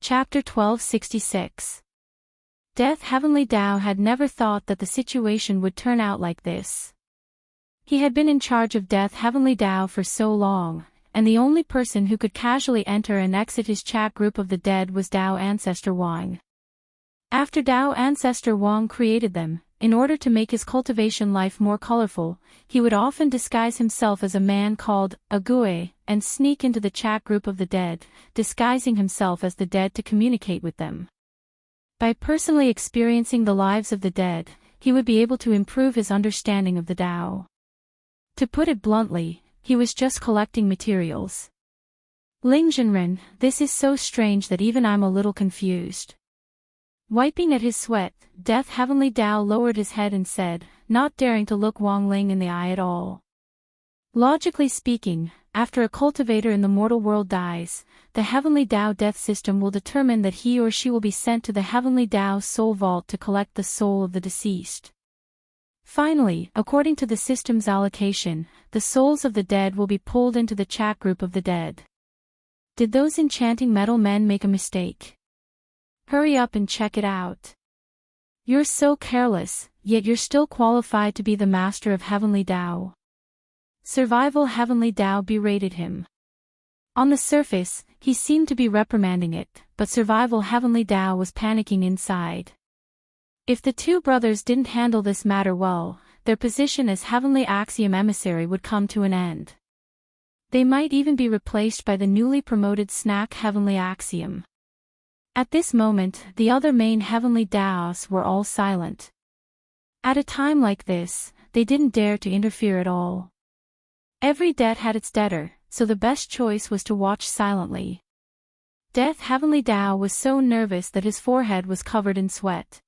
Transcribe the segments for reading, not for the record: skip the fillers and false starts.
Chapter 1266. Death Heavenly Tao had never thought that the situation would turn out like this. He had been in charge of Death Heavenly Tao for so long, and the only person who could casually enter and exit his chat group of the dead was Tao Ancestor Wang. After Tao Ancestor Wang created them, in order to make his cultivation life more colorful, he would often disguise himself as a man called a Gui and sneak into the chat group of the dead, disguising himself as the dead to communicate with them. By personally experiencing the lives of the dead, he would be able to improve his understanding of the Tao. To put it bluntly, he was just collecting materials. Ling Zhenren, this is so strange that even I'm a little confused. Wiping at his sweat, Death Heavenly Tao lowered his head and said, not daring to look Wang Ling in the eye at all. Logically speaking, after a cultivator in the mortal world dies, the Heavenly Tao death system will determine that he or she will be sent to the Heavenly Tao soul vault to collect the soul of the deceased. Finally, according to the system's allocation, the souls of the dead will be pulled into the chat group of the dead. Did those enchanting metal men make a mistake? Hurry up and check it out. You're so careless, yet you're still qualified to be the master of Heavenly Tao. Survival Heavenly Tao berated him. On the surface, he seemed to be reprimanding it, but Survival Heavenly Tao was panicking inside. If the two brothers didn't handle this matter well, their position as Heavenly Axiom emissary would come to an end. They might even be replaced by the newly promoted Snack Heavenly Axiom. At this moment, the other main Heavenly Taos were all silent. At a time like this, they didn't dare to interfere at all. Every debt had its debtor, so the best choice was to watch silently. Death Heavenly Tao was so nervous that his forehead was covered in sweat.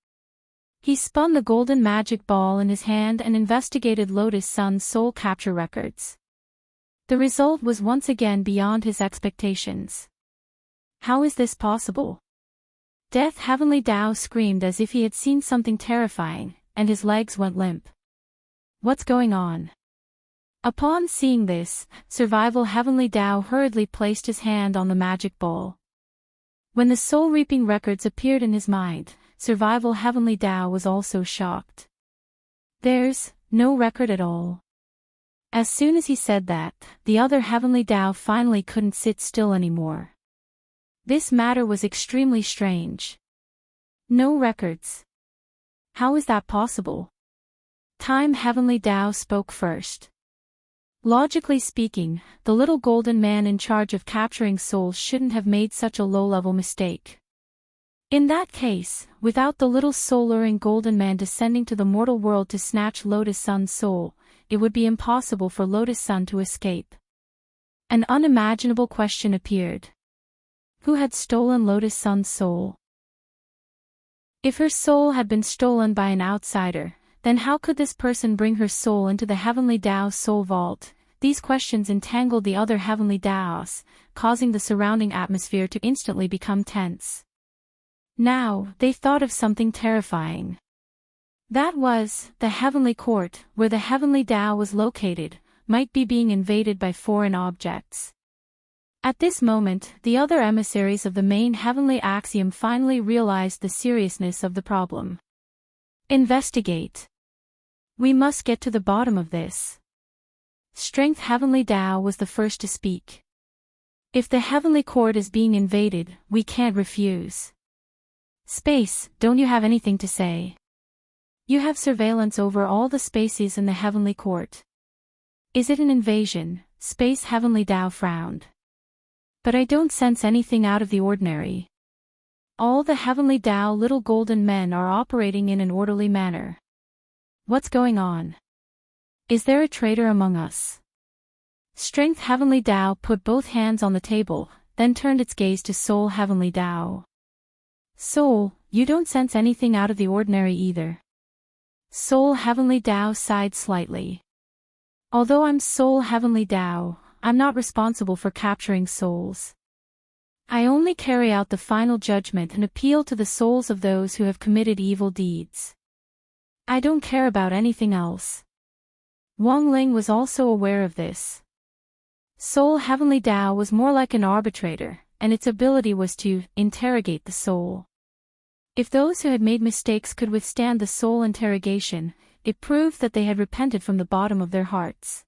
He spun the golden magic ball in his hand and investigated Lotus Sun's soul capture records. The result was once again beyond his expectations. How is this possible? Death Heavenly Tao screamed as if he had seen something terrifying, and his legs went limp. What's going on? Upon seeing this, Survival Heavenly Tao hurriedly placed his hand on the magic ball. When the soul-reaping records appeared in his mind, Survival Heavenly Tao was also shocked. There's no record at all. As soon as he said that, the other Heavenly Tao finally couldn't sit still anymore. This matter was extremely strange. No records. How is that possible? Time Heavenly Tao spoke first. Logically speaking, the little golden man in charge of capturing souls shouldn't have made such a low-level mistake. In that case, without the little soul-luring golden man descending to the mortal world to snatch Lotus Sun's soul, it would be impossible for Lotus Sun to escape. An unimaginable question appeared. Who had stolen Lotus Sun's soul? If her soul had been stolen by an outsider, then how could this person bring her soul into the Heavenly Tao soul vault? These questions entangled the other Heavenly Taos, causing the surrounding atmosphere to instantly become tense. Now, they thought of something terrifying. That was, the Heavenly Court, where the Heavenly Tao was located, might be being invaded by foreign objects. At this moment, the other emissaries of the main Heavenly Axiom finally realized the seriousness of the problem. Investigate. We must get to the bottom of this. Strength Heavenly Tao was the first to speak. If the Heavenly Court is being invaded, we can't refuse. Space, don't you have anything to say? You have surveillance over all the species in the Heavenly Court. Is it an invasion? Space Heavenly Tao frowned. But I don't sense anything out of the ordinary. All the Heavenly Tao little golden men are operating in an orderly manner. What's going on? Is there a traitor among us? Strength Heavenly Tao put both hands on the table, then turned its gaze to Soul Heavenly Tao. Soul, you don't sense anything out of the ordinary either. Soul Heavenly Tao sighed slightly. Although I'm Soul Heavenly Tao, I'm not responsible for capturing souls. I only carry out the final judgment and appeal to the souls of those who have committed evil deeds. I don't care about anything else. Wang Ling was also aware of this. Soul Heavenly Tao was more like an arbitrator, and its ability was to interrogate the soul. If those who had made mistakes could withstand the soul interrogation, it proved that they had repented from the bottom of their hearts.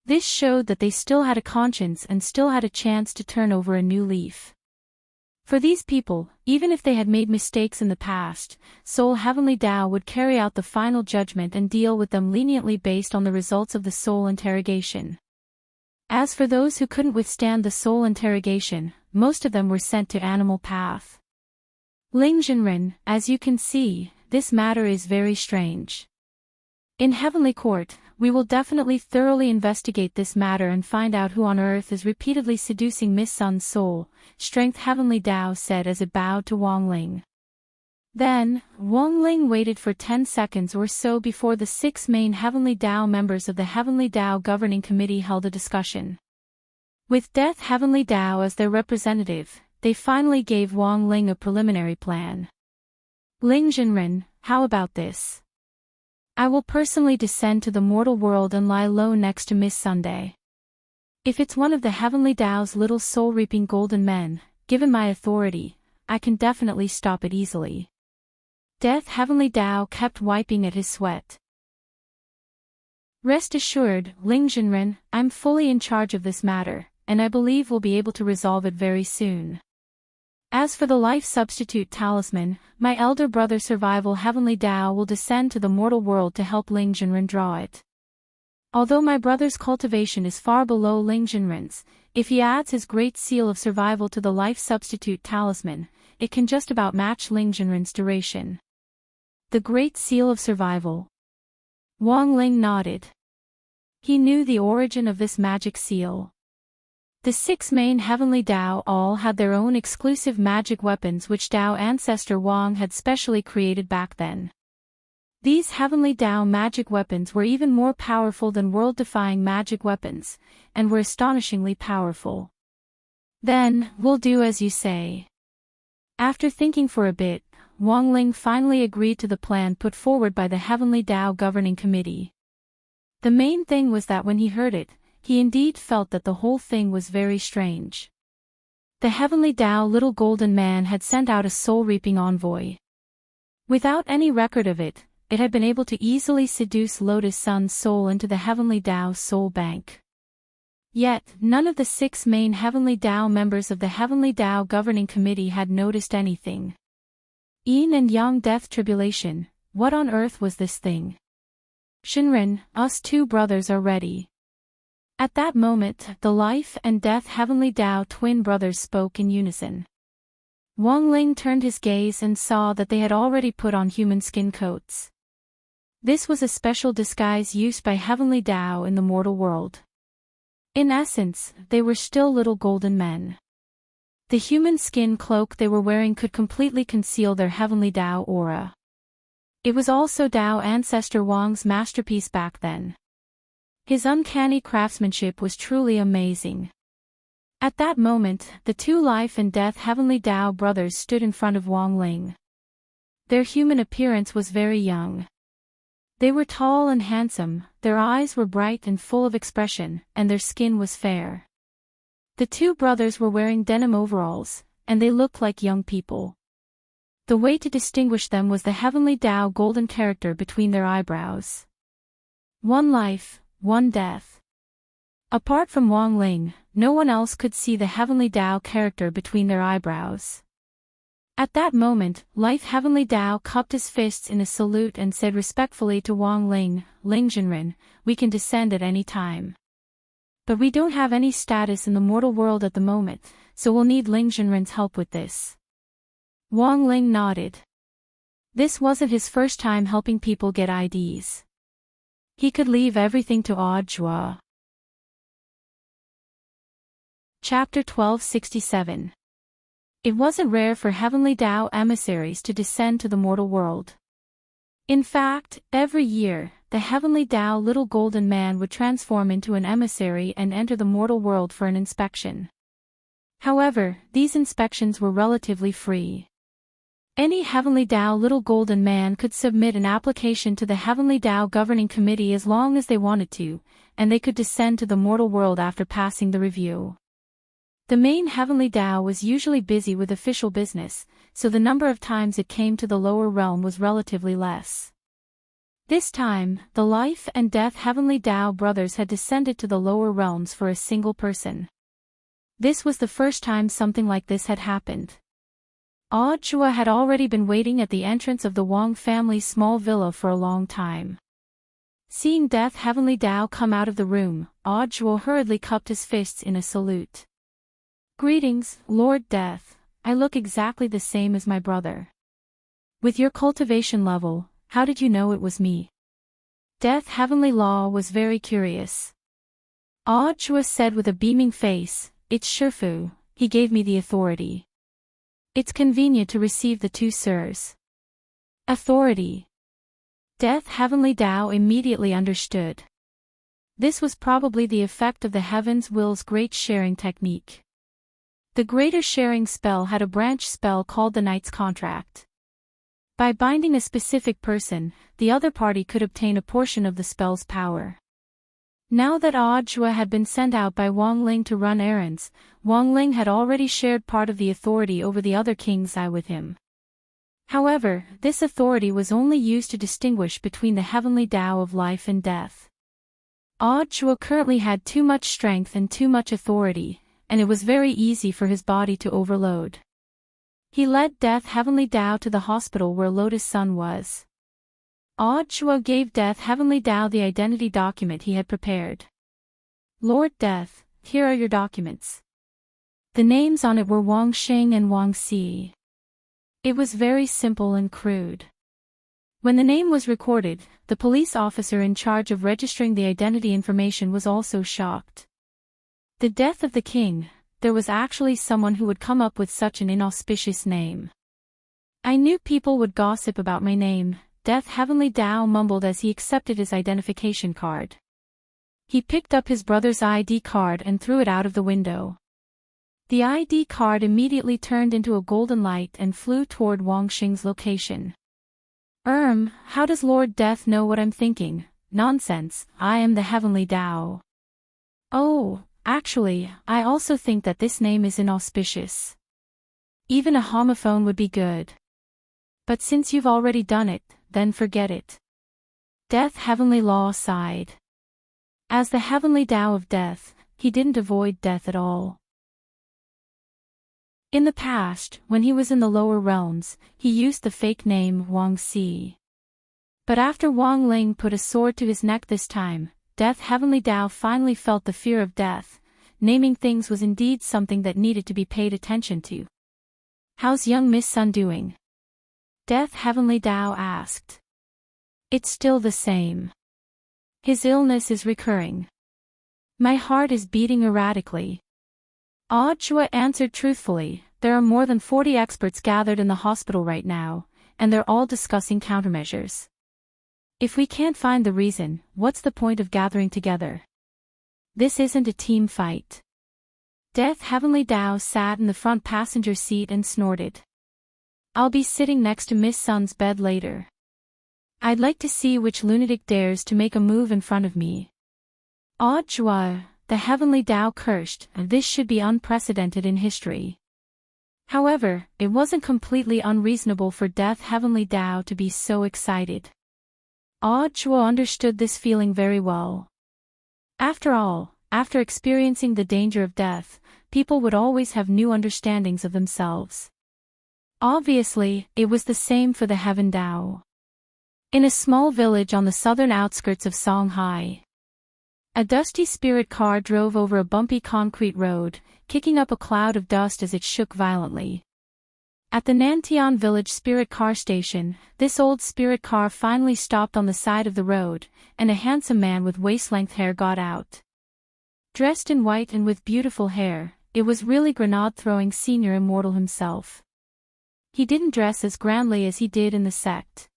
This showed that they still had a conscience and still had a chance to turn over a new leaf. For these people, even if they had made mistakes in the past, Soul Heavenly Tao would carry out the final judgment and deal with them leniently based on the results of the soul interrogation. As for those who couldn't withstand the soul interrogation, most of them were sent to animal path. Ling Jinren, as you can see, this matter is very strange. In Heavenly Court, we will definitely thoroughly investigate this matter and find out who on earth is repeatedly seducing Miss Sun's soul, Strength Heavenly Tao said as it bowed to Wang Ling. Then, Wang Ling waited for 10 seconds or so before the 6 main Heavenly Tao members of the Heavenly Tao Governing Committee held a discussion. With Death Heavenly Tao as their representative, they finally gave Wang Ling a preliminary plan. Ling Jinren, how about this? I will personally descend to the mortal world and lie low next to Miss Sunday. If it's one of the Heavenly Tao's little soul-reaping golden men, given my authority, I can definitely stop it easily. Death Heavenly Tao kept wiping at his sweat. Rest assured, Ling Jinren, I'm fully in charge of this matter, and I believe we'll be able to resolve it very soon. As for the life substitute talisman, my elder brother Survival Heavenly Tao will descend to the mortal world to help Ling Jinren draw it. Although my brother's cultivation is far below Ling Jinren's, if he adds his great seal of survival to the life substitute talisman, it can just about match Ling Jinren's duration. The great seal of survival. Wang Ling nodded. He knew the origin of this magic seal. The 6 main Heavenly Tao all had their own exclusive magic weapons which Tao ancestor Wang had specially created back then. These Heavenly Tao magic weapons were even more powerful than world-defying magic weapons, and were astonishingly powerful. Then, we'll do as you say. After thinking for a bit, Wang Ling finally agreed to the plan put forward by the Heavenly Tao Governing Committee. The main thing was that when he heard it, he indeed felt that the whole thing was very strange. The Heavenly Tao Little Golden Man had sent out a soul-reaping envoy. Without any record of it, it had been able to easily seduce Lotus Sun's soul into the Heavenly Tao Soul Bank. Yet, none of the 6 main Heavenly Tao members of the Heavenly Tao Governing Committee had noticed anything. Yin and Yang Death Tribulation, what on earth was this thing? Shinren, us 2 brothers are ready. At that moment, the Life and Death Heavenly Tao twin brothers spoke in unison. Wang Ling turned his gaze and saw that they had already put on human skin coats. This was a special disguise used by Heavenly Tao in the mortal world. In essence, they were still little golden men. The human skin cloak they were wearing could completely conceal their Heavenly Tao aura. It was also Tao ancestor Wang's masterpiece back then. His uncanny craftsmanship was truly amazing. At that moment, the 2 Life and Death Heavenly Tao brothers stood in front of Wang Ling. Their human appearance was very young. They were tall and handsome, their eyes were bright and full of expression, and their skin was fair. The 2 brothers were wearing denim overalls, and they looked like young people. The way to distinguish them was the Heavenly Tao golden character between their eyebrows. 1 life, 1 death. Apart from Wang Ling, no one else could see the Heavenly Tao character between their eyebrows. At that moment, Life Heavenly Tao cupped his fists in a salute and said respectfully to Wang Ling, Ling Jinren, we can descend at any time. But we don't have any status in the mortal world at the moment, so we'll need Ling Jinren's help with this. Wang Ling nodded. This wasn't his first time helping people get IDs. He could leave everything to Audiobook. Chapter 1267. It wasn't rare for Heavenly Tao emissaries to descend to the mortal world. In fact, every year, the Heavenly Tao Little Golden Man would transform into an emissary and enter the mortal world for an inspection. However, these inspections were relatively free. Any Heavenly Tao Little Golden Man could submit an application to the Heavenly Tao Governing Committee as long as they wanted to, and they could descend to the mortal world after passing the review. The main heavenly Tao was usually busy with official business, so the number of times it came to the lower realm was relatively less. This time, the life and death heavenly Tao brothers had descended to the lower realms for a single person. This was the first time something like this had happened. Audiobook had already been waiting at the entrance of the Wang family's small villa for a long time. Seeing Death Heavenly Tao come out of the room, Audiobook hurriedly cupped his fists in a salute. "Greetings, Lord Death. I look exactly the same as my brother. With your cultivation level, how did you know it was me?" Death Heavenly Law was very curious. Audiobook said with a beaming face, "It's Shifu, he gave me the authority. It's convenient to receive the two sirs." Authority. Death Heavenly Tao immediately understood. This was probably the effect of the Heaven's Will's Great Sharing technique. The Greater Sharing spell had a branch spell called the Knight's Contract. By binding a specific person, the other party could obtain a portion of the spell's power. Now that Audiobook had been sent out by Wang Ling to run errands, Wang Ling had already shared part of the authority over the other king's eye with him. However, this authority was only used to distinguish between the heavenly Tao of life and death. Audiobook currently had too much strength and too much authority, and it was very easy for his body to overload. He led Death Heavenly Tao to the hospital where Lotus Sun was. Audiobook gave Death Heavenly Tao the identity document he had prepared. "Lord Death, here are your documents." The names on it were Wang Xing and Wang Si. It was very simple and crude. When the name was recorded, the police officer in charge of registering the identity information was also shocked. The death of the king, there was actually someone who would come up with such an inauspicious name. "I knew people would gossip about my name," Death Heavenly Tao mumbled as he accepted his identification card. He picked up his brother's ID card and threw it out of the window. The ID card immediately turned into a golden light and flew toward Wang Xing's location. How does Lord Death know what I'm thinking? Nonsense, I am the Heavenly Tao." "Oh, actually, I also think that this name is inauspicious. Even a homophone would be good. But since you've already done it, then forget it." Death Heavenly Law sighed. As the Heavenly Tao of Death, he didn't avoid death at all. In the past, when he was in the lower realms, he used the fake name Wang Si. But after Wang Ling put a sword to his neck this time, Death Heavenly Tao finally felt the fear of death. Naming things was indeed something that needed to be paid attention to. "How's young Miss Sun doing?" Death Heavenly Tao asked. "It's still the same. His illness is recurring. My heart is beating erratically." Audiobook answered truthfully, "There are more than 40 experts gathered in the hospital right now, and they're all discussing countermeasures. If we can't find the reason, what's the point of gathering together? This isn't a team fight." Death Heavenly Tao sat in the front passenger seat and snorted. "I'll be sitting next to Miss Sun's bed later. I'd like to see which lunatic dares to make a move in front of me." Audiobook, the Heavenly Tao cursed, "This should be unprecedented in history." However, it wasn't completely unreasonable for Death Heavenly Tao to be so excited. Audiobook understood this feeling very well. After all, after experiencing the danger of death, people would always have new understandings of themselves. Obviously, it was the same for the Heaven Tao. In a small village on the southern outskirts of Shanghai, a dusty spirit car drove over a bumpy concrete road, kicking up a cloud of dust as it shook violently. At the Nantian village spirit car station, this old spirit car finally stopped on the side of the road, and a handsome man with waist-length hair got out. Dressed in white and with beautiful hair, it was really grenade-throwing Senior Immortal himself. He didn't dress as grandly as he did in the sect,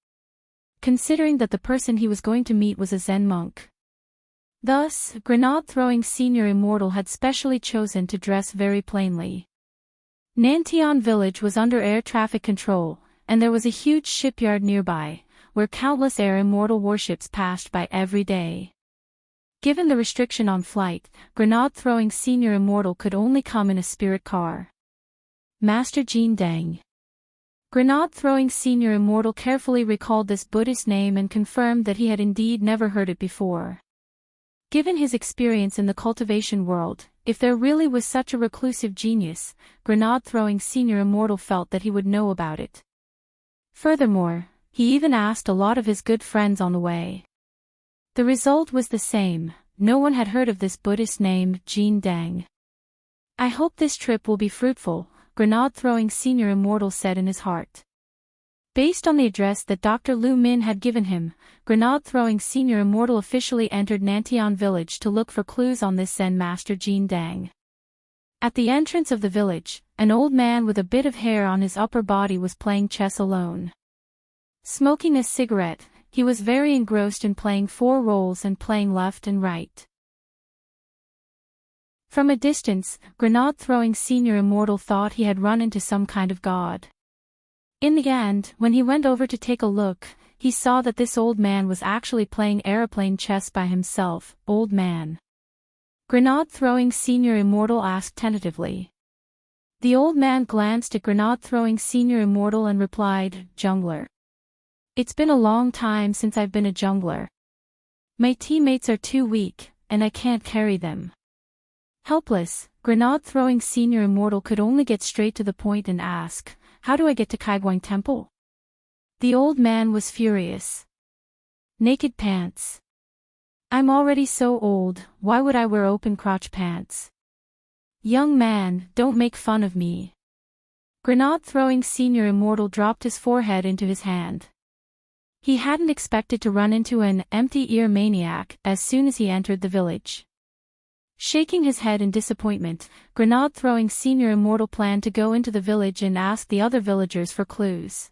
considering that the person he was going to meet was a Zen monk. Thus, grenade-throwing Senior Immortal had specially chosen to dress very plainly. Nantian village was under air traffic control, and there was a huge shipyard nearby, where countless air immortal warships passed by every day. Given the restriction on flight, grenade-throwing senior immortal could only come in a spirit car. Master Undying. Grenade-throwing senior immortal carefully recalled this Buddhist name and confirmed that he had indeed never heard it before. Given his experience in the cultivation world, if there really was such a reclusive genius, grenade-throwing senior immortal felt that he would know about it. Furthermore, he even asked a lot of his good friends on the way. The result was the same, no one had heard of this Buddhist name, Undying. I hope this trip will be fruitful, grenade-throwing senior immortal said in his heart. Based on the address that Dr. Lu Min had given him, grenade-throwing senior immortal officially entered Nantian village to look for clues on this Zen master Undying. At the entrance of the village, an old man with a bit of hair on his upper body was playing chess alone. Smoking a cigarette, he was very engrossed in playing 4 roles and playing left and right. From a distance, grenade-throwing senior immortal thought he had run into some kind of god. In the end, when he went over to take a look, he saw that this old man was actually playing aeroplane chess by himself. Old man. Grenade-throwing senior immortal asked tentatively. The old man glanced at grenade-throwing senior immortal and replied, "Jungler. It's been a long time since I've been a jungler. My teammates are too weak, and I can't carry them." Helpless, grenade-throwing senior immortal could only get straight to the point and ask, "How do I get to Kaiguang Temple?" The old man was furious. Naked pants. I'm already so old, why would I wear open crotch pants? Young man, don't make fun of me. Grenade-throwing senior immortal dropped his forehead into his hand. He hadn't expected to run into an empty ear maniac as soon as he entered the village. Shaking his head in disappointment, grenade-throwing senior immortal planned to go into the village and ask the other villagers for clues.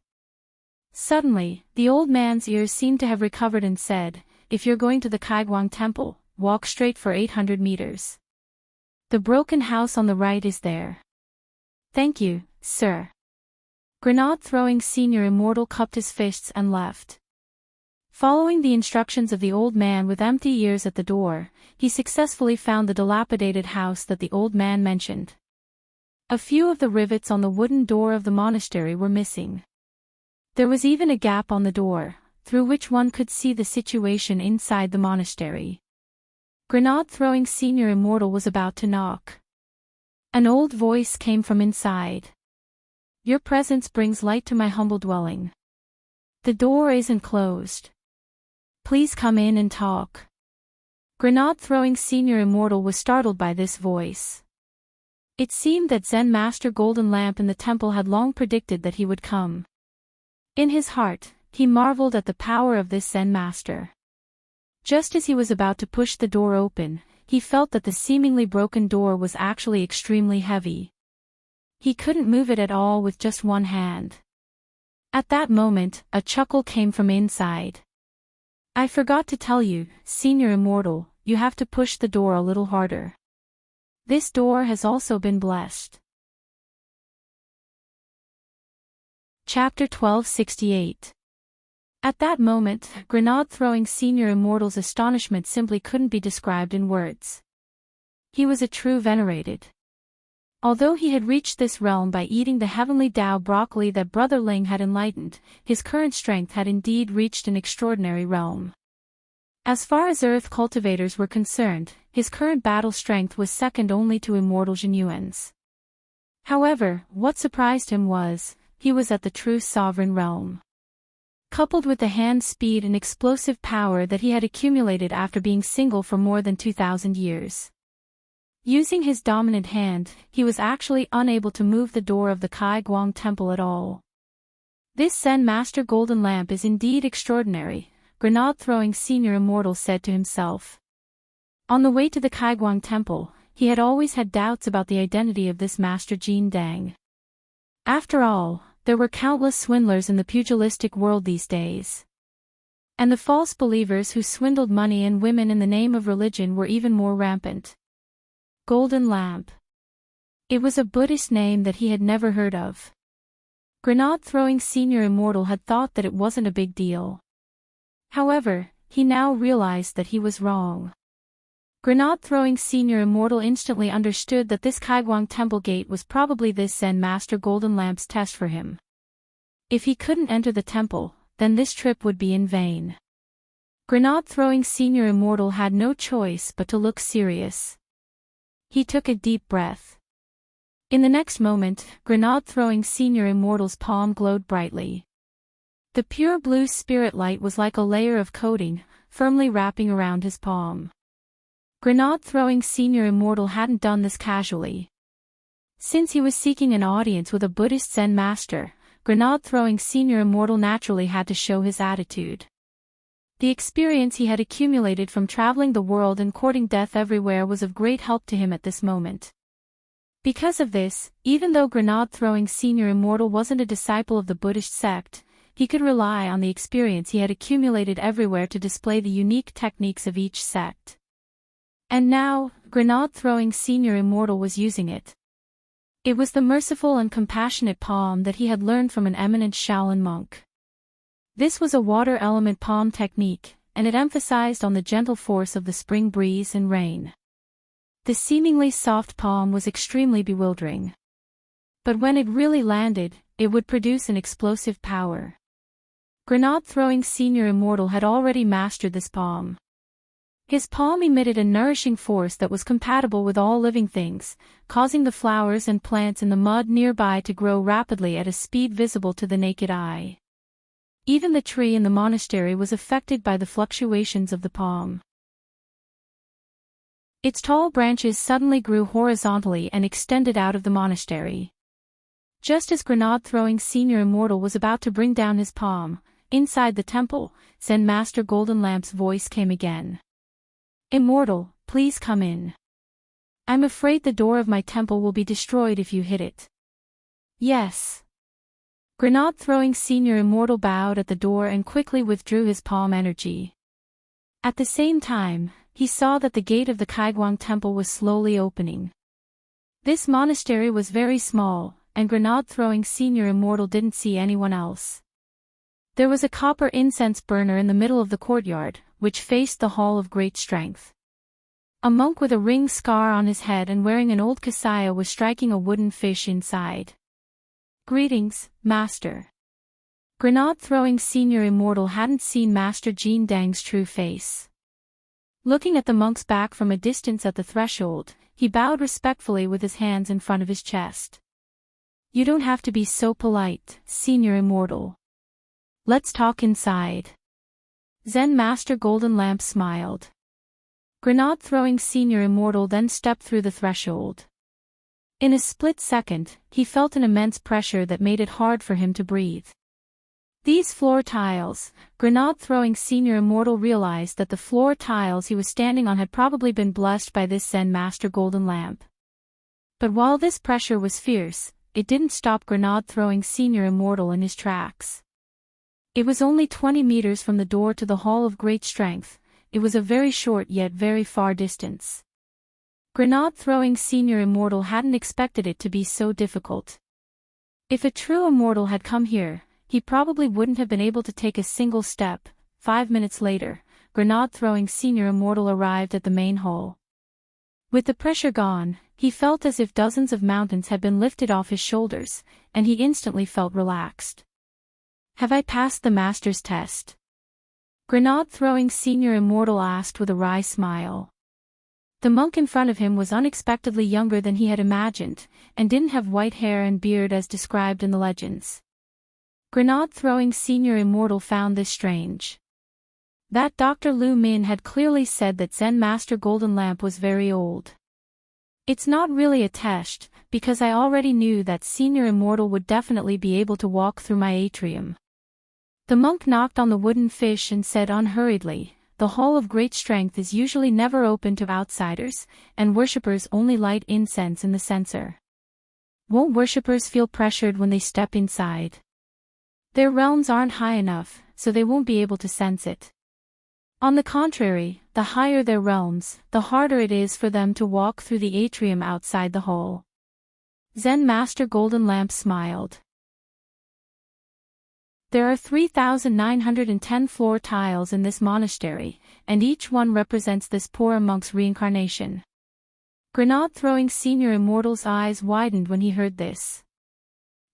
Suddenly, the old man's ears seemed to have recovered and said, "If you're going to the Kaiguang Temple, walk straight for 800 meters. The broken house on the right is there." "Thank you, sir." Grenade-throwing senior immortal cupped his fists and left. Following the instructions of the old man with empty ears at the door, he successfully found the dilapidated house that the old man mentioned. A few of the rivets on the wooden door of the monastery were missing. There was even a gap on the door, through which one could see the situation inside the monastery. Grenade-throwing senior immortal was about to knock. An old voice came from inside. "Your presence brings light to my humble dwelling. The door isn't closed. Please come in and talk." Grenade-throwing senior immortal was startled by this voice. It seemed that Zen Master Golden Lamp in the temple had long predicted that he would come. In his heart, he marveled at the power of this Zen Master. Just as he was about to push the door open, he felt that the seemingly broken door was actually extremely heavy. He couldn't move it at all with just one hand. At that moment, a chuckle came from inside. "I forgot to tell you, Senior Immortal, you have to push the door a little harder. This door has also been blessed." Chapter 1268. At that moment, grenade-throwing Senior Immortal's astonishment simply couldn't be described in words. He was a true venerated. Although he had reached this realm by eating the heavenly Tao broccoli that Brother Ling had enlightened, his current strength had indeed reached an extraordinary realm. As far as earth cultivators were concerned, his current battle strength was second only to Immortal Jinyuan's. However, what surprised him was, he was at the true sovereign realm. Coupled with the hand speed and explosive power that he had accumulated after being single for more than 2,000 years. Using his dominant hand, he was actually unable to move the door of the Kaiguang Temple at all. "This Zen Master Golden Lamp is indeed extraordinary," grenade-throwing Senior Immortal said to himself. On the way to the Kaiguang Temple, he had always had doubts about the identity of this Master Undying. After all, there were countless swindlers in the pugilistic world these days. And the false believers who swindled money and women in the name of religion were even more rampant. Golden Lamp. It was a Buddhist name that he had never heard of. Grenade-throwing Senior Immortal had thought that it wasn't a big deal. However, he now realized that he was wrong. Grenade-throwing Senior Immortal instantly understood that this Kaigwang Temple Gate was probably this Zen Master Golden Lamp's test for him. If he couldn't enter the temple, then this trip would be in vain. Grenade-throwing Senior Immortal had no choice but to look serious. He took a deep breath. In the next moment, Grenade-throwing Senior Immortal's palm glowed brightly. The pure blue spirit light was like a layer of coating, firmly wrapping around his palm. Grenade-throwing Senior Immortal hadn't done this casually. Since he was seeking an audience with a Buddhist Zen master, Grenade-throwing Senior Immortal naturally had to show his attitude. The experience he had accumulated from traveling the world and courting death everywhere was of great help to him at this moment. Because of this, even though Grenade-throwing Senior Immortal wasn't a disciple of the Buddhist sect, he could rely on the experience he had accumulated everywhere to display the unique techniques of each sect. And now, Grenade-throwing Senior Immortal was using it. It was the merciful and compassionate palm that he had learned from an eminent Shaolin monk. This was a water element palm technique, and it emphasized on the gentle force of the spring breeze and rain. The seemingly soft palm was extremely bewildering. But when it really landed, it would produce an explosive power. Grenade-throwing Senior Immortal had already mastered this palm. His palm emitted a nourishing force that was compatible with all living things, causing the flowers and plants in the mud nearby to grow rapidly at a speed visible to the naked eye. Even the tree in the monastery was affected by the fluctuations of the palm. Its tall branches suddenly grew horizontally and extended out of the monastery. Just as Grenade-throwing Senior Immortal was about to bring down his palm, inside the temple, Zen Master Golden Lamp's voice came again. "Immortal, please come in. I'm afraid the door of my temple will be destroyed if you hit it." "Yes." Grenade-throwing Senior Immortal bowed at the door and quickly withdrew his palm energy. At the same time, he saw that the gate of the Kaigwang Temple was slowly opening. This monastery was very small, and Grenade-throwing Senior Immortal didn't see anyone else. There was a copper incense burner in the middle of the courtyard, which faced the Hall of Great Strength. A monk with a ring scar on his head and wearing an old kasaya was striking a wooden fish inside. "Greetings, Master." Grenade-throwing Senior Immortal hadn't seen Master Jin Dang's true face. Looking at the monk's back from a distance at the threshold, he bowed respectfully with his hands in front of his chest. "You don't have to be so polite, Senior Immortal. Let's talk inside." Zen Master Golden Lamp smiled. Grenade-throwing Senior Immortal then stepped through the threshold. In a split second, he felt an immense pressure that made it hard for him to breathe. These floor tiles, Grenade-throwing Senior Immortal realized that the floor tiles he was standing on had probably been blessed by this Zen Master Golden Lamp. But while this pressure was fierce, it didn't stop Grenade-throwing Senior Immortal in his tracks. It was only 20 meters from the door to the Hall of Great Strength. It was a very short yet very far distance. Grenade-throwing Senior Immortal hadn't expected it to be so difficult. If a true immortal had come here, he probably wouldn't have been able to take a single step. 5 minutes later, Grenade-throwing Senior Immortal arrived at the main hall. With the pressure gone, he felt as if dozens of mountains had been lifted off his shoulders, and he instantly felt relaxed. "Have I passed the master's test?" Grenade-throwing Senior Immortal asked with a wry smile. The monk in front of him was unexpectedly younger than he had imagined, and didn't have white hair and beard as described in the legends. Grenade-throwing Senior Immortal found this strange. That Dr. Lu Min had clearly said that Zen Master Golden Lamp was very old. "It's not really a test, because I already knew that Senior Immortal would definitely be able to walk through my atrium." The monk knocked on the wooden fish and said unhurriedly, "The Hall of Great Strength is usually never open to outsiders, and worshippers only light incense in the censer. Won't worshippers feel pressured when they step inside? Their realms aren't high enough, so they won't be able to sense it. On the contrary, the higher their realms, the harder it is for them to walk through the atrium outside the hall." Zen Master Golden Lamp smiled. There are 3,910 floor tiles in this monastery, and each one represents this poor monk's reincarnation. Grenade-throwing senior immortal's eyes widened when he heard this.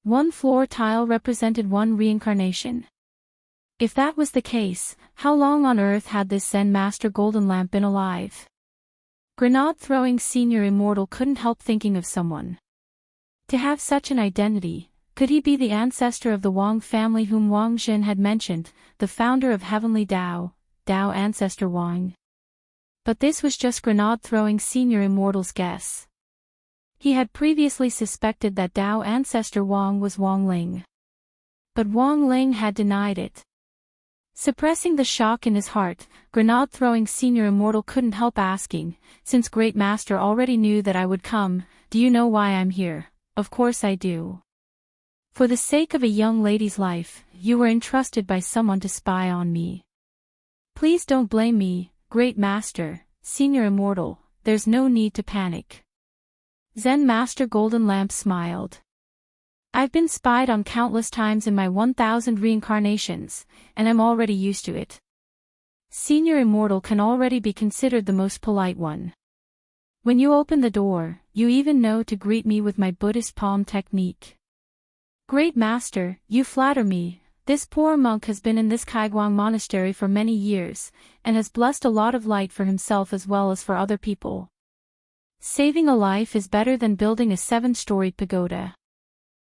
One floor tile represented one reincarnation. If that was the case, how long on earth had this Zen Master Golden Lamp been alive? Grenade-throwing senior immortal couldn't help thinking of someone. To have such an identity, could he be the ancestor of the Wang family whom Wang Jin had mentioned, the founder of Heavenly Tao, Tao ancestor Wang? But this was just grenade-throwing senior immortal's guess. He had previously suspected that Tao ancestor Wang was Wang Ling. But Wang Ling had denied it. Suppressing the shock in his heart, grenade-throwing senior immortal couldn't help asking, since Great Master already knew that I would come, do you know why I'm here? Of course I do. For the sake of a young lady's life, you were entrusted by someone to spy on me. Please don't blame me, Great Master, Senior Immortal, there's no need to panic. Zen Master Golden Lamp smiled. I've been spied on countless times in my 1,000 reincarnations, and I'm already used to it. Senior Immortal can already be considered the most polite one. When you open the door, you even know to greet me with my Buddhist palm technique. Great Master, you flatter me. This poor monk has been in this Kaiguang monastery for many years, and has blessed a lot of light for himself as well as for other people. Saving a life is better than building a 7-storied pagoda.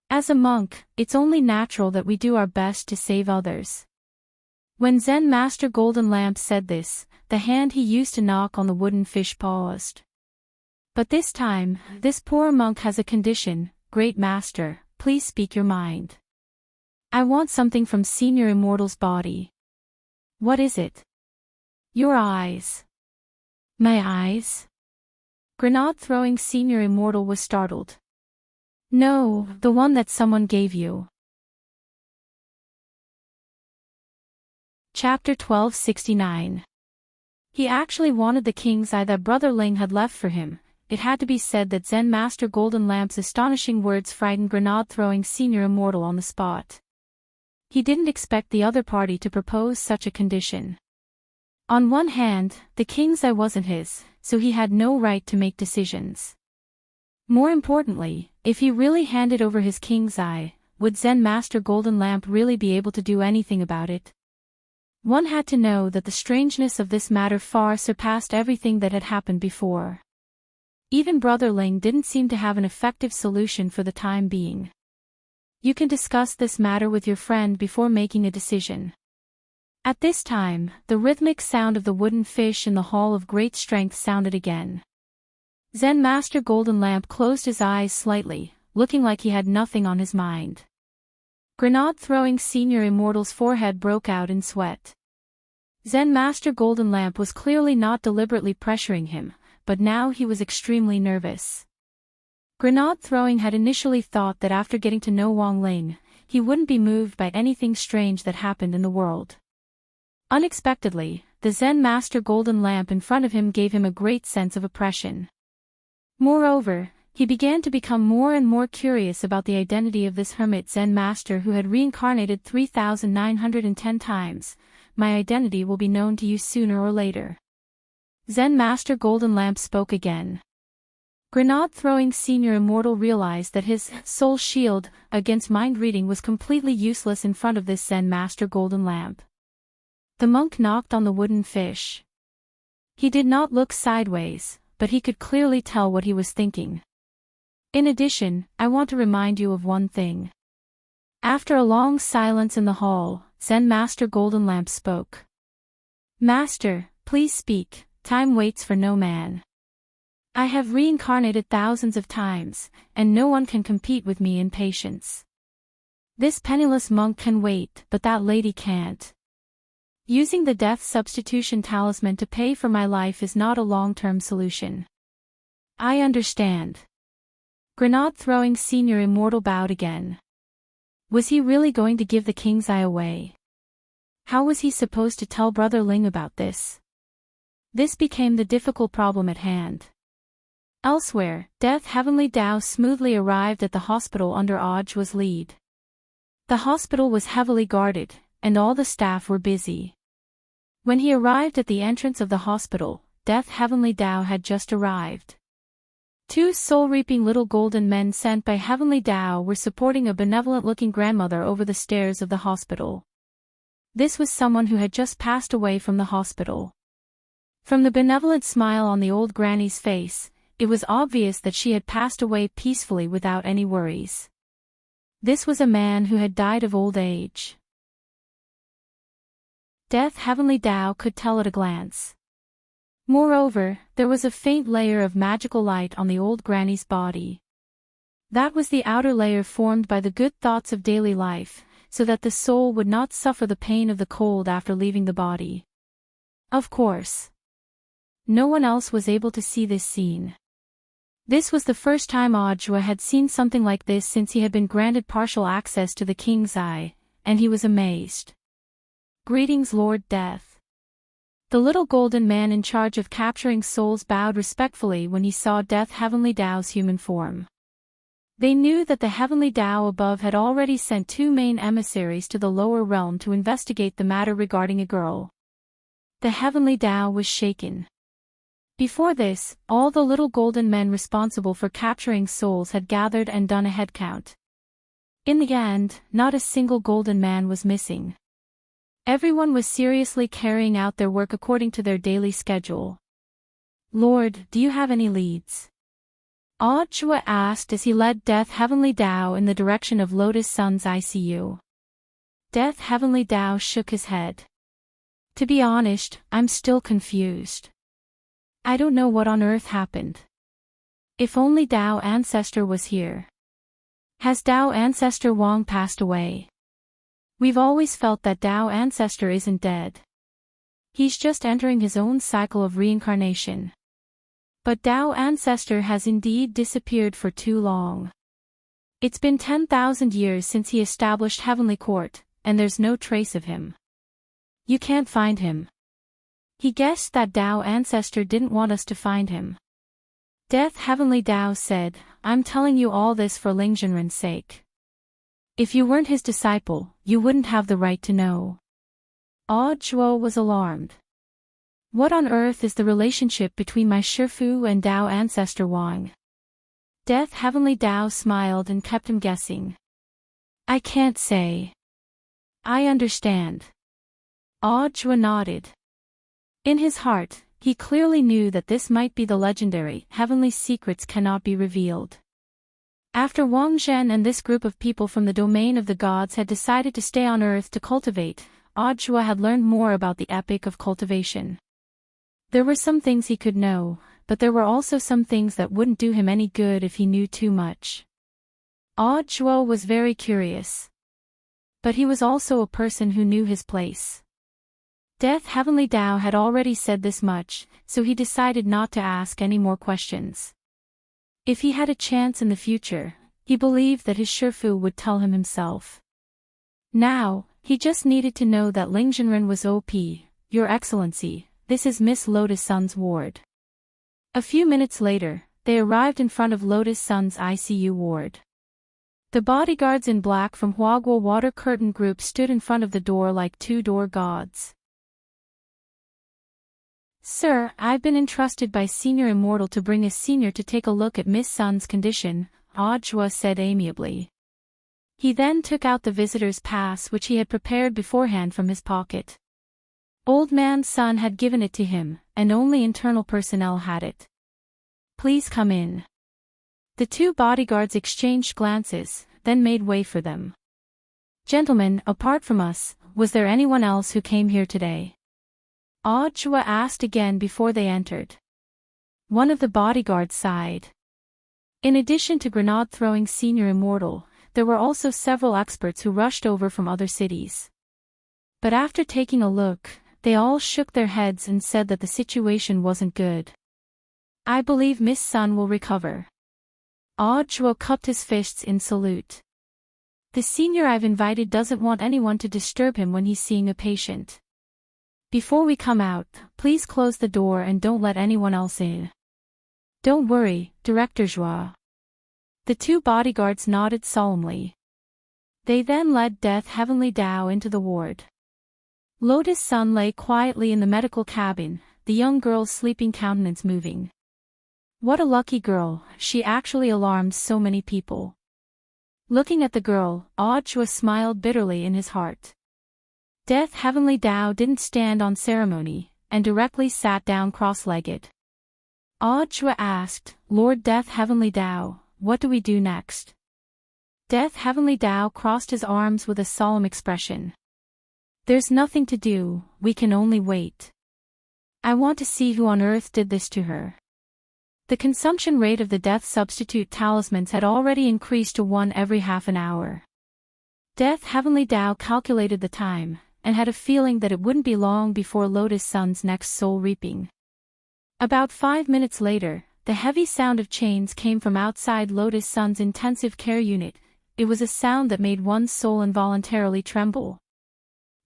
As a monk, it's only natural that we do our best to save others. When Zen Master Golden Lamp said this, the hand he used to knock on the wooden fish paused. But this time, this poor monk has a condition, Great Master, please speak your mind. I want something from Senior Immortal's body. What is it? Your eyes. My eyes? Grenade-throwing Senior Immortal was startled. No, the one that someone gave you. Chapter 1269. He actually wanted the king's eye that Brother Ling had left for him. It had to be said that Zen Master Golden Lamp's astonishing words frightened grenade-throwing Senior Immortal on the spot. He didn't expect the other party to propose such a condition. On one hand, the king's eye wasn't his, so he had no right to make decisions. More importantly, if he really handed over his king's eye, would Zen Master Golden Lamp really be able to do anything about it? One had to know that the strangeness of this matter far surpassed everything that had happened before. Even Brother Ling didn't seem to have an effective solution for the time being. You can discuss this matter with your friend before making a decision. At this time, the rhythmic sound of the wooden fish in the Hall of Great Strength sounded again. Zen Master Golden Lamp closed his eyes slightly, looking like he had nothing on his mind. Grenade-throwing Senior Immortal's forehead broke out in sweat. Zen Master Golden Lamp was clearly not deliberately pressuring him, but now he was extremely nervous. Grenade-throwing had initially thought that after getting to know Wang Ling, he wouldn't be moved by anything strange that happened in the world. Unexpectedly, the Zen Master Golden Lamp in front of him gave him a great sense of oppression. Moreover, he began to become more and more curious about the identity of this hermit Zen Master who had reincarnated 3,910 times. My identity will be known to you sooner or later. Zen Master Golden Lamp spoke again. Grenade-throwing Senior Immortal realized that his soul shield against mind reading was completely useless in front of this Zen Master Golden Lamp. The monk knocked on the wooden fish. He did not look sideways, but he could clearly tell what he was thinking. In addition, I want to remind you of one thing. After a long silence in the hall, Zen Master Golden Lamp spoke. Master, please speak, time waits for no man. I have reincarnated thousands of times, and no one can compete with me in patience. This penniless monk can wait, but that lady can't. Using the death substitution talisman to pay for my life is not a long-term solution. I understand. Grenade-throwing Senior Immortal bowed again. Was he really going to give the king's eye away? How was he supposed to tell Brother Ling about this? This became the difficult problem at hand. Elsewhere, Death Heavenly Tao smoothly arrived at the hospital under Audiobooks' lead. The hospital was heavily guarded, and all the staff were busy. When he arrived at the entrance of the hospital, Death Heavenly Tao had just arrived. Two soul-reaping little golden men sent by Heavenly Tao were supporting a benevolent-looking grandmother over the stairs of the hospital. This was someone who had just passed away from the hospital. From the benevolent smile on the old granny's face, it was obvious that she had passed away peacefully without any worries. This was a man who had died of old age. Death Heavenly Tao could tell at a glance. Moreover, there was a faint layer of magical light on the old granny's body. That was the outer layer formed by the good thoughts of daily life, so that the soul would not suffer the pain of the cold after leaving the body. Of course, no one else was able to see this scene. This was the first time Audjua had seen something like this since he had been granted partial access to the king's eye, and he was amazed. Greetings, Lord Death. The little golden man in charge of capturing souls bowed respectfully when he saw Death Heavenly Tao's human form. They knew that the Heavenly Tao above had already sent two main emissaries to the lower realm to investigate the matter regarding a girl. The Heavenly Tao was shaken. Before this, all the little golden men responsible for capturing souls had gathered and done a head count. In the end, not a single golden man was missing. Everyone was seriously carrying out their work according to their daily schedule. Lord, do you have any leads? Audjua asked as he led Death Heavenly Tao in the direction of Lotus Sun's ICU. Death Heavenly Tao shook his head. To be honest, I'm still confused. I don't know what on earth happened. If only Tao Ancestor was here. Has Tao Ancestor Wang passed away? We've always felt that Tao Ancestor isn't dead. He's just entering his own cycle of reincarnation. But Tao Ancestor has indeed disappeared for too long. It's been 10,000 years since he established Heavenly Court, and there's no trace of him. You can't find him. He guessed that Tao Ancestor didn't want us to find him. Death Heavenly Tao said, I'm telling you all this for Ling Jinren's sake. If you weren't his disciple, you wouldn't have the right to know. Audjua was alarmed. What on earth is the relationship between my Shifu and Tao Ancestor Wang? Death Heavenly Tao smiled and kept him guessing. I can't say. I understand. Audjua nodded. In his heart, he clearly knew that this might be the legendary heavenly secrets cannot be revealed. After Wang Zhen and this group of people from the domain of the gods had decided to stay on Earth to cultivate, Audjua had learned more about the epic of cultivation. There were some things he could know, but there were also some things that wouldn't do him any good if he knew too much. Audjua was very curious. But he was also a person who knew his place. Death Heavenly Tao had already said this much, so he decided not to ask any more questions. If he had a chance in the future, he believed that his Shifu would tell him himself. Now, he just needed to know that Ling Jinren was OP. Your Excellency, this is Miss Lotus Sun's ward. A few minutes later, they arrived in front of Lotus Sun's ICU ward. The bodyguards in black from Huaguo Water Curtain Group stood in front of the door like two door gods. Sir, I've been entrusted by Senior Immortal to bring a senior to take a look at Miss Sun's condition, Audjua said amiably. He then took out the visitor's pass which he had prepared beforehand from his pocket. Old Man Sun had given it to him, and only internal personnel had it. Please come in. The two bodyguards exchanged glances, then made way for them. Gentlemen, apart from us, was there anyone else who came here today? Audjua asked again before they entered. One of the bodyguards sighed. In addition to grenade-throwing Senior Immortal, there were also several experts who rushed over from other cities. But after taking a look, they all shook their heads and said that the situation wasn't good. I believe Miss Sun will recover. Audjua cupped his fists in salute. The senior I've invited doesn't want anyone to disturb him when he's seeing a patient. Before we come out, please close the door and don't let anyone else in. Don't worry, Director Joie. The two bodyguards nodded solemnly. They then led Death Heavenly Tao into the ward. Lotus Sun lay quietly in the medical cabin, the young girl's sleeping countenance moving. What a lucky girl, she actually alarmed so many people. Looking at the girl, Audra smiled bitterly in his heart. Death Heavenly Tao didn't stand on ceremony, and directly sat down cross-legged. Audra asked, Lord Death Heavenly Tao, what do we do next? Death Heavenly Tao crossed his arms with a solemn expression. There's nothing to do, we can only wait. I want to see who on earth did this to her. The consumption rate of the death substitute talismans had already increased to 1 every half an hour. Death Heavenly Tao calculated the time, and had a feeling that it wouldn't be long before Lotus Sun's next soul reaping. About 5 minutes later, the heavy sound of chains came from outside Lotus Sun's intensive care unit. It was a sound that made one's soul involuntarily tremble.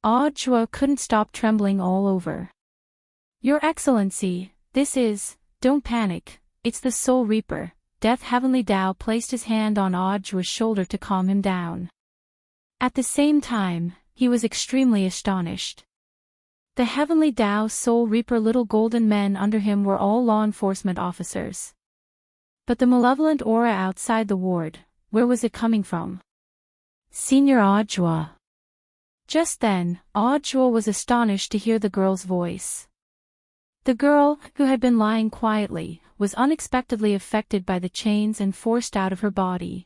Audra couldn't stop trembling all over. Your Excellency, this is, don't panic, it's the Soul Reaper. Death Heavenly Tao placed his hand on Audra's shoulder to calm him down. At the same time, he was extremely astonished. The Heavenly Tao Soul Reaper little golden men under him were all law enforcement officers. But the malevolent aura outside the ward, where was it coming from? Senior Audra. Just then, Audra was astonished to hear the girl's voice. The girl, who had been lying quietly, was unexpectedly affected by the chains and forced out of her body.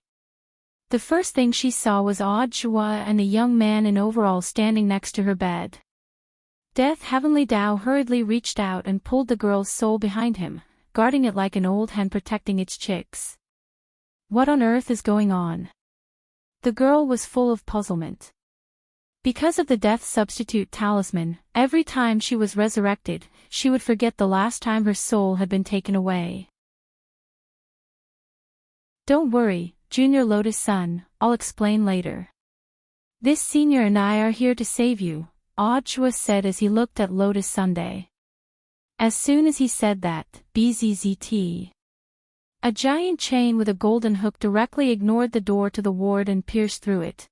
The first thing she saw was Audra and a young man in overalls standing next to her bed. Death Heavenly Tao hurriedly reached out and pulled the girl's soul behind him, guarding it like an old hen protecting its chicks. What on earth is going on? The girl was full of puzzlement. Because of the death substitute talisman, every time she was resurrected, she would forget the last time her soul had been taken away. Don't worry, Junior Lotus Sun, I'll explain later. This senior and I are here to save you, Audra said as he looked at Lotus Sunday. As soon as he said that, bzzzt. A giant chain with a golden hook directly ignored the door to the ward and pierced through it.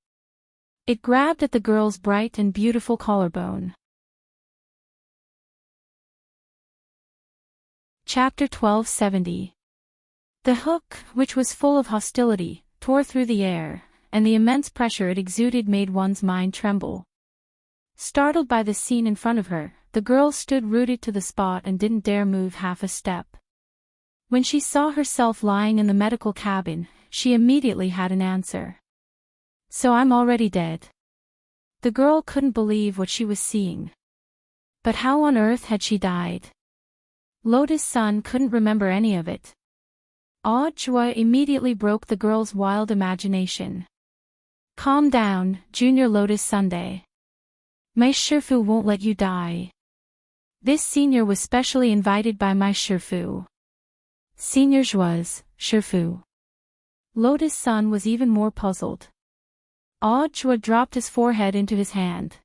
It grabbed at the girl's bright and beautiful collarbone. Chapter 1270. The hook, which was full of hostility, tore through the air, and the immense pressure it exuded made one's mind tremble. Startled by the scene in front of her, the girl stood rooted to the spot and didn't dare move half a step. When she saw herself lying in the medical cabin, she immediately had an answer. So I'm already dead. The girl couldn't believe what she was seeing. But how on earth had she died? Lotus Sun couldn't remember any of it. Audra immediately broke the girl's wild imagination. Calm down, Junior Lotus Sunday. My Shifu won't let you die. This senior was specially invited by my Shifu. Senior was, Shifu. Lotus Sun was even more puzzled. Audra dropped his forehead into his hand.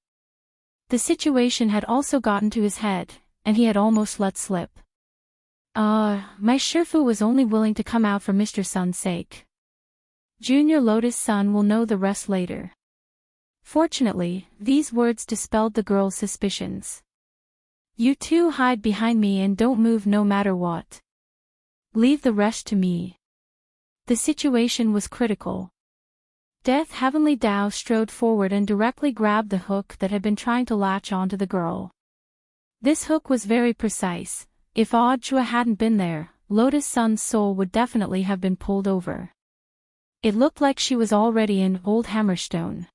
The situation had also gotten to his head, and he had almost let slip. My Shifu was only willing to come out for Mr. Sun's sake. Junior Lotus Sun will know the rest later. Fortunately, these words dispelled the girl's suspicions. You two hide behind me and don't move no matter what. Leave the rest to me. The situation was critical. Death Heavenly Tao strode forward and directly grabbed the hook that had been trying to latch onto the girl. This hook was very precise. If Audra hadn't been there, Lotus Sun's soul would definitely have been pulled over. It looked like she was already in Old Hammerstone.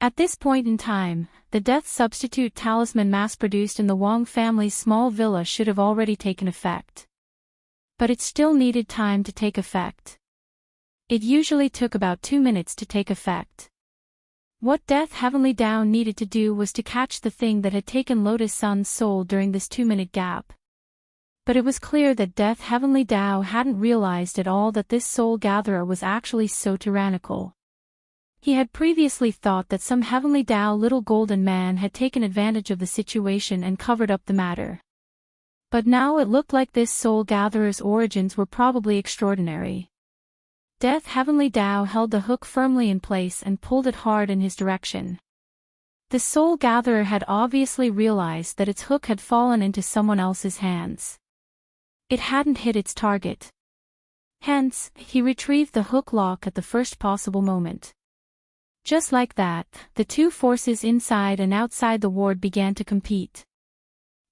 At this point in time, the death substitute talisman mass-produced in the Wong family's small villa should have already taken effect. But it still needed time to take effect. It usually took about 2 minutes to take effect. What Death Heavenly Tao needed to do was to catch the thing that had taken Lotus Sun's soul during this 2-minute gap. But it was clear that Death Heavenly Tao hadn't realized at all that this soul gatherer was actually so tyrannical. He had previously thought that some Heavenly Tao little golden man had taken advantage of the situation and covered up the matter. But now it looked like this soul gatherer's origins were probably extraordinary. Death Heavenly Tao held the hook firmly in place and pulled it hard in his direction. The soul gatherer had obviously realized that its hook had fallen into someone else's hands. It hadn't hit its target. Hence, he retrieved the hook lock at the first possible moment. Just like that, the two forces inside and outside the ward began to compete.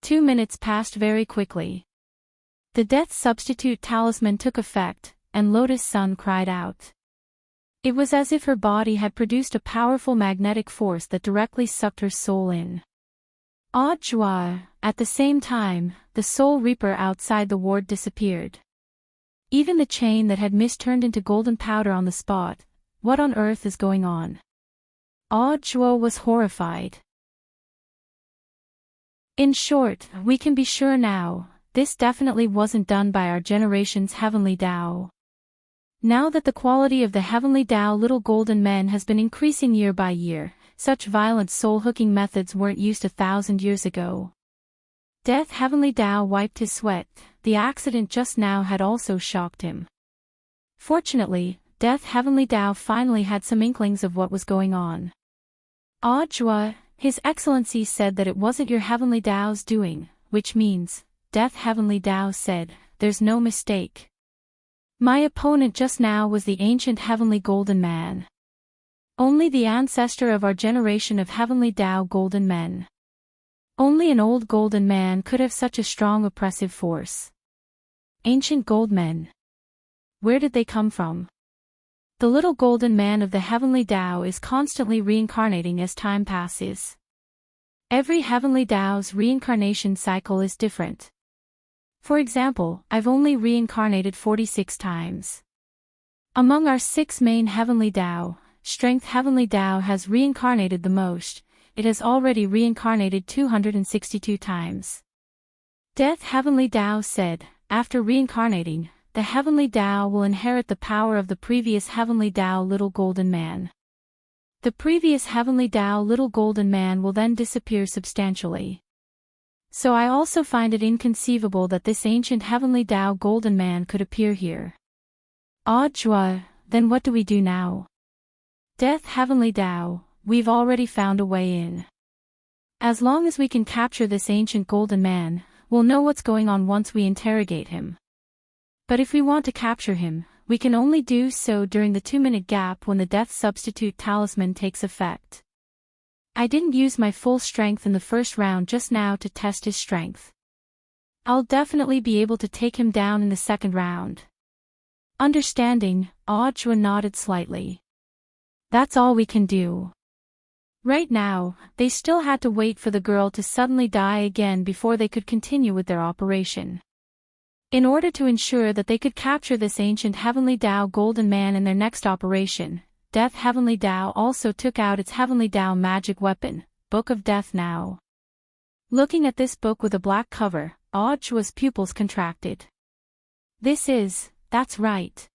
2 minutes passed very quickly. The death substitute talisman took effect, and Lotus Sun cried out. It was as if her body had produced a powerful magnetic force that directly sucked her soul in. Odd joie, at the same time, the soul reaper outside the ward disappeared. Even the chain that had mist turned into golden powder on the spot. What on earth is going on? Odd joie was horrified. In short, we can be sure now, this definitely wasn't done by our generation's heavenly Tao. Now that the quality of the heavenly Tao little golden men has been increasing year by year, such violent soul-hooking methods weren't used 1,000 years ago. Death Heavenly Tao wiped his sweat. The accident just now had also shocked him. Fortunately, Death Heavenly Tao finally had some inklings of what was going on. Odd joie, His Excellency said that it wasn't your heavenly Tao's doing, which means, Death Heavenly Tao said, there's no mistake. My opponent just now was the ancient heavenly golden man. Only the ancestor of our generation of heavenly Tao golden men. Only an old golden man could have such a strong oppressive force. Ancient gold men. Where did they come from? The little golden man of the heavenly Tao is constantly reincarnating as time passes. Every heavenly Tao's reincarnation cycle is different. For example, I've only reincarnated 46 times. Among our 6 main heavenly Tao, Strength Heavenly Tao has reincarnated the most. It has already reincarnated 262 times. Death Heavenly Tao said, after reincarnating, the heavenly Tao will inherit the power of the previous heavenly Tao little golden man. The previous heavenly Tao little golden man will then disappear substantially. So I also find it inconceivable that this ancient heavenly Tao golden man could appear here. Odd joie, then what do we do now? Death Heavenly Tao, we've already found a way in. As long as we can capture this ancient golden man, we'll know what's going on once we interrogate him. But if we want to capture him, we can only do so during the 2-minute gap when the death substitute talisman takes effect. I didn't use my full strength in the first round just now to test his strength. I'll definitely be able to take him down in the second round. Understanding, Odd joie nodded slightly. That's all we can do. Right now, they still had to wait for the girl to suddenly die again before they could continue with their operation. In order to ensure that they could capture this ancient heavenly Tao golden man in their next operation, Death Heavenly Tao also took out its heavenly Tao magic weapon, Book of Death Now. Looking at this book with a black cover, Odd joie's pupils contracted. That's right.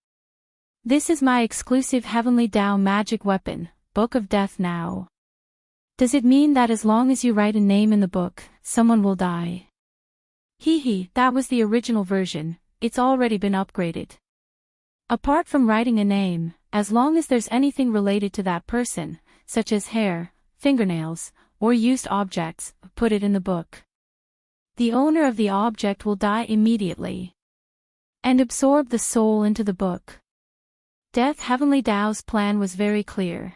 This is my exclusive heavenly Tao magic weapon, Book of Death Now. Does it mean that as long as you write a name in the book, someone will die? That was the original version, it's already been upgraded. Apart from writing a name, as long as there's anything related to that person, such as hair, fingernails, or used objects, put it in the book. The owner of the object will die immediately. And absorb the soul into the book. Death Heavenly Tao's plan was very clear.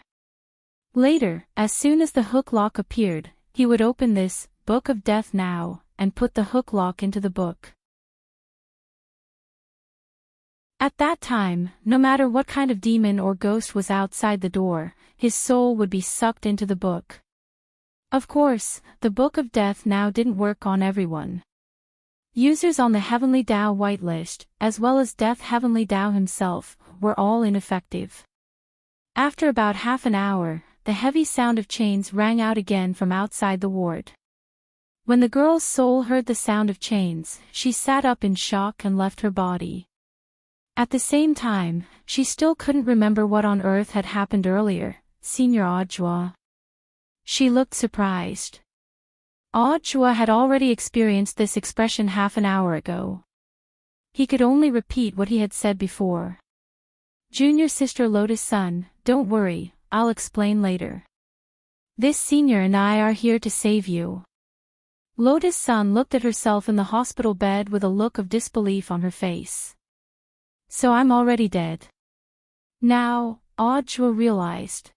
Later, as soon as the hook lock appeared, he would open this, Book of Death Now, and put the hook lock into the book. At that time, no matter what kind of demon or ghost was outside the door, his soul would be sucked into the book. Of course, the Book of Death Now didn't work on everyone. Users on the Heavenly Tao whitelist, as well as Death Heavenly Tao himself, were all ineffective. After about half an hour, the heavy sound of chains rang out again from outside the ward. When the girl's soul heard the sound of chains, she sat up in shock and left her body. At the same time, she still couldn't remember what on earth had happened earlier, Senior Odd joie. She looked surprised. Odd joie had already experienced this expression half an hour ago. He could only repeat what he had said before. Junior sister Lotus Sun, don't worry, I'll explain later. This senior and I are here to save you. Lotus Sun looked at herself in the hospital bed with a look of disbelief on her face. So I'm already dead. Now, Audra realized.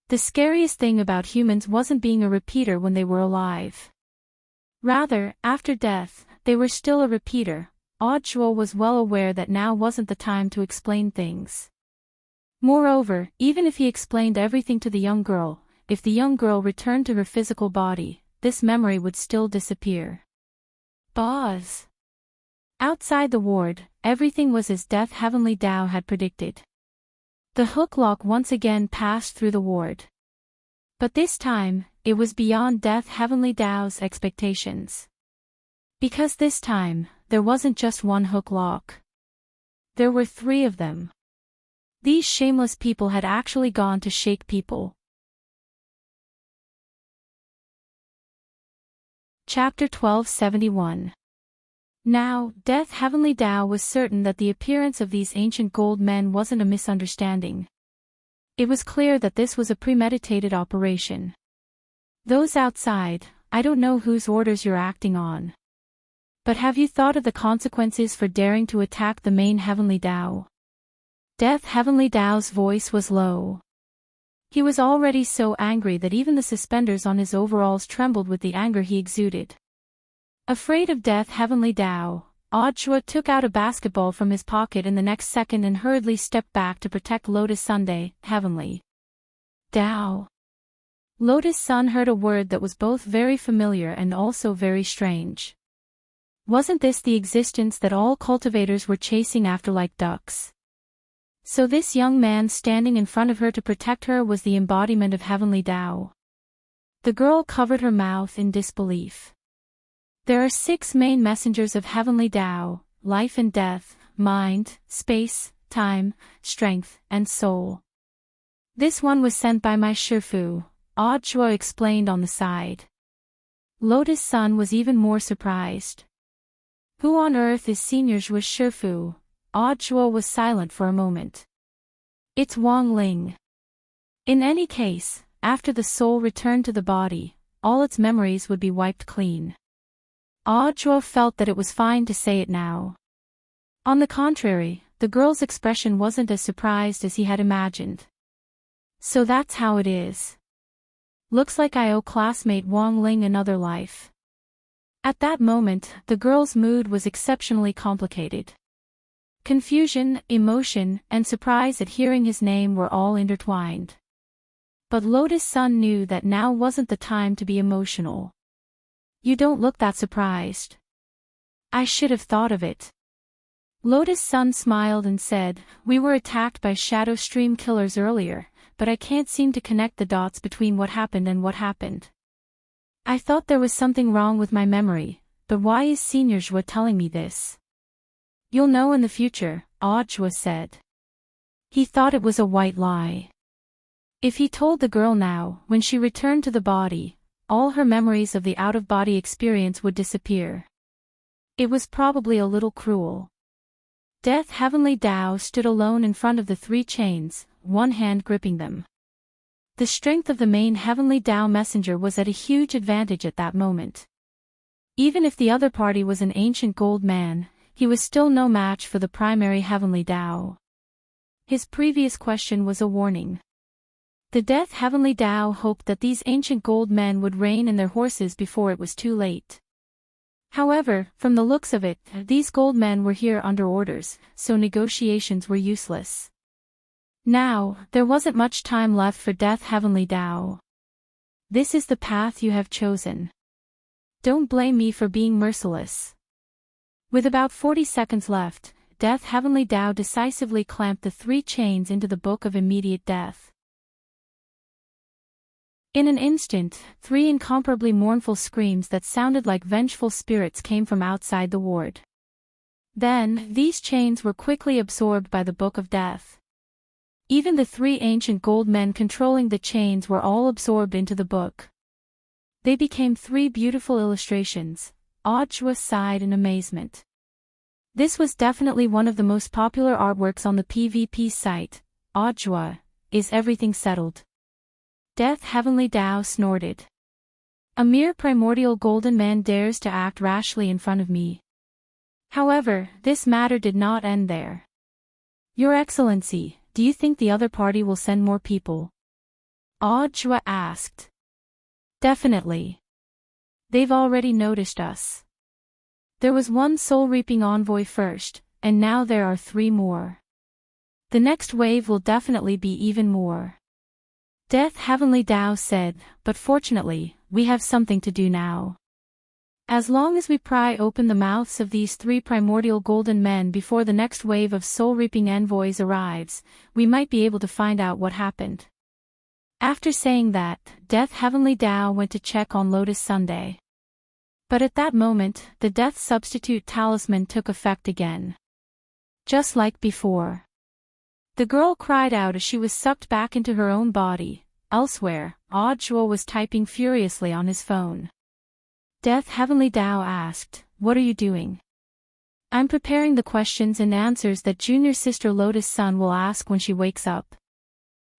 The scariest thing about humans wasn't being a repeater when they were alive. Rather, after death, they were still a repeater. Audra was well aware that now wasn't the time to explain things. Moreover, even if he explained everything to the young girl, if the young girl returned to her physical body, this memory would still disappear. Buzz. Outside the ward, everything was as Death Heavenly Tao had predicted. The hook lock once again passed through the ward. But this time, it was beyond Death Heavenly Tao's expectations. Because this time, there wasn't just one hook lock. There were 3 of them. These shameless people had actually gone to shake people. Chapter 1271. Now, Death Heavenly Tao was certain that the appearance of these ancient gold men wasn't a misunderstanding. It was clear that this was a premeditated operation. Those outside, I don't know whose orders you're acting on. But have you thought of the consequences for daring to attack the main Heavenly Tao? Death Heavenly Tao's voice was low. He was already so angry that even the suspenders on his overalls trembled with the anger he exuded. Afraid of Death Heavenly Tao, Audra took out a basketball from his pocket in the next second and hurriedly stepped back to protect Lotus Sunday, Heavenly Tao. Lotus Sun heard a word that was both very familiar and also very strange. Wasn't this the existence that all cultivators were chasing after like ducks? So this young man standing in front of her to protect her was the embodiment of Heavenly Tao. The girl covered her mouth in disbelief. There are 6 main messengers of Heavenly Tao: life and death, mind, space, time, strength, and soul. This one was sent by my Shifu, Audra explained on the side. Lotus Sun was even more surprised. Who on earth is Senior Zhuo's Shifu? Audra was silent for a moment. It's Wang Ling. In any case, after the soul returned to the body, all its memories would be wiped clean. Audra felt that it was fine to say it now. On the contrary, the girl's expression wasn't as surprised as he had imagined. So that's how it is. Looks like I owe classmate Wang Ling another life. At that moment, the girl's mood was exceptionally complicated. Confusion, emotion, and surprise at hearing his name were all intertwined. But Lotus Sun knew that now wasn't the time to be emotional. You don't look that surprised. I should have thought of it. Lotus Sun smiled and said, we were attacked by Shadow Stream killers earlier, but I can't seem to connect the dots between what happened and what happened. I thought there was something wrong with my memory, but why is Senior Zhuo telling me this? You'll know in the future, Audra said. He thought it was a white lie. If he told the girl now, when she returned to the body, all her memories of the out-of-body experience would disappear. It was probably a little cruel. Death Heavenly Tao stood alone in front of the 3 chains, one hand gripping them. The strength of the main Heavenly Tao messenger was at a huge advantage at that moment. Even if the other party was an ancient gold man, he was still no match for the primary Heavenly Tao. His previous question was a warning. The Death Heavenly Tao hoped that these ancient gold men would rein in their horses before it was too late. However, from the looks of it, these gold men were here under orders, so negotiations were useless. Now, there wasn't much time left for Death Heavenly Tao. This is the path you have chosen. Don't blame me for being merciless. With about 40 seconds left, Death Heavenly Tao decisively clamped the 3 chains into the Book of Immediate Death. In an instant, 3 incomparably mournful screams that sounded like vengeful spirits came from outside the ward. Then, these chains were quickly absorbed by the Book of Death. Even the 3 ancient gold men controlling the chains were all absorbed into the book. They became 3 beautiful illustrations. Audra sighed in amazement. This was definitely one of the most popular artworks on the PvP site. Audiobook, is everything settled? Death Heavenly Dao snorted. A mere primordial golden man dares to act rashly in front of me. However, this matter did not end there. Your Excellency, do you think the other party will send more people? Audiobook asked. Definitely. They've already noticed us. There was one soul-reaping envoy first, and now there are 3 more. The next wave will definitely be even more. Death Heavenly Dao said, but fortunately, we have something to do now. As long as we pry open the mouths of these 3 primordial golden men before the next wave of soul-reaping envoys arrives, we might be able to find out what happened. After saying that, Death Heavenly Dao went to check on Lotus Sunday. But at that moment, the death substitute talisman took effect again. Just like before. The girl cried out as she was sucked back into her own body. Elsewhere, Audiobook was typing furiously on his phone. Death Heavenly Dao asked, "What are you doing?" "I'm preparing the questions and answers that junior sister Lotus Sun will ask when she wakes up.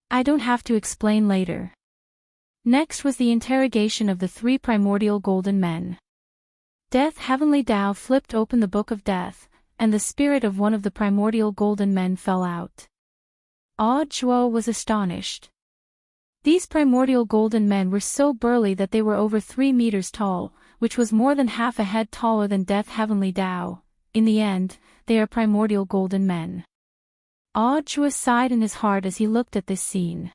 I don't have to explain later." Next was the interrogation of the 3 primordial golden men. Death Heavenly Dao flipped open the Book of Death, and the spirit of one of the primordial golden men fell out. Audiobook was astonished. These primordial golden men were so burly that they were over 3 meters tall, which was more than half a head taller than Death Heavenly Dao. In the end, they are primordial golden men. Audiobook sighed in his heart as he looked at this scene.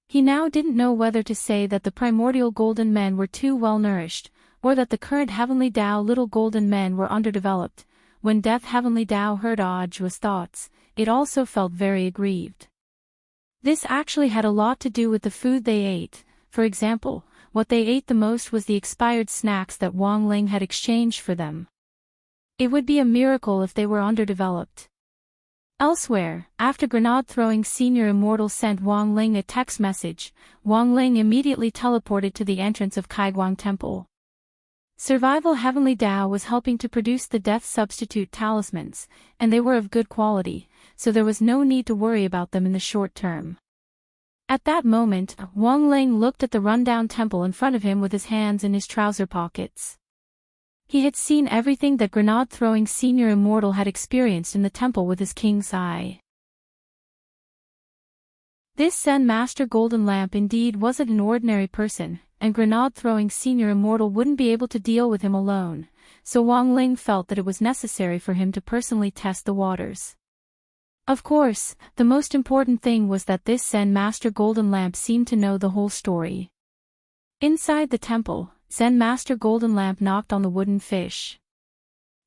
He now didn't know whether to say that the primordial golden men were too well nourished, or that the current Heavenly Dao little golden men were underdeveloped. When Death Heavenly Dao heard Audiobook's thoughts, it also felt very aggrieved. This actually had a lot to do with the food they ate. For example, what they ate the most was the expired snacks that Wang Ling had exchanged for them. It would be a miracle if they were underdeveloped. Elsewhere, after grenade-throwing Senior Immortal sent Wang Ling a text message, Wang Ling immediately teleported to the entrance of Kaiguang Temple. Survival Heavenly Dao was helping to produce the death substitute talismans, and they were of good quality, so there was no need to worry about them in the short term. At that moment, Wang Ling looked at the rundown temple in front of him with his hands in his trouser pockets. He had seen everything that grenade-throwing Senior Immortal had experienced in the temple with his king's eye. This Zen Master Golden Lamp indeed wasn't an ordinary person, and grenade-throwing Senior Immortal wouldn't be able to deal with him alone, so Wang Ling felt that it was necessary for him to personally test the waters. Of course, the most important thing was that this Zen Master Golden Lamp seemed to know the whole story. Inside the temple, Zen Master Golden Lamp knocked on the wooden fish.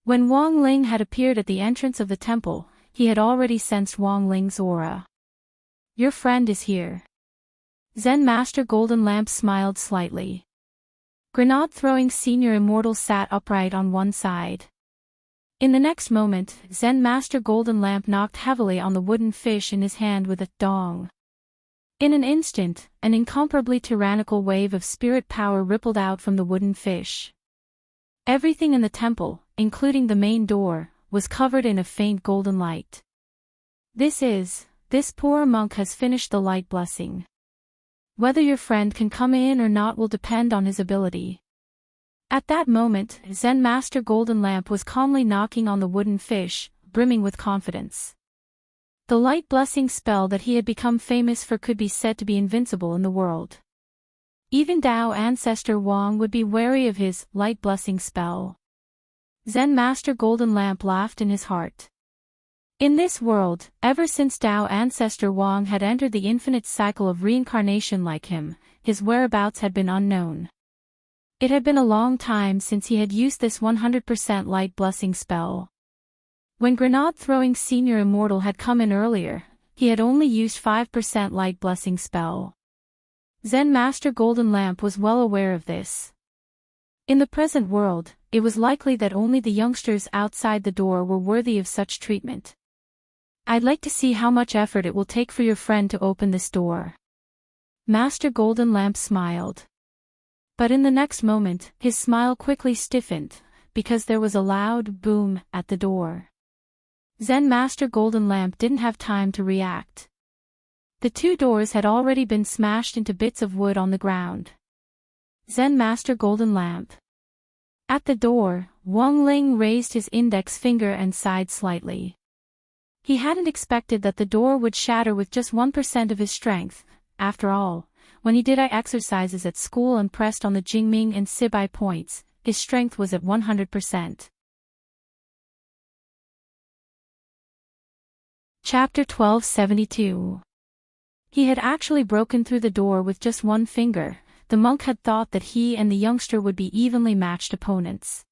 When Wang Ling had appeared at the entrance of the temple, he had already sensed Wang Ling's aura. "Your friend is here." Zen Master Golden Lamp smiled slightly. Grenade-throwing Senior Immortal sat upright on one side. In the next moment, Zen Master Golden Lamp knocked heavily on the wooden fish in his hand with a dong. In an instant, an incomparably tyrannical wave of spirit power rippled out from the wooden fish. Everything in the temple, including the main door, was covered in a faint golden light. This poor monk has finished the light blessing. Whether your friend can come in or not will depend on his ability. At that moment, Zen Master Golden Lamp was calmly knocking on the wooden fish, brimming with confidence. The light blessing spell that he had become famous for could be said to be invincible in the world. Even Dao Ancestor Wang would be wary of his light blessing spell. Zen Master Golden Lamp laughed in his heart. In this world, ever since Dao Ancestor Wang had entered the infinite cycle of reincarnation like him, his whereabouts had been unknown. It had been a long time since he had used this 100% light blessing spell. When grenade-throwing Senior Immortal had come in earlier, he had only used 5% light blessing spell. Zen Master Golden Lamp was well aware of this. In the present world, it was likely that only the youngsters outside the door were worthy of such treatment. "I'd like to see how much effort it will take for your friend to open this door." Master Golden Lamp smiled. But in the next moment, his smile quickly stiffened, because there was a loud boom at the door. Zen Master Golden Lamp didn't have time to react. The two doors had already been smashed into bits of wood on the ground. Zen Master Golden Lamp. At the door, Wang Ling raised his index finger and sighed slightly. He hadn't expected that the door would shatter with just 1% of his strength. After all, when he did exercises at school and pressed on the Jingming and Sibai points, his strength was at 100%. Chapter 1272. He had actually broken through the door with just one finger. The monk had thought that he and the youngster would be evenly matched opponents.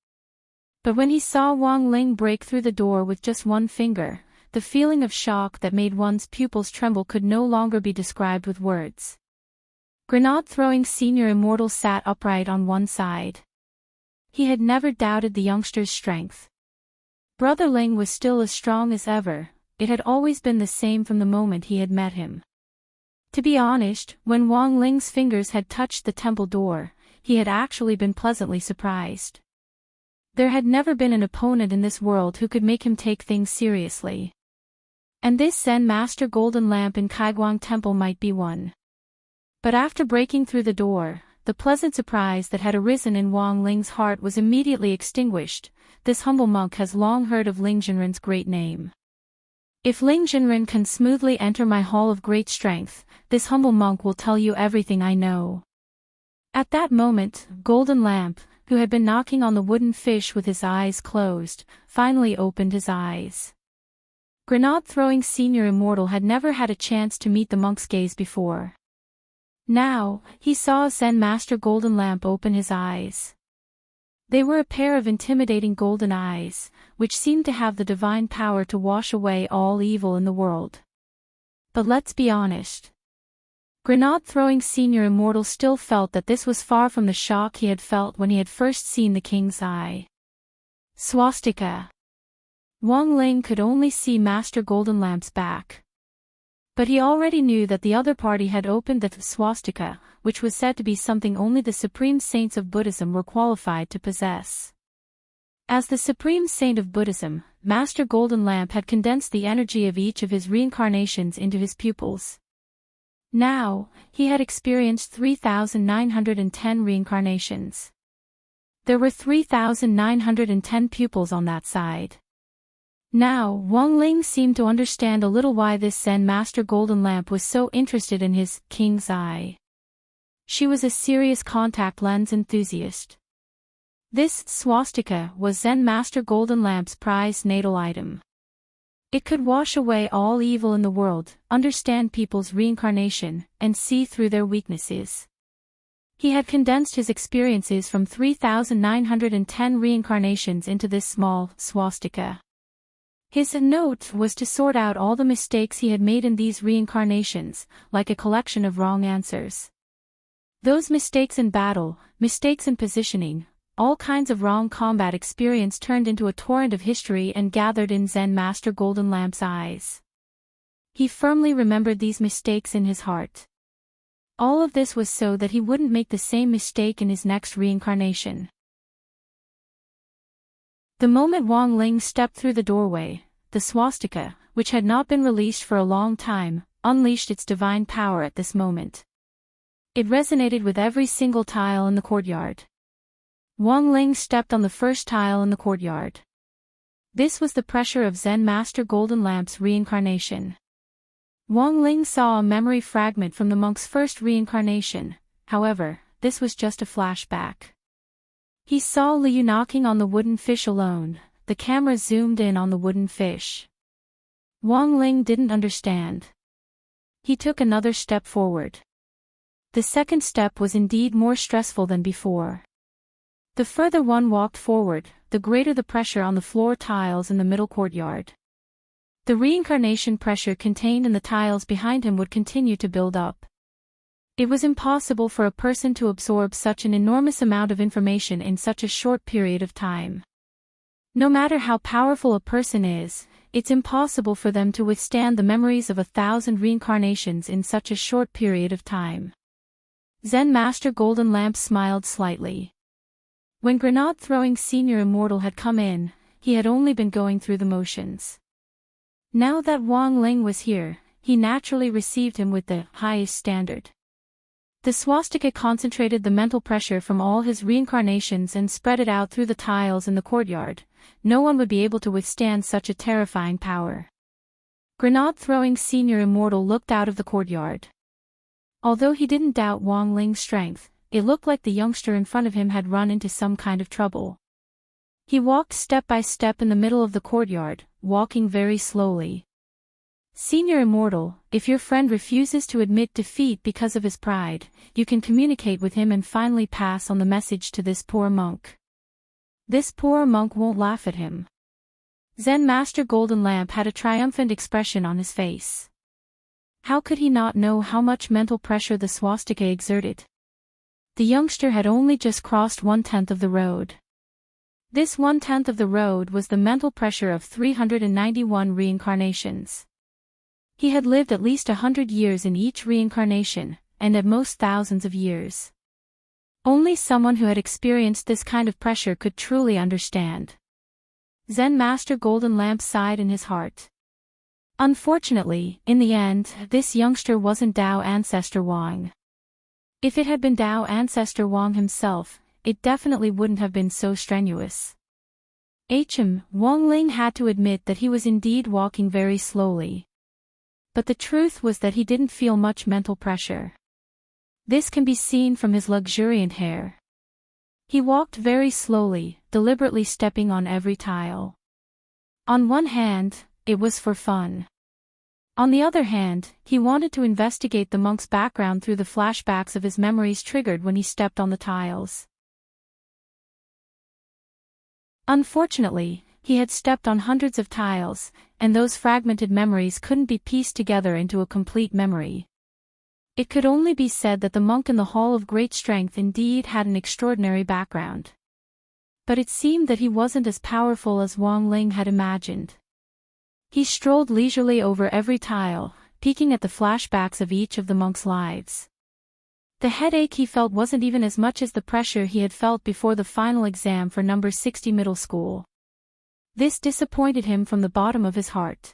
But when he saw Wang Ling break through the door with just one finger, the feeling of shock that made one's pupils tremble could no longer be described with words. Grenade-throwing Senior Immortal sat upright on one side. He had never doubted the youngster's strength. Brother Ling was still as strong as ever. It had always been the same from the moment he had met him. To be honest, when Wang Ling's fingers had touched the temple door, he had actually been pleasantly surprised. There had never been an opponent in this world who could make him take things seriously. And this Zen Master Golden Lamp in Kaiguang Temple might be one. But after breaking through the door, the pleasant surprise that had arisen in Wang Ling's heart was immediately extinguished. This humble monk has long heard of Ling Jinren's great name. If Ling Jinren can smoothly enter my hall of great strength, this humble monk will tell you everything I know. At that moment, Golden Lamp, who had been knocking on the wooden fish with his eyes closed, finally opened his eyes. Grenade-throwing Senior Immortal had never had a chance to meet the monk's gaze before. Now, he saw Zen Master Golden Lamp open his eyes. They were a pair of intimidating golden eyes, which seemed to have the divine power to wash away all evil in the world. But let's be honest. Grenade-throwing Senior Immortal still felt that this was far from the shock he had felt when he had first seen the king's eye. Swastika. Wang Ling could only see Master Golden Lamp's back. But he already knew that the other party had opened the swastika, which was said to be something only the supreme saints of Buddhism were qualified to possess. As the supreme saint of Buddhism, Master Golden Lamp had condensed the energy of each of his reincarnations into his pupils. Now, he had experienced 3,910 reincarnations. There were 3,910 pupils on that side. Now, Wang Ling seemed to understand a little why this Zen Master Golden Lamp was so interested in his king's eye. She was a serious contact lens enthusiast. This swastika was Zen Master Golden Lamp's prized natal item. It could wash away all evil in the world, understand people's reincarnation, and see through their weaknesses. He had condensed his experiences from 3,910 reincarnations into this small swastika. His note was to sort out all the mistakes he had made in these reincarnations, like a collection of wrong answers. Those mistakes in battle, mistakes in positioning, all kinds of wrong combat experience turned into a torrent of history and gathered in Zen Master Golden Lamp's eyes. He firmly remembered these mistakes in his heart. All of this was so that he wouldn't make the same mistake in his next reincarnation. The moment Wang Ling stepped through the doorway, the swastika, which had not been released for a long time, unleashed its divine power at this moment. It resonated with every single tile in the courtyard. Wang Ling stepped on the first tile in the courtyard. This was the pressure of Zen Master Golden Lamp's reincarnation. Wang Ling saw a memory fragment from the monk's first reincarnation, however, this was just a flashback. He saw Liu knocking on the wooden fish alone. The camera zoomed in on the wooden fish. Wang Ling didn't understand. He took another step forward. The second step was indeed more stressful than before. The further one walked forward, the greater the pressure on the floor tiles in the middle courtyard. The reincarnation pressure contained in the tiles behind him would continue to build up. It was impossible for a person to absorb such an enormous amount of information in such a short period of time. No matter how powerful a person is, it's impossible for them to withstand the memories of 1,000 reincarnations in such a short period of time. Zen Master Golden Lamp smiled slightly. When grenade-throwing Senior Immortal had come in, he had only been going through the motions. Now that Wang Ling was here, he naturally received him with the highest standard. The swastika concentrated the mental pressure from all his reincarnations and spread it out through the tiles in the courtyard. No one would be able to withstand such a terrifying power. Grenade-throwing Senior Immortal looked out of the courtyard. Although he didn't doubt Wang Ling's strength, it looked like the youngster in front of him had run into some kind of trouble. He walked step by step in the middle of the courtyard, walking very slowly. Senior Immortal, if your friend refuses to admit defeat because of his pride, you can communicate with him and finally pass on the message to this poor monk. This poor monk won't laugh at him. Zen Master Golden Lamp had a triumphant expression on his face. How could he not know how much mental pressure the swastika exerted? The youngster had only just crossed 1/10 of the road. This 1/10 of the road was the mental pressure of 391 reincarnations. He had lived at least 100 years in each reincarnation, and at most thousands of years. Only someone who had experienced this kind of pressure could truly understand. Zen Master Golden Lamp sighed in his heart. Unfortunately, in the end, this youngster wasn't Dao Ancestor Wang. If it had been Dao Ancestor Wang himself, it definitely wouldn't have been so strenuous. Wang Ling had to admit that he was indeed walking very slowly. But the truth was that he didn't feel much mental pressure. This can be seen from his luxuriant hair. He walked very slowly, deliberately stepping on every tile. On one hand, it was for fun. On the other hand, he wanted to investigate the monk's background through the flashbacks of his memories triggered when he stepped on the tiles. Unfortunately, he had stepped on hundreds of tiles, and those fragmented memories couldn't be pieced together into a complete memory. It could only be said that the monk in the Hall of Great Strength indeed had an extraordinary background. But it seemed that he wasn't as powerful as Wang Ling had imagined. He strolled leisurely over every tile, peeking at the flashbacks of each of the monk's lives. The headache he felt wasn't even as much as the pressure he had felt before the final exam for number 60 middle school. This disappointed him from the bottom of his heart.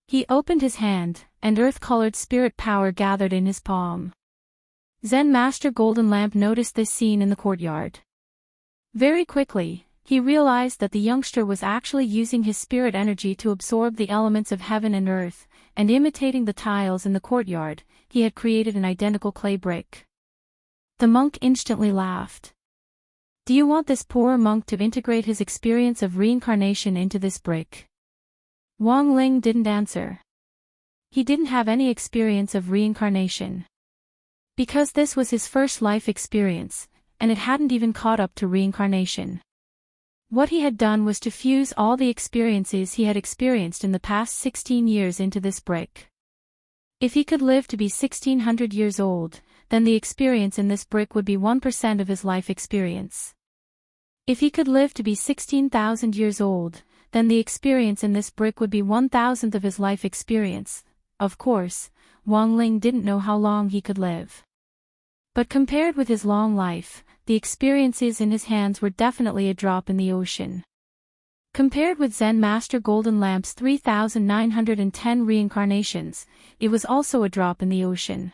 He opened his hand, and earth-colored spirit power gathered in his palm. Zen Master Golden Lamp noticed this scene in the courtyard. Very quickly, he realized that the youngster was actually using his spirit energy to absorb the elements of heaven and earth, and imitating the tiles in the courtyard, he had created an identical clay brick. The monk instantly laughed. Do you want this poor monk to integrate his experience of reincarnation into this brick? Wang Ling didn't answer. He didn't have any experience of reincarnation. Because this was his first life experience, and it hadn't even caught up to reincarnation. What he had done was to fuse all the experiences he had experienced in the past 16 years into this brick. If he could live to be 1600 years old, then the experience in this brick would be 1% of his life experience. If he could live to be 16,000 years old, then the experience in this brick would be 1,000th of his life experience. Of course, Wang Ling didn't know how long he could live. But compared with his long life, the experiences in his hands were definitely a drop in the ocean. Compared with Zen Master Golden Lamp's 3,910 reincarnations, it was also a drop in the ocean.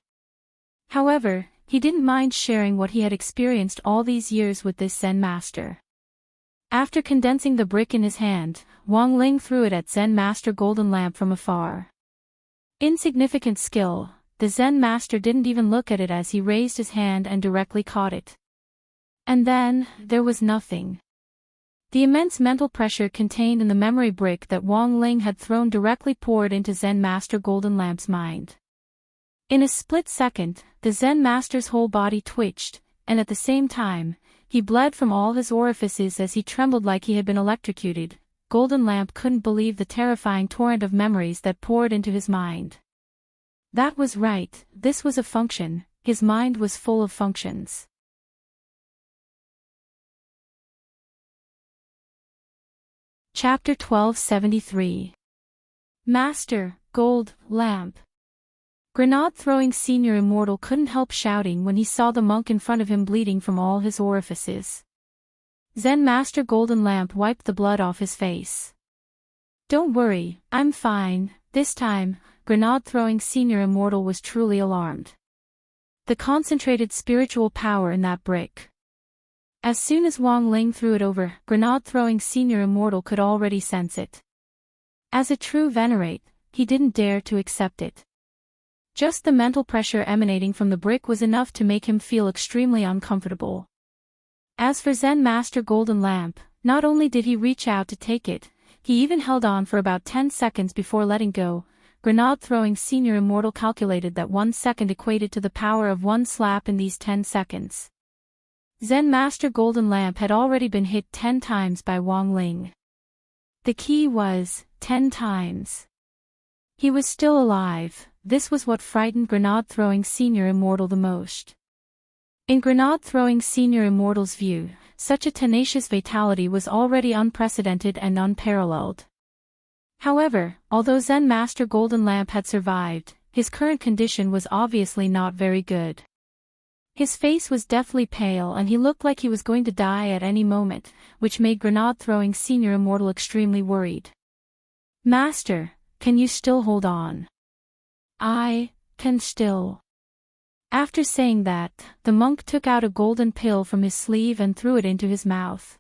However, he didn't mind sharing what he had experienced all these years with this Zen Master. After condensing the brick in his hand, Wang Ling threw it at Zen Master Golden Lamp from afar. Insignificant skill, the Zen Master didn't even look at it as he raised his hand and directly caught it. And then, there was nothing. The immense mental pressure contained in the memory brick that Wang Ling had thrown directly poured into Zen Master Golden Lamp's mind. In a split second, the Zen Master's whole body twitched, and at the same time, he bled from all his orifices as he trembled like he had been electrocuted. Golden Lamp couldn't believe the terrifying torrent of memories that poured into his mind. That was right, this was a function, his mind was full of functions. Chapter 1273. Master, Gold, Lamp. Grenade-throwing Senior Immortal couldn't help shouting when he saw the monk in front of him bleeding from all his orifices. Zen Master Golden Lamp wiped the blood off his face. "Don't worry, I'm fine." This time, grenade-throwing Senior Immortal was truly alarmed. The concentrated spiritual power in that brick. As soon as Wang Ling threw it over, grenade-throwing Senior Immortal could already sense it. As a true venerate, he didn't dare to accept it. Just the mental pressure emanating from the brick was enough to make him feel extremely uncomfortable. As for Zen Master Golden Lamp, not only did he reach out to take it, he even held on for about 10 seconds before letting go. Grenade-throwing Senior Immortal calculated that 1 second equated to the power of 1 slap in these 10 seconds. Zen Master Golden Lamp had already been hit 10 times by Wang Ling. The key was 10 times. He was still alive. This was what frightened grenade-throwing Senior Immortal the most. In grenade-throwing Senior Immortal's view, such a tenacious fatality was already unprecedented and unparalleled. However, although Zen Master Golden Lamp had survived, his current condition was obviously not very good. His face was deathly pale and he looked like he was going to die at any moment, which made grenade-throwing Senior Immortal extremely worried. "Master, can you still hold on?" "I can still." After saying that, the monk took out a golden pill from his sleeve and threw it into his mouth.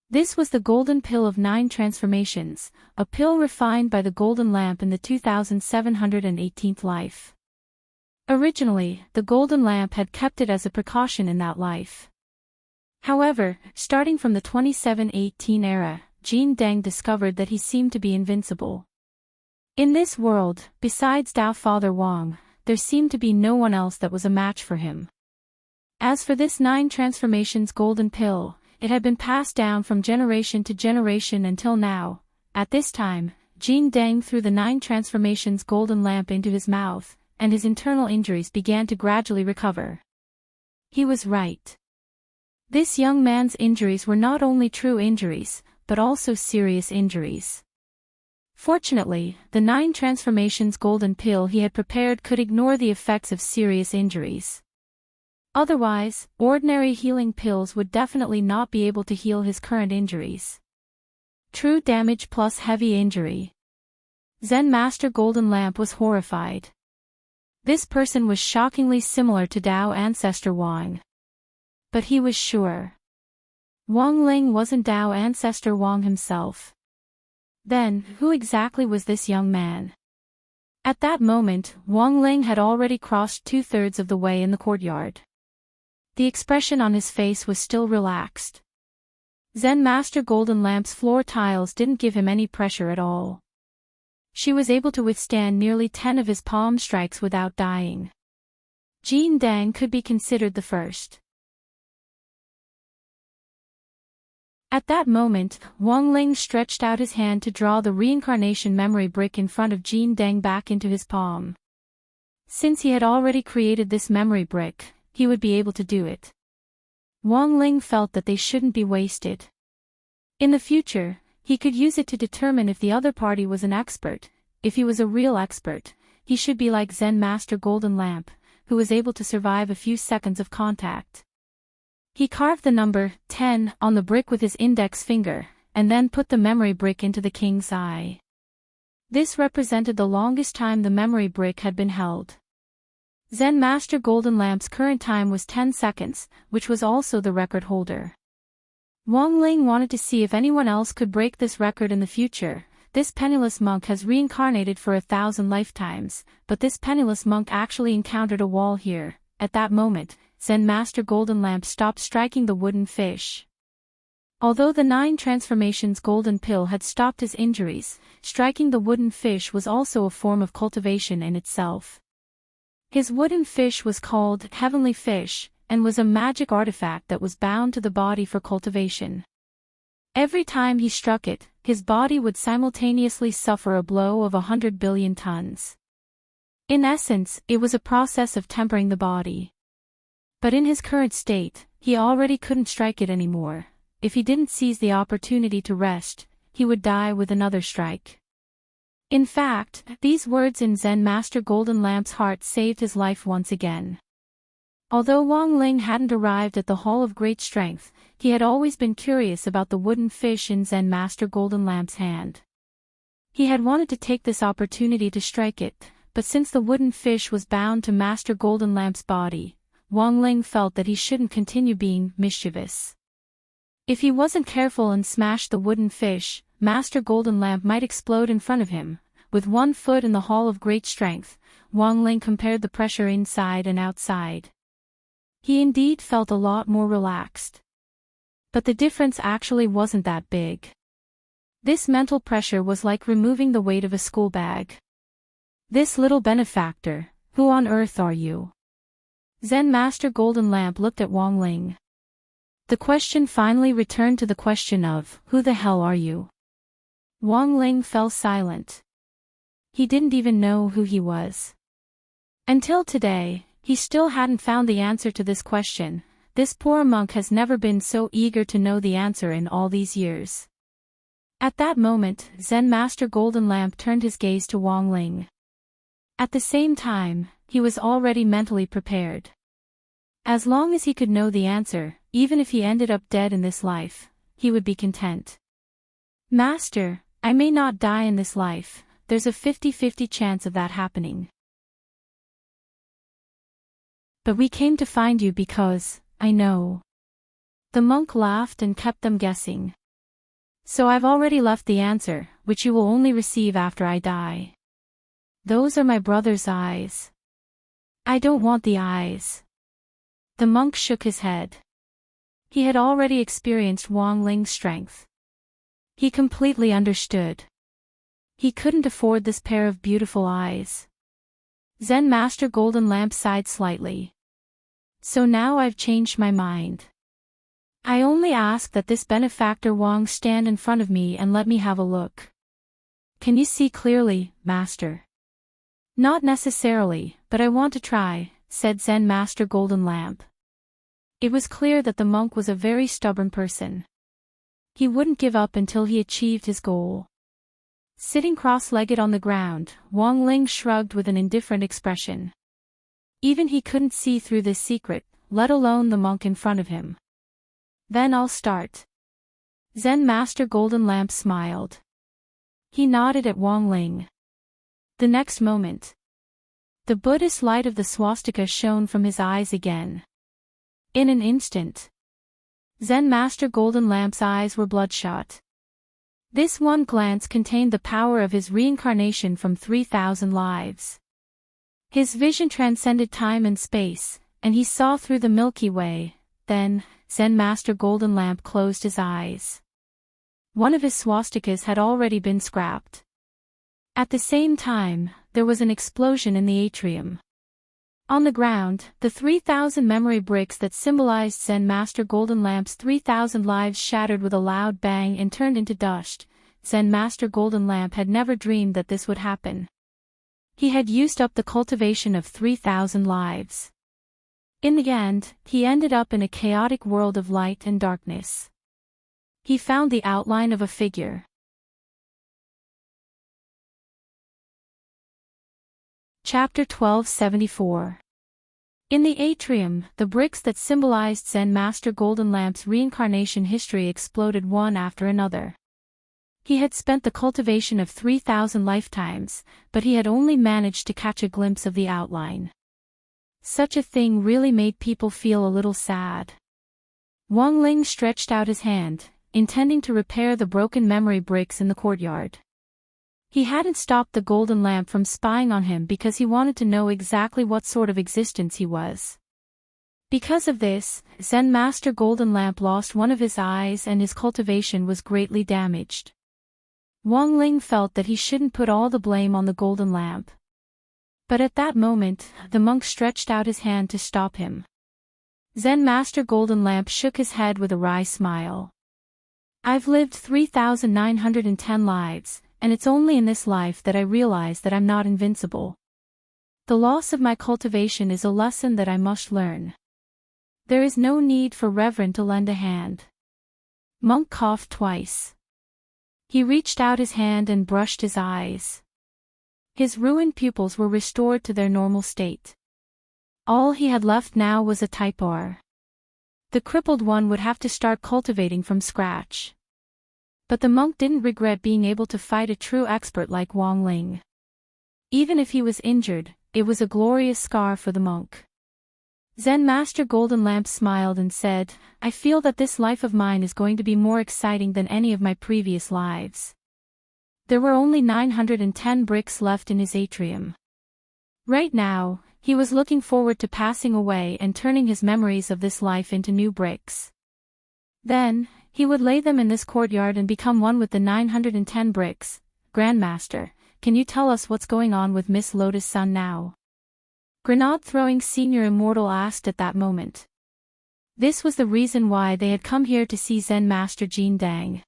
This was the golden pill of 9 transformations, a pill refined by the golden lamp in the 2718th life. Originally, the golden lamp had kept it as a precaution in that life. However, starting from the 2718 era, Jin Deng discovered that he seemed to be invincible. In this world, besides Dao Father Wang, there seemed to be no one else that was a match for him. As for this 9 transformations golden pill, it had been passed down from generation to generation until now. At this time, Jin Deng threw the 9 transformations golden lamp into his mouth, and his internal injuries began to gradually recover. He was right. This young man's injuries were not only true injuries, but also serious injuries. Fortunately, the 9 transformations golden pill he had prepared could ignore the effects of serious injuries. Otherwise, ordinary healing pills would definitely not be able to heal his current injuries. True damage plus heavy injury. Zen Master Golden Lamp was horrified. This person was shockingly similar to Dao Ancestor Wang. But he was sure. Wang Ling wasn't Dao Ancestor Wang himself. Then, who exactly was this young man? At that moment, Wang Ling had already crossed 2/3 of the way in the courtyard. The expression on his face was still relaxed. Zen Master Golden Lamp's floor tiles didn't give him any pressure at all. She was able to withstand nearly 10 of his palm strikes without dying. Jin Deng could be considered the first. At that moment, Wang Ling stretched out his hand to draw the reincarnation memory brick in front of Jin Deng back into his palm. Since he had already created this memory brick, he would be able to do it. Wang Ling felt that they shouldn't be wasted. In the future, he could use it to determine if the other party was an expert. If he was a real expert, he should be like Zen Master Golden Lamp, who was able to survive a few seconds of contact. He carved the number 10 on the brick with his index finger, and then put the memory brick into the king's eye. This represented the longest time the memory brick had been held. Zen Master Golden Lamp's current time was 10 seconds, which was also the record holder. Wang Ling wanted to see if anyone else could break this record in the future. This penniless monk has reincarnated for 1,000 lifetimes, but this penniless monk actually encountered a wall here. At that moment, Zen Master Golden Lamp stopped striking the wooden fish. Although the 9 transformations golden pill had stopped his injuries, striking the wooden fish was also a form of cultivation in itself. His wooden fish was called Heavenly Fish, and was a magic artifact that was bound to the body for cultivation. Every time he struck it, his body would simultaneously suffer a blow of 100 billion tons. In essence, it was a process of tempering the body. But in his current state, he already couldn't strike it anymore. If he didn't seize the opportunity to rest, he would die with another strike. In fact, these words in Zen Master Golden Lamp's heart saved his life once again. Although Wang Ling hadn't arrived at the Hall of Great Strength, he had always been curious about the wooden fish in Zen Master Golden Lamp's hand. He had wanted to take this opportunity to strike it, but since the wooden fish was bound to Master Golden Lamp's body, Wang Ling felt that he shouldn't continue being mischievous. If he wasn't careful and smashed the wooden fish, Master Golden Lamp might explode in front of him. With one foot in the Hall of Great Strength, Wang Ling compared the pressure inside and outside. He indeed felt a lot more relaxed. But the difference actually wasn't that big. This mental pressure was like removing the weight of a school bag. This little benefactor, who on earth are you? Zen Master Golden Lamp looked at Wang Ling. The question finally returned to the question of, who the hell are you? Wang Ling fell silent. He didn't even know who he was. Until today, he still hadn't found the answer to this question. This poor monk has never been so eager to know the answer in all these years. At that moment, Zen Master Golden Lamp turned his gaze to Wang Ling. At the same time, he was already mentally prepared. As long as he could know the answer, even if he ended up dead in this life, he would be content. Master, I may not die in this life, there's a 50-50 chance of that happening. But we came to find you because, I know. The monk laughed and kept them guessing. So I've already left the answer, which you will only receive after I die. Those are my brother's eyes. I don't want the eyes. The monk shook his head. He had already experienced Wang Ling's strength. He completely understood. He couldn't afford this pair of beautiful eyes. Zen Master Golden Lamp sighed slightly. So now I've changed my mind. I only ask that this benefactor Wang stand in front of me and let me have a look. Can you see clearly, Master? Not necessarily, but I want to try, said Zen Master Golden Lamp. It was clear that the monk was a very stubborn person. He wouldn't give up until he achieved his goal. Sitting cross-legged on the ground, Wang Ling shrugged with an indifferent expression. Even he couldn't see through this secret, let alone the monk in front of him. Then I'll start. Zen Master Golden Lamp smiled. He nodded at Wang Ling. The next moment, the Buddhist light of the swastika shone from his eyes again. In an instant, Zen Master Golden Lamp's eyes were bloodshot. This one glance contained the power of his reincarnation from 3,000 lives. His vision transcended time and space, and he saw through the Milky Way. Then, Zen Master Golden Lamp closed his eyes. One of his swastikas had already been scrapped. At the same time, there was an explosion in the atrium. On the ground, the 3,000 memory bricks that symbolized Zen Master Golden Lamp's 3,000 lives shattered with a loud bang and turned into dust. Zen Master Golden Lamp had never dreamed that this would happen. He had used up the cultivation of 3,000 lives. In the end, he ended up in a chaotic world of light and darkness. He found the outline of a figure. Chapter 1274. In the atrium, the bricks that symbolized Zen Master Golden Lamp's reincarnation history exploded one after another. He had spent the cultivation of 3,000 lifetimes, but he had only managed to catch a glimpse of the outline. Such a thing really made people feel a little sad. Wang Ling stretched out his hand, intending to repair the broken memory bricks in the courtyard. He hadn't stopped the golden lamp from spying on him because he wanted to know exactly what sort of existence he was. Because of this, Zen Master Golden Lamp lost one of his eyes and his cultivation was greatly damaged. Wang Ling felt that he shouldn't put all the blame on the golden lamp. But at that moment, the monk stretched out his hand to stop him. Zen Master Golden Lamp shook his head with a wry smile. I've lived 3,910 lives, and it's only in this life that I realize that I'm not invincible. The loss of my cultivation is a lesson that I must learn. There is no need for Reverend to lend a hand. Monk coughed twice. He reached out his hand and brushed his eyes. His ruined pupils were restored to their normal state. All he had left now was a type R. The crippled one would have to start cultivating from scratch. But the monk didn't regret being able to fight a true expert like Wang Ling. Even if he was injured, it was a glorious scar for the monk. Zen Master Golden Lamp smiled and said, "I feel that this life of mine is going to be more exciting than any of my previous lives." There were only 910 bricks left in his atrium. Right now, he was looking forward to passing away and turning his memories of this life into new bricks. Then, he would lay them in this courtyard and become one with the 910 bricks. "Grandmaster, can you tell us what's going on with Miss Lotus Sun now?" Grenade-throwing Senior Immortal asked at that moment. This was the reason why they had come here to see Zen Master Jin Dang.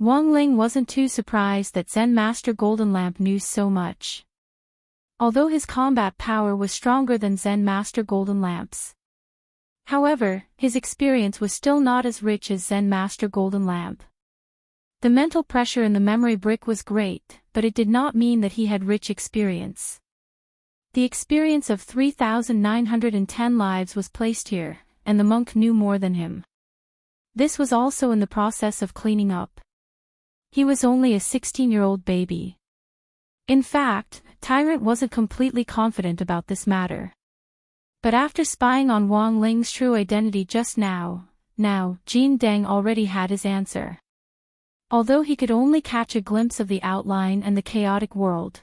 Wang Ling wasn't too surprised that Zen Master Golden Lamp knew so much. Although his combat power was stronger than Zen Master Golden Lamp's. However, his experience was still not as rich as Zen Master Golden Lamp. The mental pressure in the memory brick was great, but it did not mean that he had rich experience. The experience of 3,910 lives was placed here, and the monk knew more than him. This was also in the process of cleaning up. He was only a 16-year-old baby. In fact, Tyrant wasn't completely confident about this matter. But after spying on Wang Ling's true identity just now, Jin Dang already had his answer. Although he could only catch a glimpse of the outline and the chaotic world.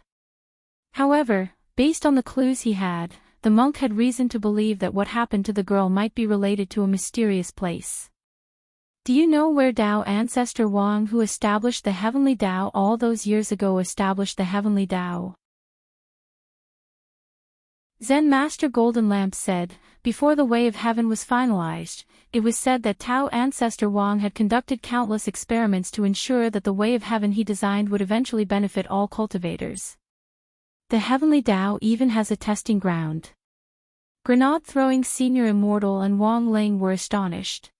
However, based on the clues he had, the monk had reason to believe that what happened to the girl might be related to a mysterious place. "Do you know where Tao ancestor Wang, who established the heavenly Tao all those years ago, established the heavenly Tao?" Zen Master Golden Lamp said, "Before the Way of Heaven was finalized, it was said that Tao ancestor Wang had conducted countless experiments to ensure that the Way of Heaven he designed would eventually benefit all cultivators. The heavenly Tao even has a testing ground." Grenade-throwing Senior Immortal and Wang Ling were astonished.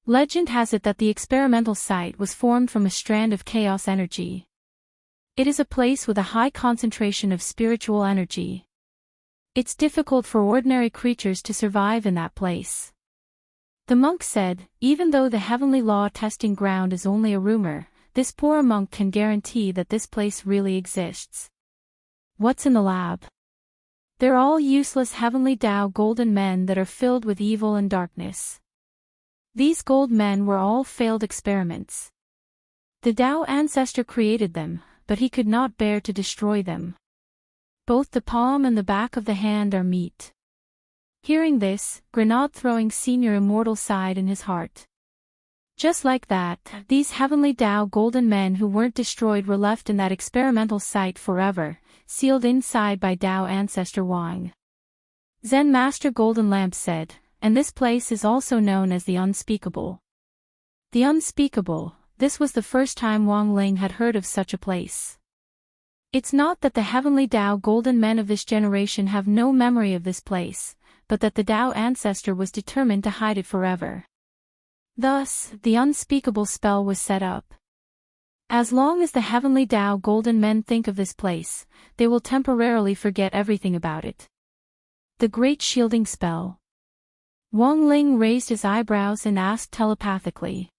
Legend has it that the experimental site was formed from a strand of chaos energy. It is a place with a high concentration of spiritual energy. It's difficult for ordinary creatures to survive in that place. The monk said, "Even though the heavenly law testing ground is only a rumor, this poor monk can guarantee that this place really exists." "What's in the lab?" "They're all useless heavenly Tao golden men that are filled with evil and darkness. These gold men were all failed experiments. The Tao ancestor created them, but he could not bear to destroy them. Both the palm and the back of the hand are meat." Hearing this, Grenade-throwing Senior Immortal sighed in his heart. Just like that, these heavenly Tao golden men who weren't destroyed were left in that experimental site forever, sealed inside by Tao ancestor Wang. Zen Master Golden Lamp said, "And this place is also known as the Unspeakable." The Unspeakable, this was the first time Wang Ling had heard of such a place. It's not that the heavenly Tao golden men of this generation have no memory of this place, but that the Tao ancestor was determined to hide it forever. Thus, the unspeakable spell was set up. As long as the heavenly Tao golden men think of this place, they will temporarily forget everything about it. The Great Shielding Spell. Wang Ling raised his eyebrows and asked telepathically.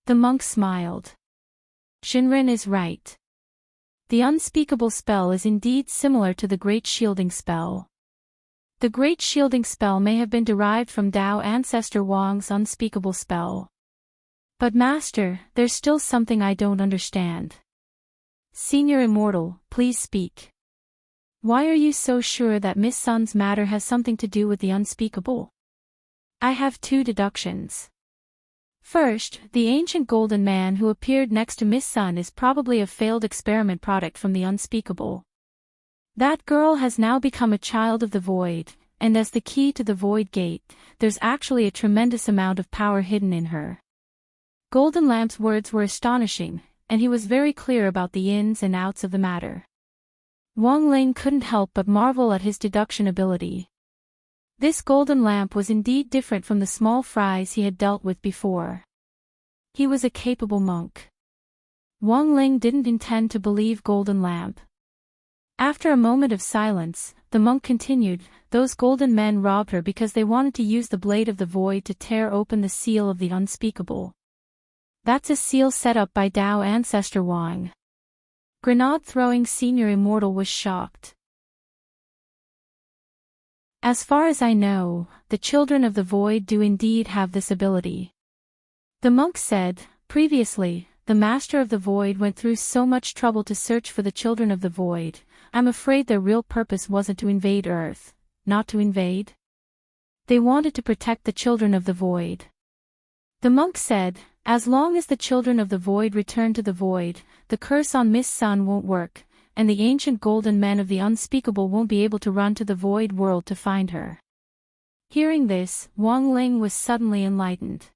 The monk smiled. Shinrin is right. The unspeakable spell is indeed similar to the Great Shielding Spell. The Great Shielding Spell may have been derived from Tao ancestor Wang's unspeakable spell. But Master, there's still something I don't understand. Senior Immortal, please speak. Why are you so sure that Miss Sun's matter has something to do with the unspeakable? I have two deductions. First, the ancient golden man who appeared next to Miss Sun is probably a failed experiment product from the unspeakable. That girl has now become a child of the void, and as the key to the void gate, there's actually a tremendous amount of power hidden in her. Golden Lamp's words were astonishing, and he was very clear about the ins and outs of the matter. Wang Ling couldn't help but marvel at his deduction ability. This Golden Lamp was indeed different from the small fries he had dealt with before. He was a capable monk. Wang Ling didn't intend to believe Golden Lamp. After a moment of silence, the monk continued, "Those golden men robbed her because they wanted to use the blade of the void to tear open the seal of the unspeakable. That's a seal set up by Tao ancestor Wang." Grenade-throwing senior immortal was shocked. "As far as I know, the children of the void do indeed have this ability," the monk said. "Previously, the master of the void went through so much trouble to search for the children of the void. I'm afraid their real purpose wasn't to invade Earth, not to invade. They wanted to protect the children of the void." The monk said, "As long as the children of the void return to the void, the curse on Miss Sun won't work, and the ancient golden men of the unspeakable won't be able to run to the void world to find her." Hearing this, Wang Ling was suddenly enlightened.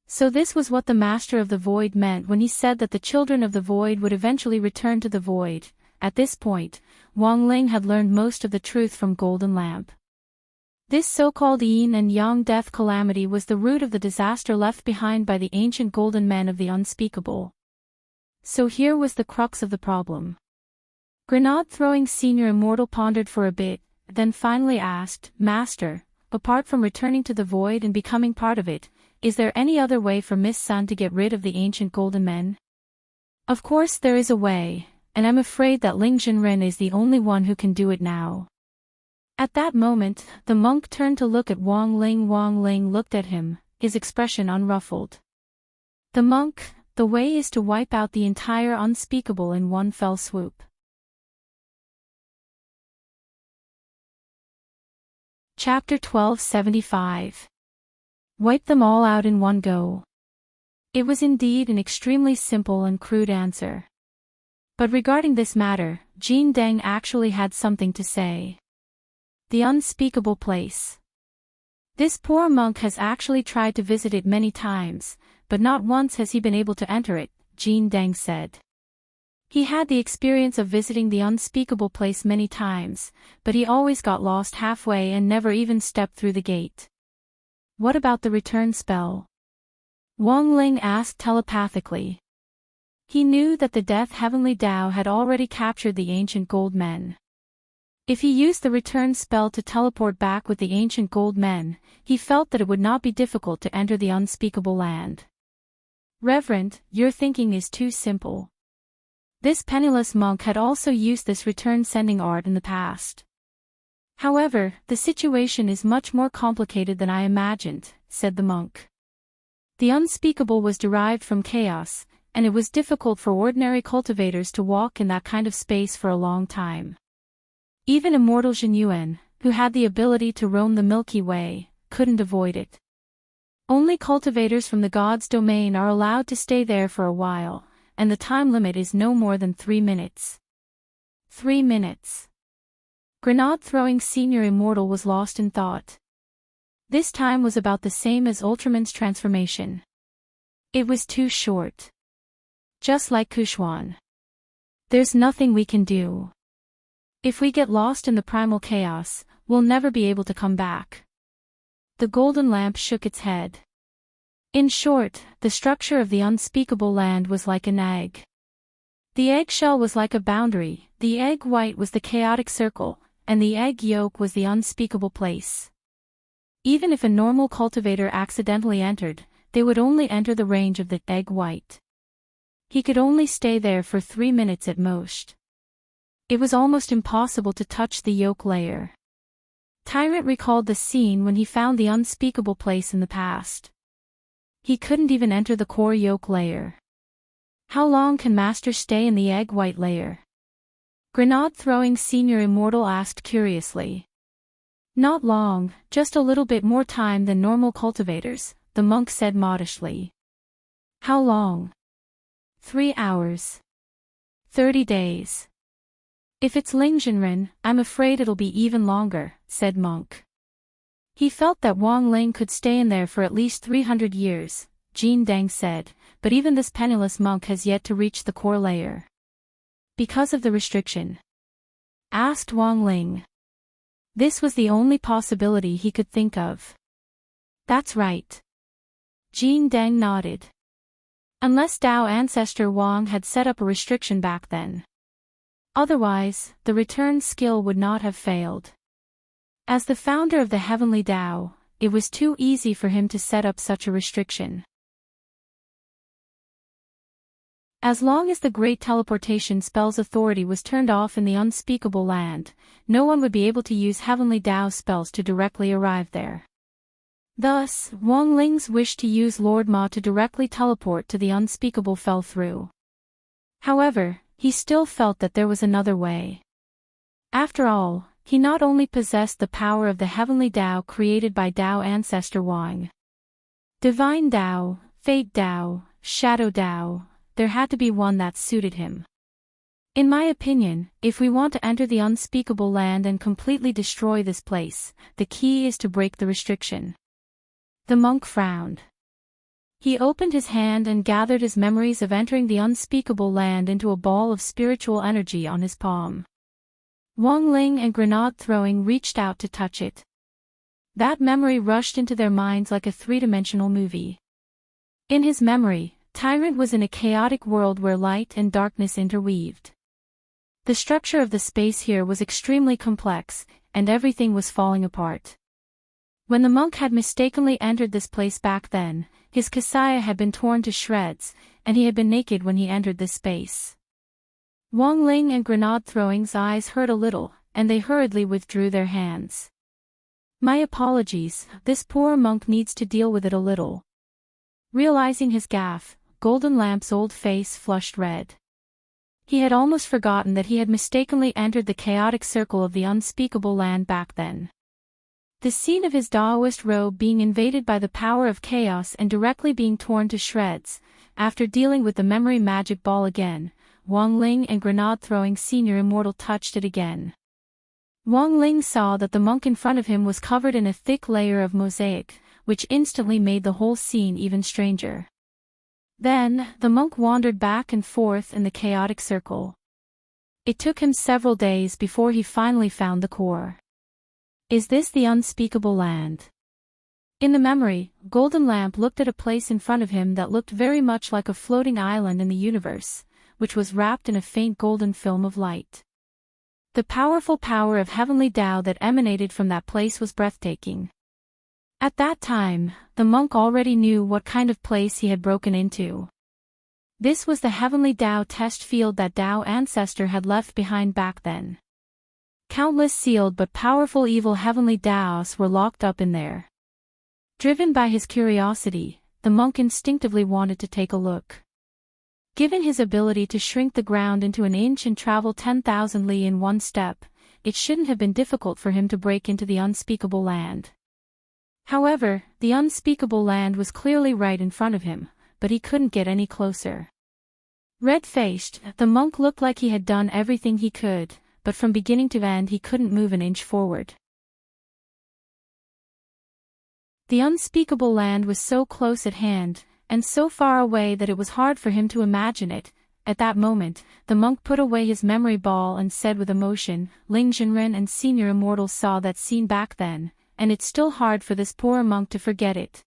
So this was what the master of the void meant when he said that the children of the void would eventually return to the void. At this point, Wang Ling had learned most of the truth from Golden Lamp. This so-called yin and yang death calamity was the root of the disaster left behind by the ancient golden men of the unspeakable. So here was the crux of the problem. Grenade-throwing senior immortal pondered for a bit, then finally asked, "Master, apart from returning to the void and becoming part of it, is there any other way for Miss Sun to get rid of the ancient golden men?" "Of course there is a way, and I'm afraid that Ling Jinren is the only one who can do it now." At that moment, the monk turned to look at Wang Ling. Wang Ling looked at him, his expression unruffled. "The monk, the way is to wipe out the entire unspeakable in one fell swoop." Chapter 1275. Wipe them all out in one go. It was indeed an extremely simple and crude answer. But regarding this matter, Jin Deng actually had something to say. The unspeakable place. This poor monk has actually tried to visit it many times, but not once has he been able to enter it, Jin Deng said. He had the experience of visiting the unspeakable place many times, but he always got lost halfway and never even stepped through the gate. "What about the return spell?" Wang Ling asked telepathically. He knew that the Death Heavenly Tao had already captured the ancient gold men. If he used the return spell to teleport back with the ancient gold men, he felt that it would not be difficult to enter the unspeakable land. "Reverend, your thinking is too simple." This penniless monk had also used this return-sending art in the past. "However, the situation is much more complicated than I imagined," said the monk. "The unspeakable was derived from chaos, and it was difficult for ordinary cultivators to walk in that kind of space for a long time. Even immortal Zhenyuan, who had the ability to roam the Milky Way, couldn't avoid it. Only cultivators from the god's domain are allowed to stay there for a while, and the time limit is no more than 3 minutes. 3 minutes. Grenade-throwing senior immortal was lost in thought. This time was about the same as Ultraman's transformation. It was too short. Just like Kushuan. There's nothing we can do. If we get lost in the primal chaos, we'll never be able to come back. The golden lamp shook its head. In short, the structure of the unspeakable land was like an egg. The eggshell was like a boundary, the egg white was the chaotic circle, and the egg yolk was the unspeakable place. Even if a normal cultivator accidentally entered, they would only enter the range of the egg white. He could only stay there for 3 minutes at most. It was almost impossible to touch the yolk layer. Tyrant recalled the scene when he found the unspeakable place in the past. He couldn't even enter the core yolk layer. How long can Master stay in the egg white layer? Grenade-throwing senior immortal asked curiously. Not long, just a little bit more time than normal cultivators, the monk said modestly. How long? 3 hours. 30 days. If it's Lingjinren, I'm afraid it'll be even longer, said monk. He felt that Wang Ling could stay in there for at least 300 years, Jin Deng said, but even this penniless monk has yet to reach the core layer. Because of the restriction? Asked Wang Ling. This was the only possibility he could think of. That's right. Jin Deng nodded. Unless Tao ancestor Wang had set up a restriction back then. Otherwise, the return skill would not have failed. As the founder of the Heavenly Tao, it was too easy for him to set up such a restriction. As long as the Great Teleportation Spell's authority was turned off in the Unspeakable Land, no one would be able to use Heavenly Tao spells to directly arrive there. Thus, Wang Ling's wish to use Lord Ma to directly teleport to the Unspeakable fell through. However, he still felt that there was another way. After all, he not only possessed the power of the Heavenly Tao created by Tao ancestor Wang. Divine Tao, Fate Tao, Shadow Tao, there had to be one that suited him. In my opinion, if we want to enter the Unspeakable Land and completely destroy this place, the key is to break the restriction. The monk frowned. He opened his hand and gathered his memories of entering the Unspeakable Land into a ball of spiritual energy on his palm. Wang Ling and Grenade Throwing reached out to touch it. That memory rushed into their minds like a three-dimensional movie. In his memory, Tyrant was in a chaotic world where light and darkness interweaved. The structure of the space here was extremely complex, and everything was falling apart. When the monk had mistakenly entered this place back then, his kasaya had been torn to shreds, and he had been naked when he entered this space. Wang Ling and Grenade Throwing's eyes hurt a little, and they hurriedly withdrew their hands. My apologies, this poor monk needs to deal with it a little. Realizing his gaffe, Golden Lamp's old face flushed red. He had almost forgotten that he had mistakenly entered the chaotic circle of the Unspeakable Land back then. The scene of his Taoist robe being invaded by the power of chaos and directly being torn to shreds, after dealing with the memory magic ball again, Wang Ling and Grenade Throwing Senior Immortal touched it again. Wang Ling saw that the monk in front of him was covered in a thick layer of mosaic, which instantly made the whole scene even stranger. Then, the monk wandered back and forth in the chaotic circle. It took him several days before he finally found the core. Is this the Unspeakable Land? In the memory, Golden Lamp looked at a place in front of him that looked very much like a floating island in the universe, which was wrapped in a faint golden film of light. The powerful power of Heavenly Tao that emanated from that place was breathtaking. At that time, the monk already knew what kind of place he had broken into. This was the Heavenly Tao test field that Tao ancestor had left behind back then. Countless sealed but powerful evil Heavenly Taos were locked up in there. Driven by his curiosity, the monk instinctively wanted to take a look. Given his ability to shrink the ground into an inch and travel 10,000 li in one step, it shouldn't have been difficult for him to break into the Unspeakable Land. However, the Unspeakable Land was clearly right in front of him, but he couldn't get any closer. Red-faced, the monk looked like he had done everything he could, but from beginning to end he couldn't move an inch forward. The Unspeakable Land was so close at hand, and so far away that it was hard for him to imagine it. At that moment, the monk put away his memory ball and said with emotion, Ling Jinren and Senior Immortal saw that scene back then, and it's still hard for this poor monk to forget it.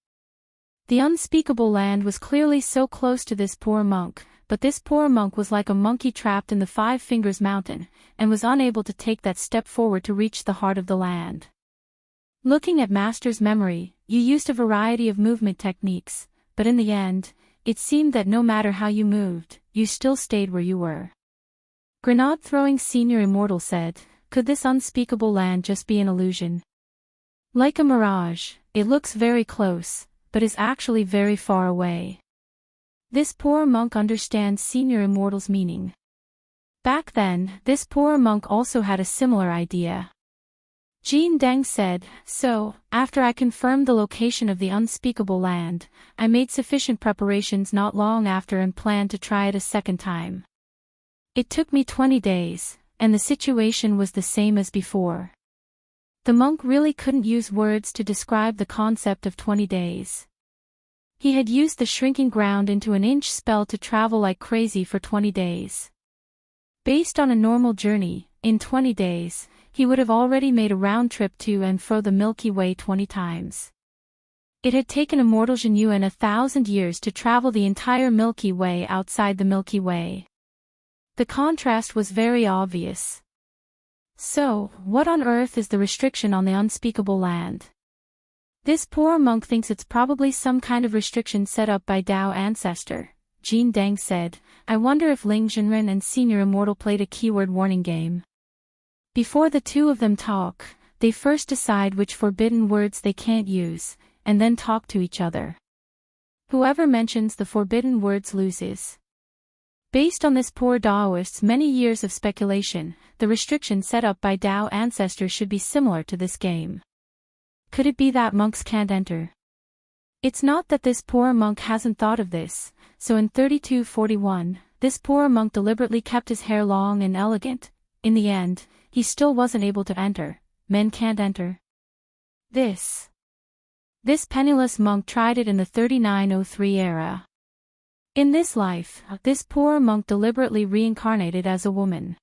The Unspeakable Land was clearly so close to this poor monk, but this poor monk was like a monkey trapped in the Five Fingers Mountain, and was unable to take that step forward to reach the heart of the land. Looking at Master's memory, you used a variety of movement techniques, but in the end, it seemed that no matter how you moved, you still stayed where you were. Grenade Throwing Senior Immortal said, could this Unspeakable Land just be an illusion? Like a mirage, it looks very close, but is actually very far away. This poor monk understands Senior Immortal's meaning. Back then, this poor monk also had a similar idea. Jean Deng said, so, after I confirmed the location of the Unspeakable Land, I made sufficient preparations not long after and planned to try it a second time. It took me 20 days, and the situation was the same as before. The monk really couldn't use words to describe the concept of 20 days. He had used the shrinking ground into an inch spell to travel like crazy for 20 days. Based on a normal journey, in 20 days, he would have already made a round trip to and fro the Milky Way 20 times. It had taken Immortal Zhen Yuan 1,000 years to travel the entire Milky Way outside the Milky Way. The contrast was very obvious. So, what on earth is the restriction on the unspeakable land? This poor monk thinks it's probably some kind of restriction set up by Tao ancestor, Jean Deng said. I wonder if Ling Jinren and Senior Immortal played a keyword warning game. Before the two of them talk, they first decide which forbidden words they can't use, and then talk to each other. Whoever mentions the forbidden words loses. Based on this poor Taoist's many years of speculation, the restriction set up by Tao ancestors should be similar to this game. Could it be that monks can't enter? It's not that this poor monk hasn't thought of this, so in 3241, this poor monk deliberately kept his hair long and elegant. In the end, he still wasn't able to enter. Men can't enter. This penniless monk tried it in the 3903 era. In this life, this poor monk deliberately reincarnated as a woman.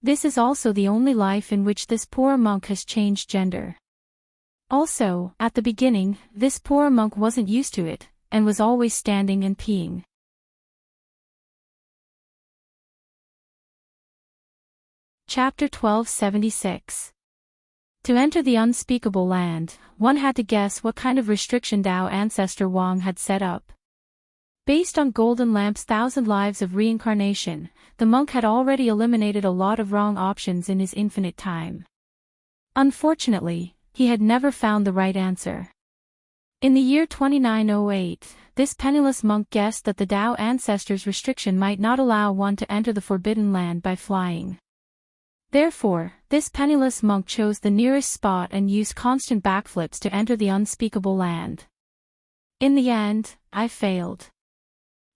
This is also the only life in which this poor monk has changed gender. Also, at the beginning, this poor monk wasn't used to it, and was always standing and peeing. Chapter 1276. To enter the unspeakable land, one had to guess what kind of restriction Tao ancestor Wang had set up. Based on Golden Lamp's 1,000 lives of reincarnation, the monk had already eliminated a lot of wrong options in his infinite time. Unfortunately, he had never found the right answer. In the year 2908, this penniless monk guessed that the Tao ancestors' restriction might not allow one to enter the Forbidden Land by flying. Therefore, this penniless monk chose the nearest spot and used constant backflips to enter the unspeakable land. In the end, I failed.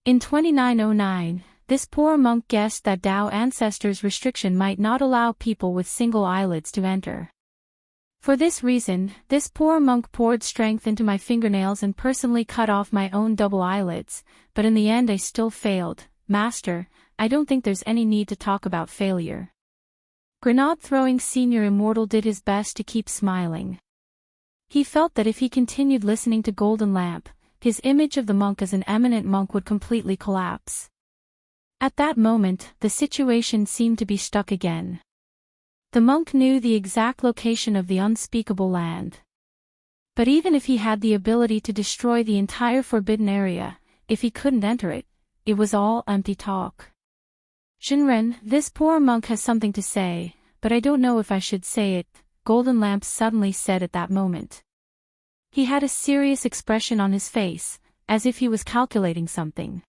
In 2909, this poor monk guessed that Tao ancestors' restriction might not allow people with single eyelids to enter. For this reason, this poor monk poured strength into my fingernails and personally cut off my own double eyelids, but in the end I still failed. Master, I don't think there's any need to talk about failure. Grenade-throwing Senior Immortal did his best to keep smiling. He felt that if he continued listening to Golden Lamp, his image of the monk as an eminent monk would completely collapse. At that moment, the situation seemed to be stuck again. The monk knew the exact location of the unspeakable land. But even if he had the ability to destroy the entire forbidden area, if he couldn't enter it, it was all empty talk. Shinren, this poor monk has something to say, but I don't know if I should say it, Golden Lamp suddenly said at that moment. He had a serious expression on his face, as if he was calculating something.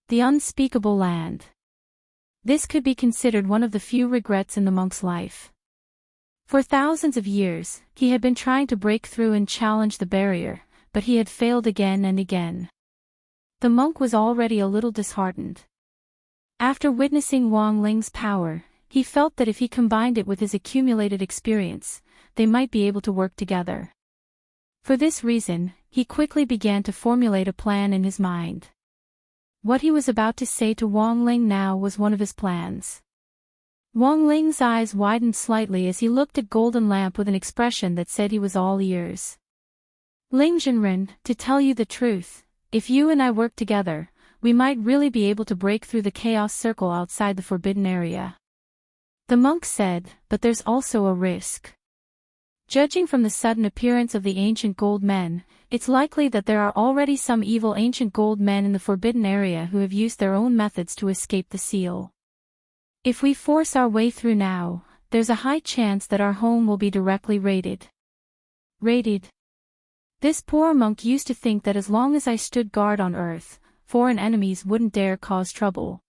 The unspeakable land. This could be considered one of the few regrets in the monk's life. For thousands of years, he had been trying to break through and challenge the barrier, but he had failed again and again. The monk was already a little disheartened. After witnessing Wang Ling's power, he felt that if he combined it with his accumulated experience, they might be able to work together. For this reason, he quickly began to formulate a plan in his mind. What he was about to say to Wang Ling now was one of his plans. Wang Ling's eyes widened slightly as he looked at Golden Lamp with an expression that said he was all ears. Ling Jinren, to tell you the truth, if you and I work together, we might really be able to break through the chaos circle outside the forbidden area. The monk said, but there's also a risk. Judging from the sudden appearance of the ancient gold men, it's likely that there are already some evil ancient gold men in the forbidden area who have used their own methods to escape the seal. If we force our way through now, there's a high chance that our home will be directly raided. Raided? This poor monk used to think that as long as I stood guard on earth, foreign enemies wouldn't dare cause trouble.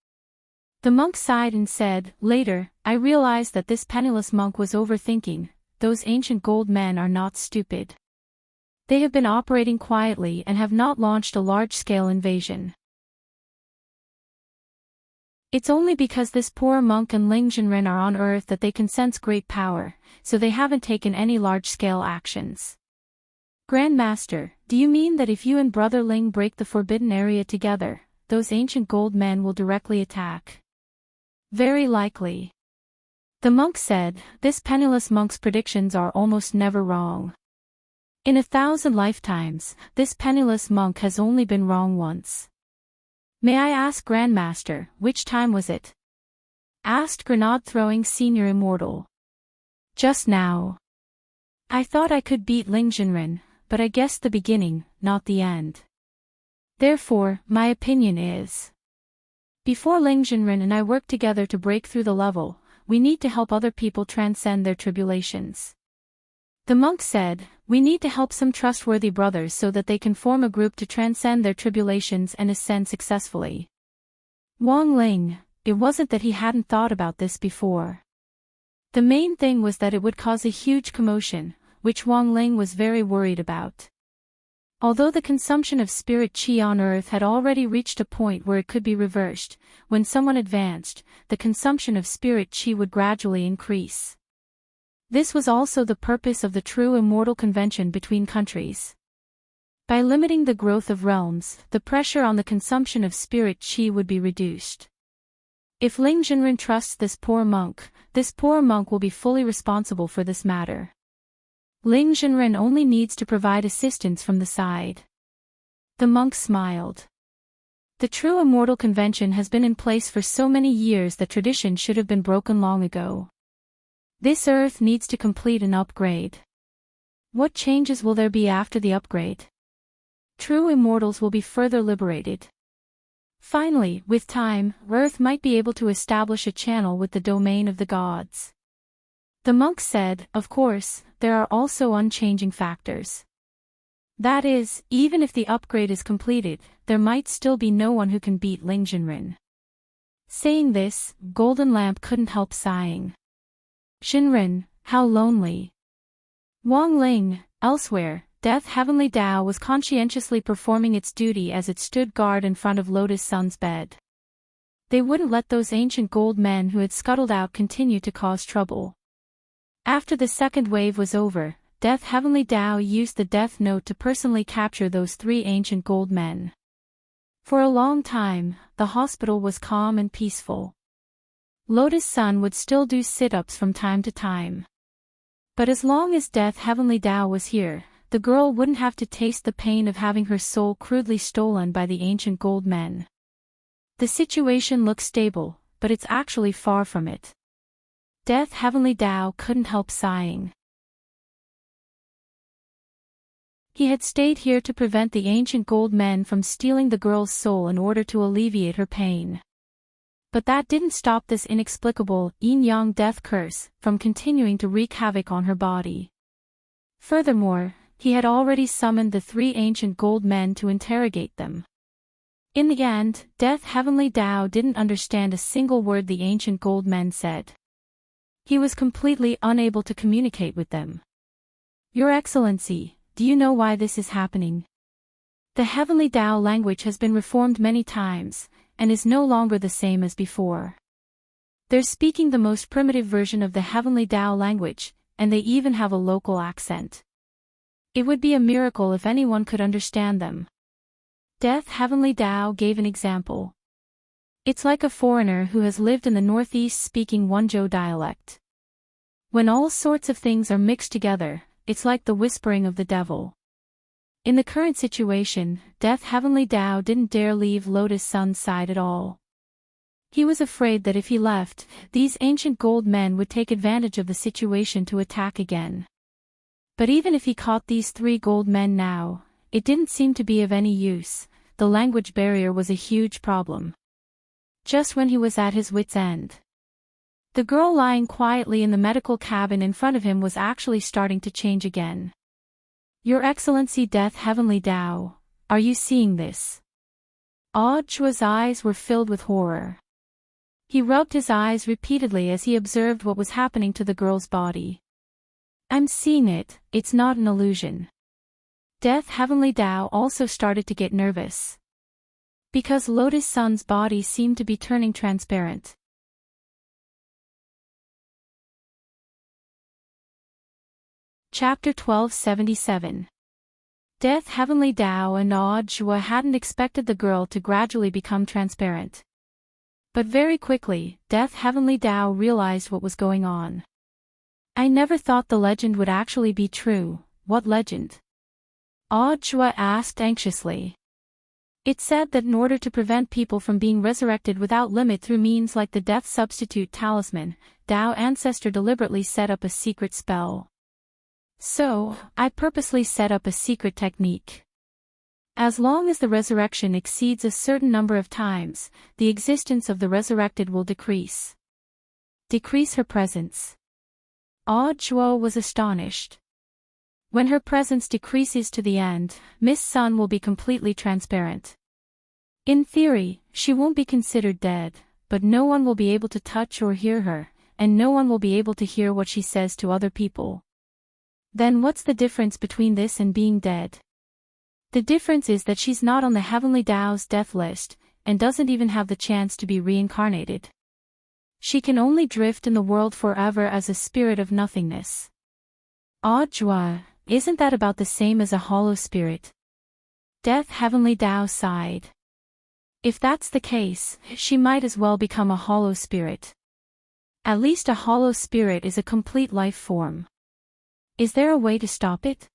The monk sighed and said, later, I realized that this penniless monk was overthinking. Those ancient gold men are not stupid. They have been operating quietly and have not launched a large-scale invasion. It's only because this poor monk and Ling Jinren are on Earth that they can sense great power, so they haven't taken any large-scale actions. Grandmaster, do you mean that if you and Brother Ling break the forbidden area together, those ancient gold men will directly attack? Very likely. The monk said, this penniless monk's predictions are almost never wrong. In 1,000 lifetimes, this penniless monk has only been wrong once. May I ask Grandmaster, which time was it? asked grenade-throwing senior immortal. Just now. I thought I could beat Ling Jinren, but I guessed the beginning, not the end. Therefore, my opinion is, before Ling Jinren and I work together to break through the level, we need to help other people transcend their tribulations. The monk said, we need to help some trustworthy brothers so that they can form a group to transcend their tribulations and ascend successfully. Wang Ling, it wasn't that he hadn't thought about this before. The main thing was that it would cause a huge commotion, which Wang Ling was very worried about. Although the consumption of spirit qi on Earth had already reached a point where it could be reversed, when someone advanced, the consumption of spirit qi would gradually increase. This was also the purpose of the true immortal convention between countries. By limiting the growth of realms, the pressure on the consumption of spirit qi would be reduced. If Ling Jinren trusts this poor monk will be fully responsible for this matter. Ling Jinren only needs to provide assistance from the side. The monk smiled. The true immortal convention has been in place for so many years that tradition should have been broken long ago. This Earth needs to complete an upgrade. What changes will there be after the upgrade? True immortals will be further liberated. Finally, with time, Earth might be able to establish a channel with the domain of the gods. The monk said, of course, there are also unchanging factors. That is, even if the upgrade is completed, there might still be no one who can beat Ling Jinren. Saying this, Golden Lamp couldn't help sighing. Jinren, how lonely. Wang Ling, elsewhere, Death Heavenly Tao was conscientiously performing its duty as it stood guard in front of Lotus Sun's bed. They wouldn't let those ancient gold men who had scuttled out continue to cause trouble. After the second wave was over, Death Heavenly Tao used the Death Note to personally capture those 3 ancient gold men. For a long time, the hospital was calm and peaceful. Lotus Sun would still do sit-ups from time to time. But as long as Death Heavenly Tao was here, the girl wouldn't have to taste the pain of having her soul crudely stolen by the ancient gold men. The situation looks stable, but it's actually far from it. Death Heavenly Tao couldn't help sighing. He had stayed here to prevent the ancient gold men from stealing the girl's soul in order to alleviate her pain. But that didn't stop this inexplicable, yin-yang death curse from continuing to wreak havoc on her body. Furthermore, he had already summoned the 3 ancient gold men to interrogate them. In the end, Death Heavenly Tao didn't understand a single word the ancient gold men said. He was completely unable to communicate with them. Your Excellency, do you know why this is happening? The Heavenly Tao language has been reformed many times, and is no longer the same as before. They're speaking the most primitive version of the Heavenly Tao language, and they even have a local accent. It would be a miracle if anyone could understand them. Death Heavenly Tao gave an example. It's like a foreigner who has lived in the northeast speaking Wenzhou dialect. When all sorts of things are mixed together, it's like the whispering of the devil. In the current situation, Death Heavenly Tao didn't dare leave Lotus Sun's side at all. He was afraid that if he left, these ancient gold men would take advantage of the situation to attack again. But even if he caught these 3 gold men now, it didn't seem to be of any use. The language barrier was a huge problem. Just when he was at his wit's end, the girl lying quietly in the medical cabin in front of him was actually starting to change again. Your Excellency Death Heavenly Tao, are you seeing this? Chua's eyes were filled with horror. He rubbed his eyes repeatedly as he observed what was happening to the girl's body. I'm seeing it, it's not an illusion. Death Heavenly Tao also started to get nervous. Because Lotus Sun's body seemed to be turning transparent. Chapter 1277. Death Heavenly Tao and Jua hadn't expected the girl to gradually become transparent. But very quickly, Death Heavenly Tao realized what was going on. I never thought the legend would actually be true. What legend? Jua asked anxiously. It said that in order to prevent people from being resurrected without limit through means like the death substitute talisman, Tao ancestor deliberately set up a secret spell. So, I purposely set up a secret technique. As long as the resurrection exceeds a certain number of times, the existence of the resurrected will decrease. Decrease her presence. Zhuo was astonished. When her presence decreases to the end, Miss Sun will be completely transparent. In theory, she won't be considered dead, but no one will be able to touch or hear her, and no one will be able to hear what she says to other people. Then what's the difference between this and being dead? The difference is that she's not on the Heavenly Tao's death list, and doesn't even have the chance to be reincarnated. She can only drift in the world forever as a spirit of nothingness. Zhuo, isn't that about the same as a hollow spirit? Death Heavenly Tao sighed. If that's the case, she might as well become a hollow spirit. At least a hollow spirit is a complete life form. Is there a way to stop it?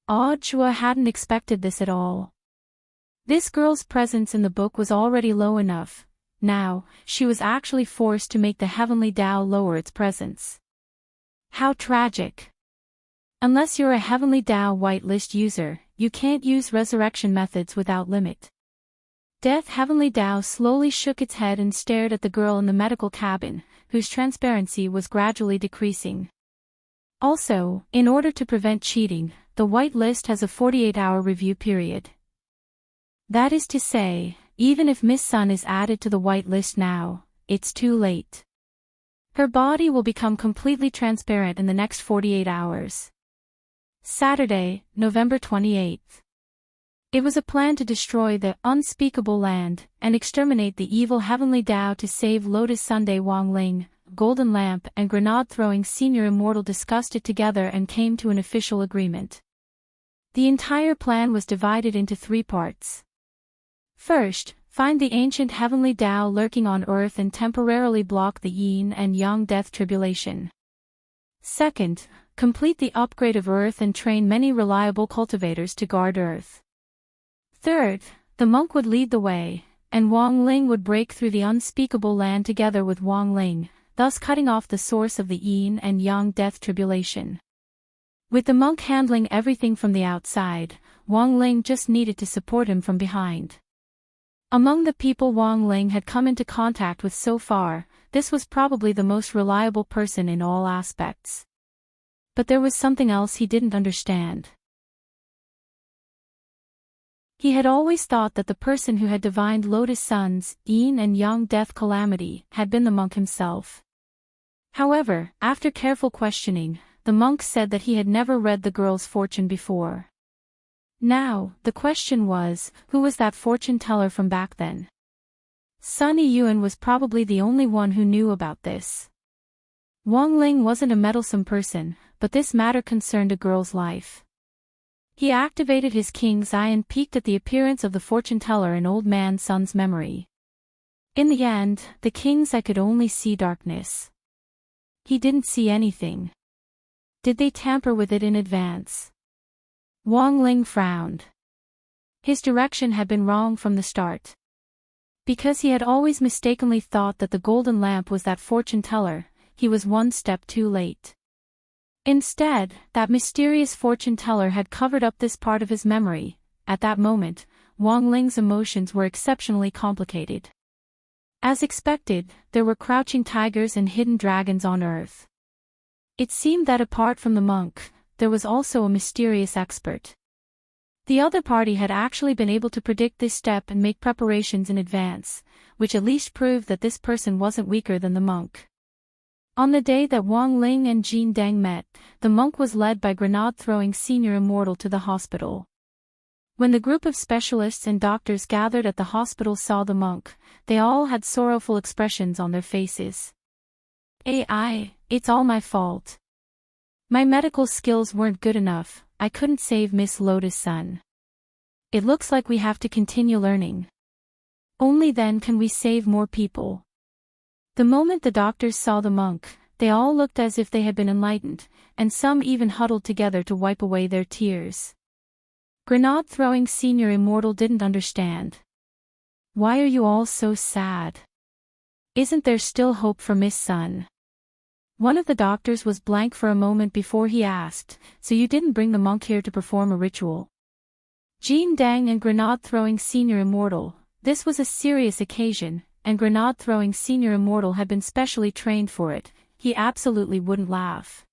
Zhuo hadn't expected this at all. This girl's presence in the book was already low enough. Now, she was actually forced to make the Heavenly Tao lower its presence. How tragic. Unless you're a Heavenly Tao whitelist user, you can't use resurrection methods without limit. Death Heavenly Tao slowly shook its head and stared at the girl in the medical cabin, whose transparency was gradually decreasing. Also, in order to prevent cheating, the whitelist has a 48-hour review period. That is to say, even if Miss Sun is added to the whitelist now, it's too late. Her body will become completely transparent in the next 48 hours. Saturday, November 28th. It was a plan to destroy the unspeakable land and exterminate the evil Heavenly Tao to save Lotus Sunday. Wang Ling, Golden Lamp and Grenade-throwing Senior Immortal discussed it together and came to an official agreement. The entire plan was divided into 3 parts. First, find the ancient Heavenly Tao lurking on Earth and temporarily block the Yin and Yang death tribulation. Second, complete the upgrade of Earth and train many reliable cultivators to guard Earth. Third, the monk would lead the way, and Wang Ling would break through the unspeakable land together with Wang Ling, thus cutting off the source of the Yin and Yang death tribulation. With the monk handling everything from the outside, Wang Ling just needed to support him from behind. Among the people Wang Ling had come into contact with so far, this was probably the most reliable person in all aspects. But there was something else he didn't understand. He had always thought that the person who had divined Lotus Sun's Yin and Yang death calamity had been the monk himself. However, after careful questioning, the monk said that he had never read the girl's fortune before. Now, the question was, who was that fortune teller from back then? Sunny Yuan was probably the only one who knew about this. Wang Ling wasn't a meddlesome person, but this matter concerned a girl's life. He activated his king's eye and peeked at the appearance of the fortune teller in old man Sun's memory. In the end, the king's eye could only see darkness. He didn't see anything. Did they tamper with it in advance? Wang Ling frowned. His direction had been wrong from the start. Because he had always mistakenly thought that the golden lamp was that fortune teller, he was one step too late. Instead, that mysterious fortune teller had covered up this part of his memory. At that moment, Wang Ling's emotions were exceptionally complicated. As expected, there were crouching tigers and hidden dragons on Earth. It seemed that apart from the monk, there was also a mysterious expert. The other party had actually been able to predict this step and make preparations in advance, which at least proved that this person wasn't weaker than the monk. On the day that Wang Ling and Jin Deng met, the monk was led by Grenade-throwing Senior Immortal to the hospital. When the group of specialists and doctors gathered at the hospital saw the monk, they all had sorrowful expressions on their faces. It's all my fault. My medical skills weren't good enough, I couldn't save Miss Lotus Sun. It looks like we have to continue learning. Only then can we save more people. The moment the doctors saw the monk, they all looked as if they had been enlightened, and some even huddled together to wipe away their tears. Grenade-throwing senior immortal didn't understand. Why are you all so sad? Isn't there still hope for Miss Sun? One of the doctors was blank for a moment before he asked, so you didn't bring the monk here to perform a ritual? Dang and Grenade-throwing senior immortal, this was a serious occasion, and Grenade-throwing senior immortal had been specially trained for it, he absolutely wouldn't laugh.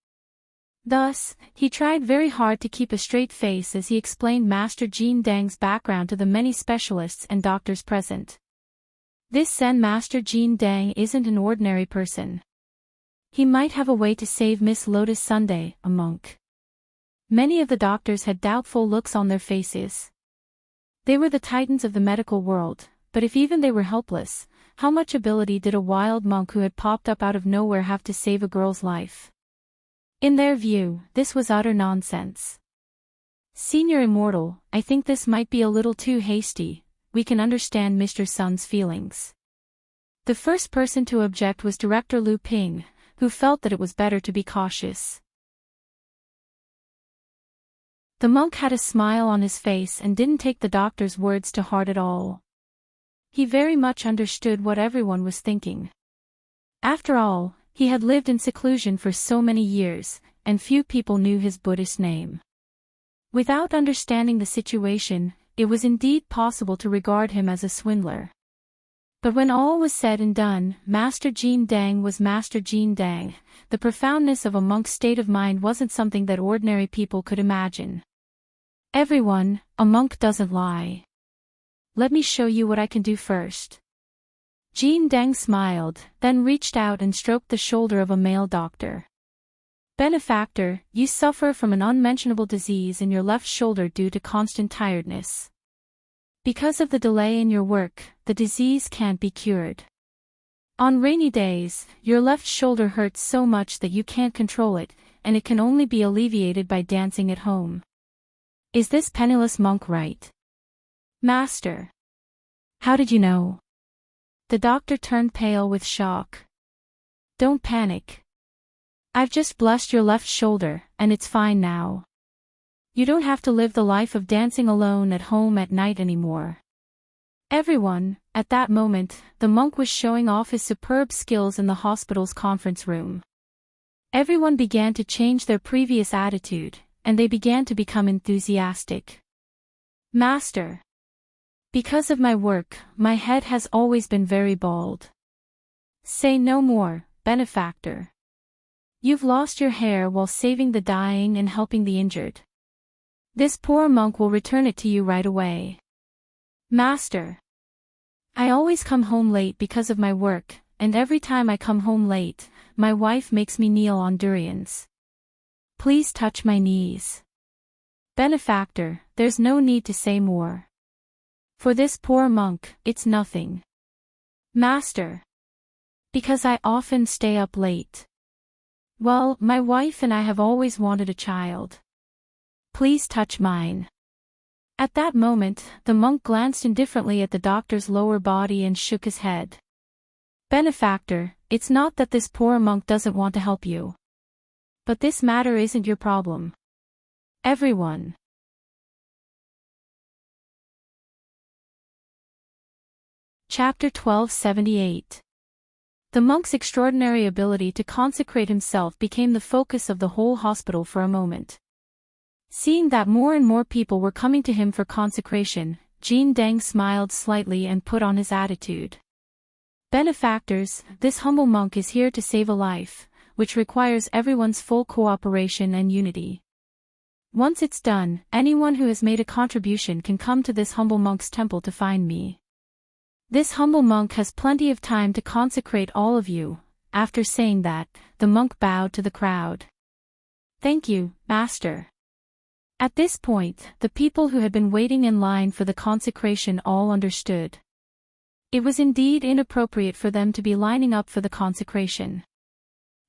Thus, he tried very hard to keep a straight face as he explained Master Dang's background to the many specialists and doctors present. This Zen Master Dang isn't an ordinary person. He might have a way to save Miss Lotus Sunday, a monk. Many of the doctors had doubtful looks on their faces. They were the titans of the medical world, but if even they were helpless, how much ability did a wild monk who had popped up out of nowhere have to save a girl's life? In their view, this was utter nonsense. Senior Immortal, I think this might be a little too hasty. We can understand Mr. Sun's feelings. The first person to object was Director Lu Ping, who felt that it was better to be cautious. The monk had a smile on his face and didn't take the doctor's words to heart at all. He very much understood what everyone was thinking. After all, he had lived in seclusion for so many years, and few people knew his Buddhist name. Without understanding the situation, it was indeed possible to regard him as a swindler. But when all was said and done, Master Dang was Master Dang. The profoundness of a monk's state of mind wasn't something that ordinary people could imagine. Everyone, a monk doesn't lie. Let me show you what I can do first. Dang smiled, then reached out and stroked the shoulder of a male doctor. Benefactor, you suffer from an unmentionable disease in your left shoulder due to constant tiredness. Because of the delay in your work, the disease can't be cured. On rainy days, your left shoulder hurts so much that you can't control it, and it can only be alleviated by dancing at home. Is this penniless monk right? Master. How did you know? The doctor turned pale with shock. Don't panic. I've just blessed your left shoulder, and it's fine now. You don't have to live the life of dancing alone at home at night anymore. Everyone, at that moment, the monk was showing off his superb skills in the hospital's conference room. Everyone began to change their previous attitude, and they began to become enthusiastic. Master. Because of my work, my head has always been very bald. Say no more, benefactor. You've lost your hair while saving the dying and helping the injured. This poor monk will return it to you right away. Master. I always come home late because of my work, and every time I come home late, my wife makes me kneel on durians. Please touch my knees. Benefactor, there's no need to say more. For this poor monk, it's nothing. Master. Because I often stay up late. Well, my wife and I have always wanted a child. Please touch mine. At that moment, the monk glanced indifferently at the doctor's lower body and shook his head. Benefactor, it's not that this poor monk doesn't want to help you. But this matter isn't your problem. Everyone. Chapter 1278. The monk's extraordinary ability to consecrate himself became the focus of the whole hospital for a moment. Seeing that more and more people were coming to him for consecration, Dang smiled slightly and put on his attitude. Benefactors, this humble monk is here to save a life, which requires everyone's full cooperation and unity. Once it's done, anyone who has made a contribution can come to this humble monk's temple to find me. This humble monk has plenty of time to consecrate all of you. After saying that, the monk bowed to the crowd. Thank you, Master. At this point, the people who had been waiting in line for the consecration all understood. It was indeed inappropriate for them to be lining up for the consecration.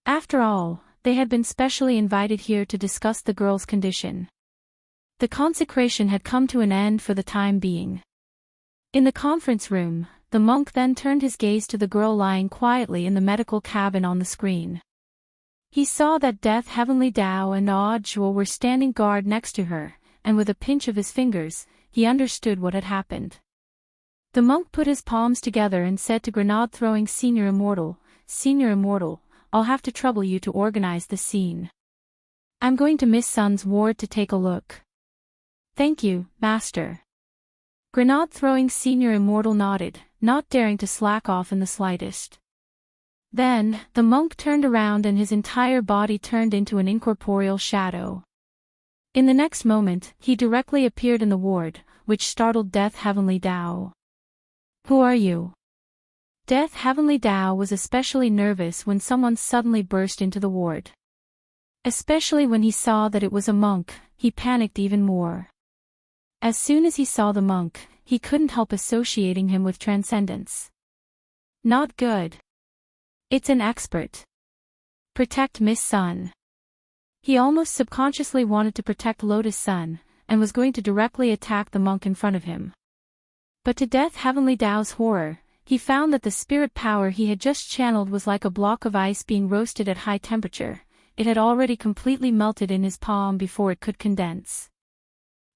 After all, they had been specially invited here to discuss the girl's condition. The consecration had come to an end for the time being. In the conference room, the monk then turned his gaze to the girl lying quietly in the medical cabin on the screen. He saw that Death Heavenly Tao and Awed Jewel were standing guard next to her, and with a pinch of his fingers, he understood what had happened. The monk put his palms together and said to grenade-throwing Senior Immortal, "Senior Immortal, I'll have to trouble you to organize the scene. I'm going to Miss Sun's ward to take a look." "Thank you, Master." Grenade-throwing Senior Immortal nodded, not daring to slack off in the slightest. Then, the monk turned around and his entire body turned into an incorporeal shadow. In the next moment, he directly appeared in the ward, which startled Death Heavenly Dao. "Who are you?" Death Heavenly Dao was especially nervous when someone suddenly burst into the ward. Especially when he saw that it was a monk, he panicked even more. As soon as he saw the monk, he couldn't help associating him with transcendence. Not good. It's an expert. Protect Miss Sun. He almost subconsciously wanted to protect Lotus Sun, and was going to directly attack the monk in front of him. But to Death Heavenly Dao's horror, he found that the spirit power he had just channeled was like a block of ice being roasted at high temperature. It had already completely melted in his palm before it could condense.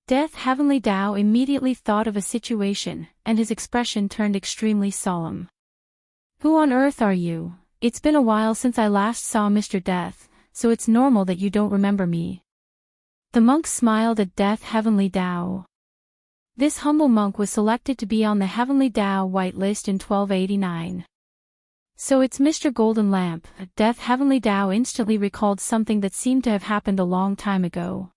Death Heavenly Dao immediately thought of a situation, and his expression turned extremely solemn. "Who on earth are you? It's been a while since I last saw Mr. Death, so it's normal that you don't remember me." The monk smiled at Death Heavenly Dao. This humble monk was selected to be on the Heavenly Dao White List in 1289. "So it's Mr. Golden Lamp." Death Heavenly Dao instantly recalled something that seemed to have happened a long time ago.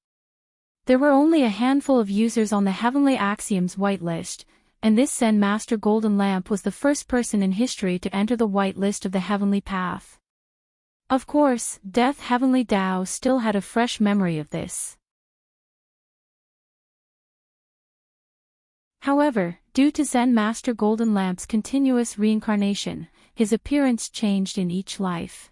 There were only a handful of users on the Heavenly Axiom's White List, and this Zen Master Golden Lamp was the first person in history to enter the White List of the Heavenly Path. Of course, Death Heavenly Dao still had a fresh memory of this. However, due to Zen Master Golden Lamp's continuous reincarnation, his appearance changed in each life.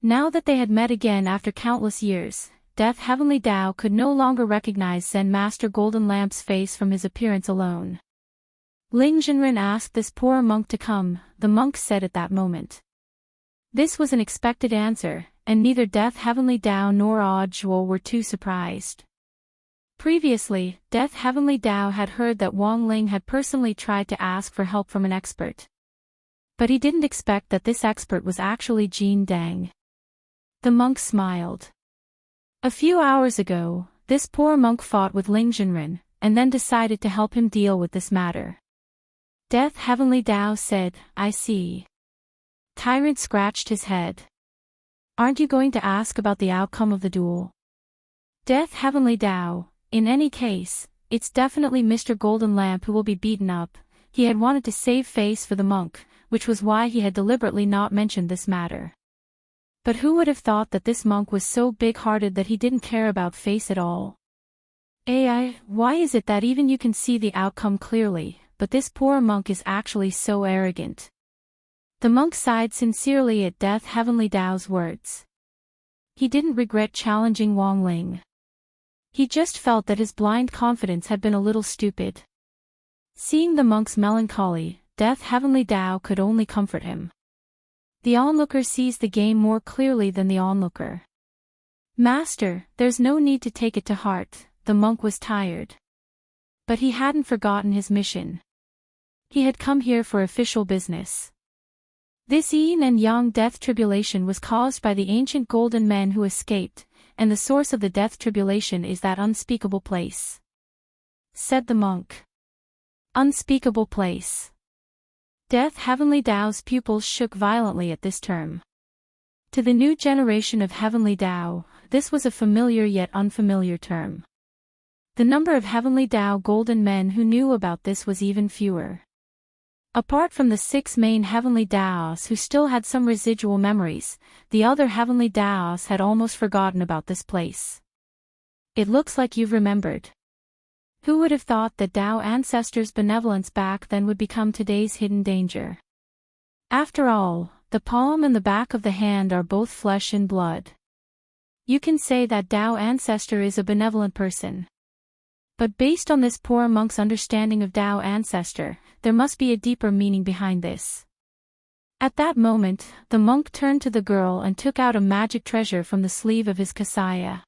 Now that they had met again after countless years, Death Heavenly Dao could no longer recognize Zen Master Golden Lamp's face from his appearance alone. Ling Jinren asked this poor monk to come, the monk said at that moment. This was an expected answer, and neither Death Heavenly Dao nor Audiobook were too surprised. Previously, Death Heavenly Dao had heard that Wang Ling had personally tried to ask for help from an expert. But he didn't expect that this expert was actually Jin Deng. The monk smiled. A few hours ago, this poor monk fought with Ling Jinren, and then decided to help him deal with this matter. Death Heavenly Dao said, "I see." Tyrant scratched his head. "Aren't you going to ask about the outcome of the duel?" Death Heavenly Dao, in any case, it's definitely Mr. Golden Lamp who will be beaten up. He had wanted to save face for the monk, which was why he had deliberately not mentioned this matter. But who would have thought that this monk was so big-hearted that he didn't care about face at all? Why is it that even you can see the outcome clearly, but this poor monk is actually so arrogant? The monk sighed sincerely at Death Heavenly Dao's words. He didn't regret challenging Wang Ling. He just felt that his blind confidence had been a little stupid. Seeing the monk's melancholy, Death Heavenly Dao could only comfort him. The onlooker sees the game more clearly than the onlooker. "Master, there's no need to take it to heart," the monk was tired. But he hadn't forgotten his mission. He had come here for official business. This yin and yang death tribulation was caused by the ancient golden men who escaped, and the source of the death tribulation is that unspeakable place. Said the monk. Unspeakable place. Death Heavenly Dao's pupils shook violently at this term. To the new generation of Heavenly Dao, this was a familiar yet unfamiliar term. The number of Heavenly Dao golden men who knew about this was even fewer. Apart from the 6 main Heavenly Daos who still had some residual memories, the other Heavenly Daos had almost forgotten about this place. It looks like you've remembered. Who would have thought that Dao ancestors' benevolence back then would become today's hidden danger? After all, the palm and the back of the hand are both flesh and blood. You can say that Dao ancestor is a benevolent person. But based on this poor monk's understanding of Dao ancestor, there must be a deeper meaning behind this. At that moment, the monk turned to the girl and took out a magic treasure from the sleeve of his kasaya.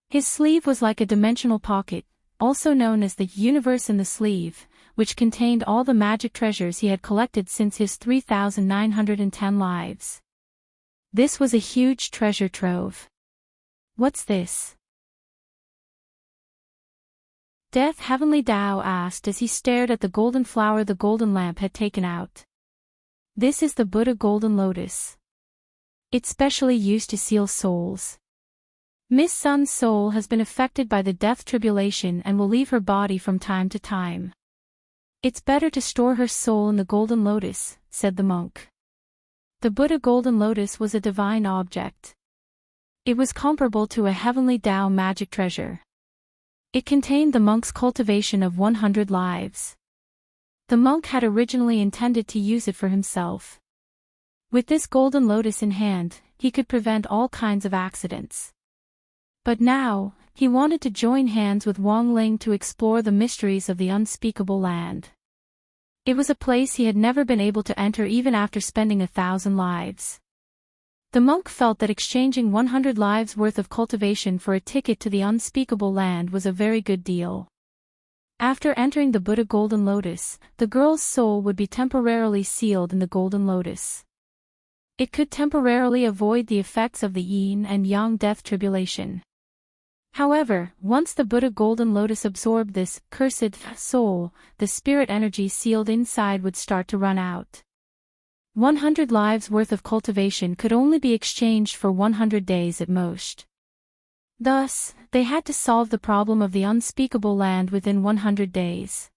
His sleeve was like a dimensional pocket, also known as the universe in the sleeve, which contained all the magic treasures he had collected since his 3,910 lives. This was a huge treasure trove. What's this? Death Heavenly Tao asked as he stared at the golden flower the golden lamp had taken out. This is the Buddha golden lotus. It's specially used to seal souls. Miss Sun's soul has been affected by the death tribulation and will leave her body from time to time. It's better to store her soul in the golden lotus, said the monk. The Buddha golden lotus was a divine object. It was comparable to a heavenly Tao magic treasure. It contained the monk's cultivation of 100 lives. The monk had originally intended to use it for himself. With this golden lotus in hand, he could prevent all kinds of accidents. But now, he wanted to join hands with Wang Ling to explore the mysteries of the unspeakable land. It was a place he had never been able to enter even after spending 1,000 lives. The monk felt that exchanging 100 lives worth of cultivation for a ticket to the unspeakable land was a very good deal. After entering the Buddha golden lotus, the girl's soul would be temporarily sealed in the golden lotus. It could temporarily avoid the effects of the yin and yang death tribulation. However, once the Buddha golden lotus absorbed this cursed soul, the spirit energy sealed inside would start to run out. 100 lives worth of cultivation could only be exchanged for 100 days at most. Thus, they had to solve the problem of the unspeakable land within 100 days.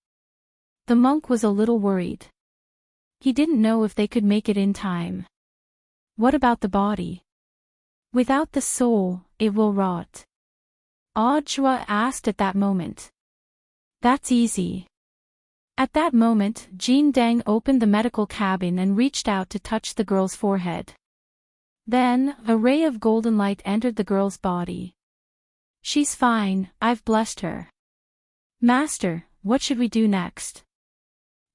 The monk was a little worried. He didn't know if they could make it in time. What about the body? Without the soul, it will rot. Audra asked at that moment. That's easy. At that moment, Jean Deng opened the medical cabin and reached out to touch the girl's forehead. Then, a ray of golden light entered the girl's body. She's fine, I've blessed her. Master, what should we do next?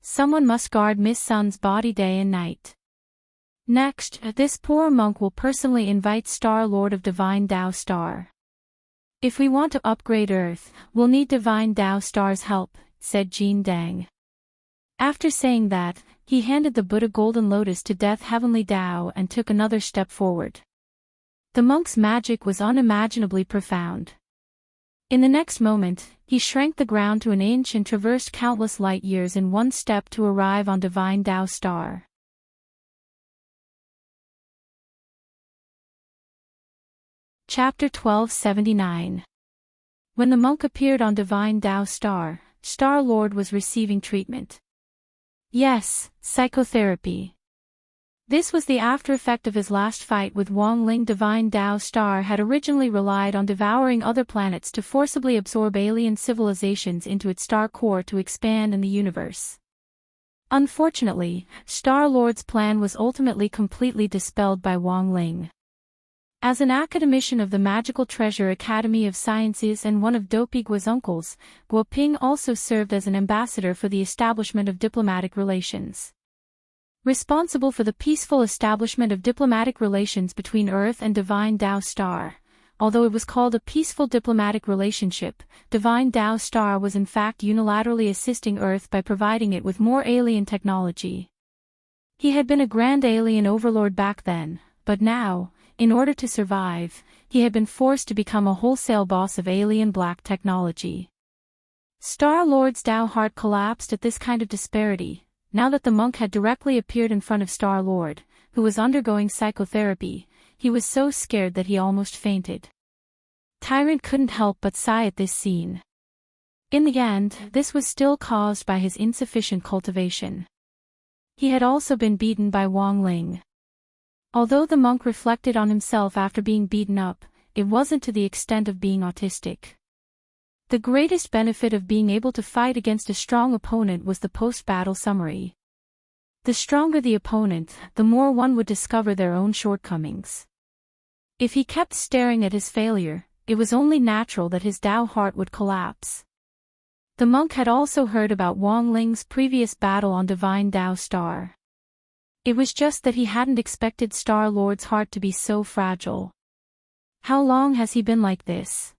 Someone must guard Miss Sun's body day and night. Next, this poor monk will personally invite Star Lord of Divine Tao Star. If we want to upgrade Earth, we'll need Divine Tao Star's help, said Jean Deng. After saying that, he handed the Buddha golden lotus to Death Heavenly Tao and took another step forward. The monk's magic was unimaginably profound. In the next moment, he shrank the ground to an inch and traversed countless light years in one step to arrive on Divine Tao Star. Chapter 1279. When the monk appeared on Divine Tao Star, Star Lord was receiving treatment. Yes, psychotherapy. This was the after effect of his last fight with Wang Ling. Divine Tao Star had originally relied on devouring other planets to forcibly absorb alien civilizations into its star core to expand in the universe. Unfortunately, Star Lord's plan was ultimately completely dispelled by Wang Ling. As an academician of the Magical Treasure Academy of Sciences and one of Dopigua's uncles, Guoping also served as an ambassador for the establishment of diplomatic relations. Responsible for the peaceful establishment of diplomatic relations between Earth and Divine Tao Star. Although it was called a peaceful diplomatic relationship, Divine Tao Star was in fact unilaterally assisting Earth by providing it with more alien technology. He had been a grand alien overlord back then, but now, in order to survive, he had been forced to become a wholesale boss of alien black technology. Star Lord's Tao heart collapsed at this kind of disparity. Now that the monk had directly appeared in front of Star Lord, who was undergoing psychotherapy, he was so scared that he almost fainted. Tyrant couldn't help but sigh at this scene. In the end, this was still caused by his insufficient cultivation. He had also been beaten by Wang Ling. Although the monk reflected on himself after being beaten up, it wasn't to the extent of being autistic. The greatest benefit of being able to fight against a strong opponent was the post-battle summary. The stronger the opponent, the more one would discover their own shortcomings. If he kept staring at his failure, it was only natural that his Tao heart would collapse. The monk had also heard about Wang Ling's previous battle on Divine Tao Star. It was just that he hadn't expected Star Lord's heart to be so fragile. How long has he been like this?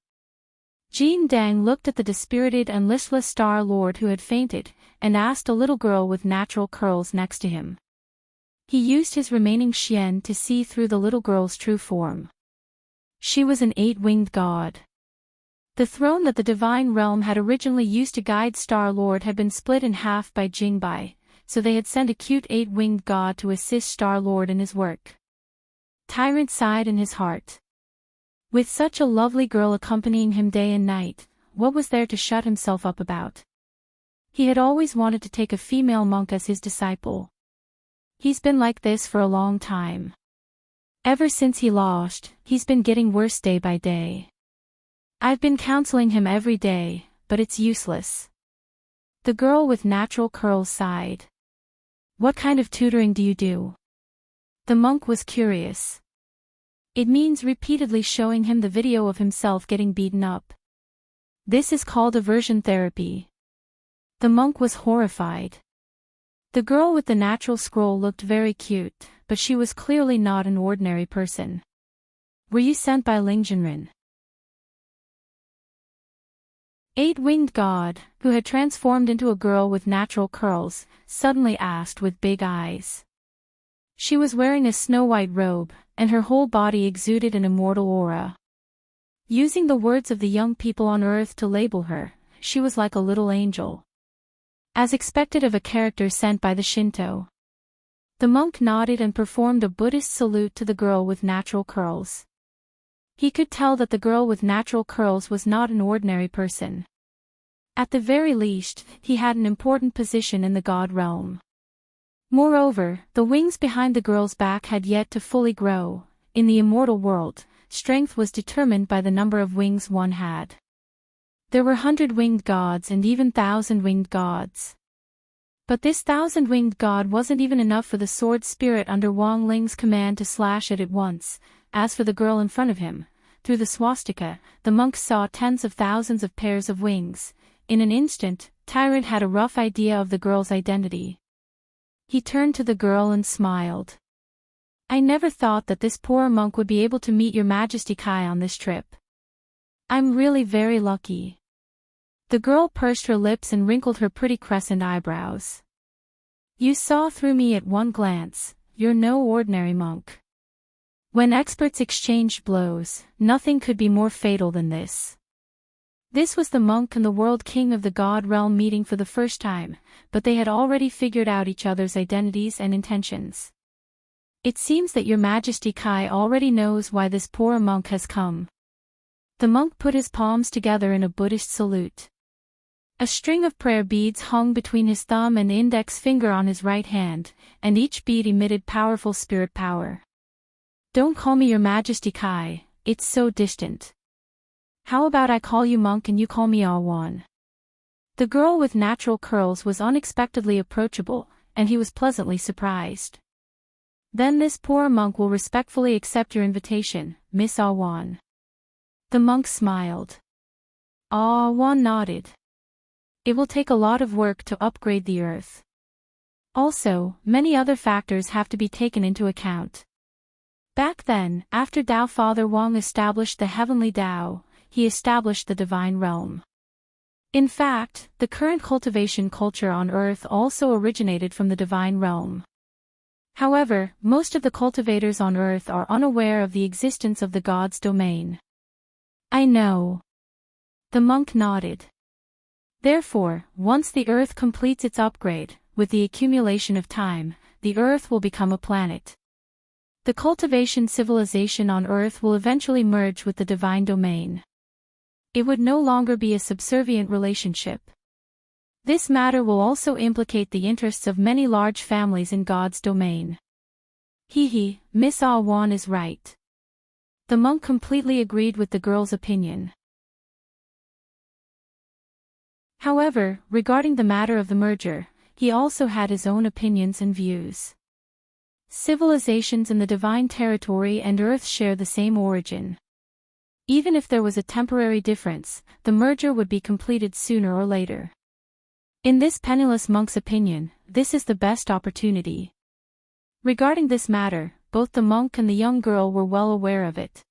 Dang looked at the dispirited and listless Star Lord who had fainted, and asked a little girl with natural curls next to him. He used his remaining xian to see through the little girl's true form. She was an 8-winged god. The throne that the divine realm had originally used to guide Star Lord had been split in half by Jingbai, so they had sent a cute 8-winged god to assist Star Lord in his work. Tyrant sighed in his heart. With such a lovely girl accompanying him day and night, what was there to shut himself up about? He had always wanted to take a female monk as his disciple. He's been like this for a long time. Ever since he lost, he's been getting worse day by day. I've been counseling him every day, but it's useless. The girl with natural curls sighed. What kind of tutoring do you do? The monk was curious. It means repeatedly showing him the video of himself getting beaten up. This is called aversion therapy. The monk was horrified. The girl with the natural scroll looked very cute, but she was clearly not an ordinary person. Were you sent by Lingjinren? 8-winged god, who had transformed into a girl with natural curls, suddenly asked with big eyes. She was wearing a snow-white robe, and her whole body exuded an immortal aura. Using the words of the young people on earth to label her, she was like a little angel. As expected of a character sent by the Shinto. The monk nodded and performed a Buddhist salute to the girl with natural curls. He could tell that the girl with natural curls was not an ordinary person. At the very least, he had an important position in the god realm. Moreover, the wings behind the girl's back had yet to fully grow. In the immortal world, strength was determined by the number of wings one had. There were 100-winged gods and even 1,000-winged gods. But this 1,000-winged god wasn't even enough for the sword spirit under Wang Ling's command to slash it at once. As for the girl in front of him, through the swastika, the monk saw tens of thousands of pairs of wings. In an instant, Tyrant had a rough idea of the girl's identity. He turned to the girl and smiled. I never thought that this poor monk would be able to meet your Majesty Kai on this trip. I'm really very lucky. The girl pursed her lips and wrinkled her pretty crescent eyebrows. You saw through me at one glance, you're no ordinary monk. When experts exchanged blows, nothing could be more fatal than this. This was the monk and the world king of the god realm meeting for the first time, but they had already figured out each other's identities and intentions. It seems that your Majesty Kai already knows why this poor monk has come. The monk put his palms together in a Buddhist salute. A string of prayer beads hung between his thumb and index finger on his right hand, and each bead emitted powerful spirit power. Don't call me your Majesty Kai, it's so distant. How about I call you monk and you call me Awan? The girl with natural curls was unexpectedly approachable, and he was pleasantly surprised. Then this poor monk will respectfully accept your invitation, Miss Awan. The monk smiled. Awan nodded. It will take a lot of work to upgrade the earth. Also, many other factors have to be taken into account. Back then, after Tao Father Wang established the heavenly Tao, he established the divine realm. In fact, the current cultivation culture on Earth also originated from the divine realm. However, most of the cultivators on Earth are unaware of the existence of the god's domain. I know. The monk nodded. Therefore, once the Earth completes its upgrade, with the accumulation of time, the Earth will become a planet. The cultivation civilization on Earth will eventually merge with the divine domain. It would no longer be a subservient relationship. This matter will also implicate the interests of many large families in God's domain. Miss Awan is right. The monk completely agreed with the girl's opinion. However, regarding the matter of the merger, he also had his own opinions and views. Civilizations in the divine territory and Earth share the same origin. Even if there was a temporary difference, the merger would be completed sooner or later. In this penniless monk's opinion, this is the best opportunity. Regarding this matter, both the monk and the young girl were well aware of it.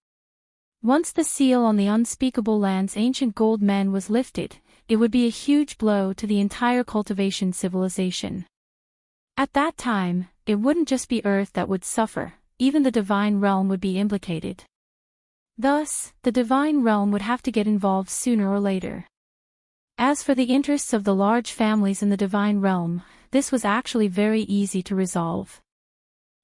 Once the seal on the unspeakable land's ancient gold men was lifted, it would be a huge blow to the entire cultivation civilization. At that time, it wouldn't just be Earth that would suffer, even the divine realm would be implicated. Thus, the divine realm would have to get involved sooner or later. As for the interests of the large families in the divine realm, this was actually very easy to resolve.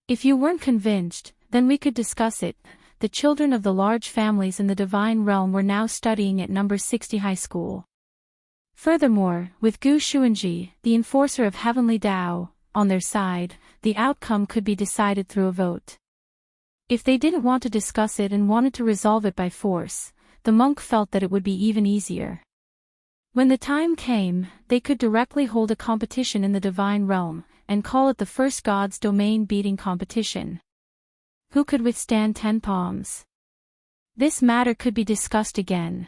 If you weren't convinced, then we could discuss it. The children of the large families in the divine realm were now studying at number 60 high school. Furthermore, with Gu Xuanji, the enforcer of heavenly Tao, on their side, the outcome could be decided through a vote. If they didn't want to discuss it and wanted to resolve it by force, the monk felt that it would be even easier. When the time came, they could directly hold a competition in the divine realm, and call it the first God's domain beating competition. Who could withstand 10 palms? This matter could be discussed again.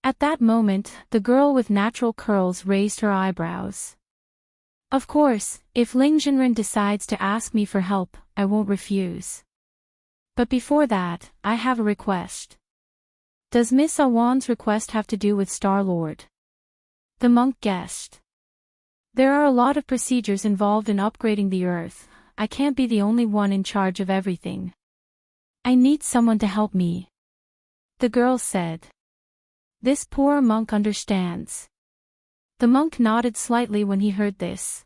At that moment, the girl with natural curls raised her eyebrows. Of course, if Ling Jinren decides to ask me for help, I won't refuse. But before that, I have a request. Does Miss Awan's request have to do with Star-Lord? The monk guessed. There are a lot of procedures involved in upgrading the Earth. I can't be the only one in charge of everything. I need someone to help me. The girl said. This poor monk understands. The monk nodded slightly when he heard this.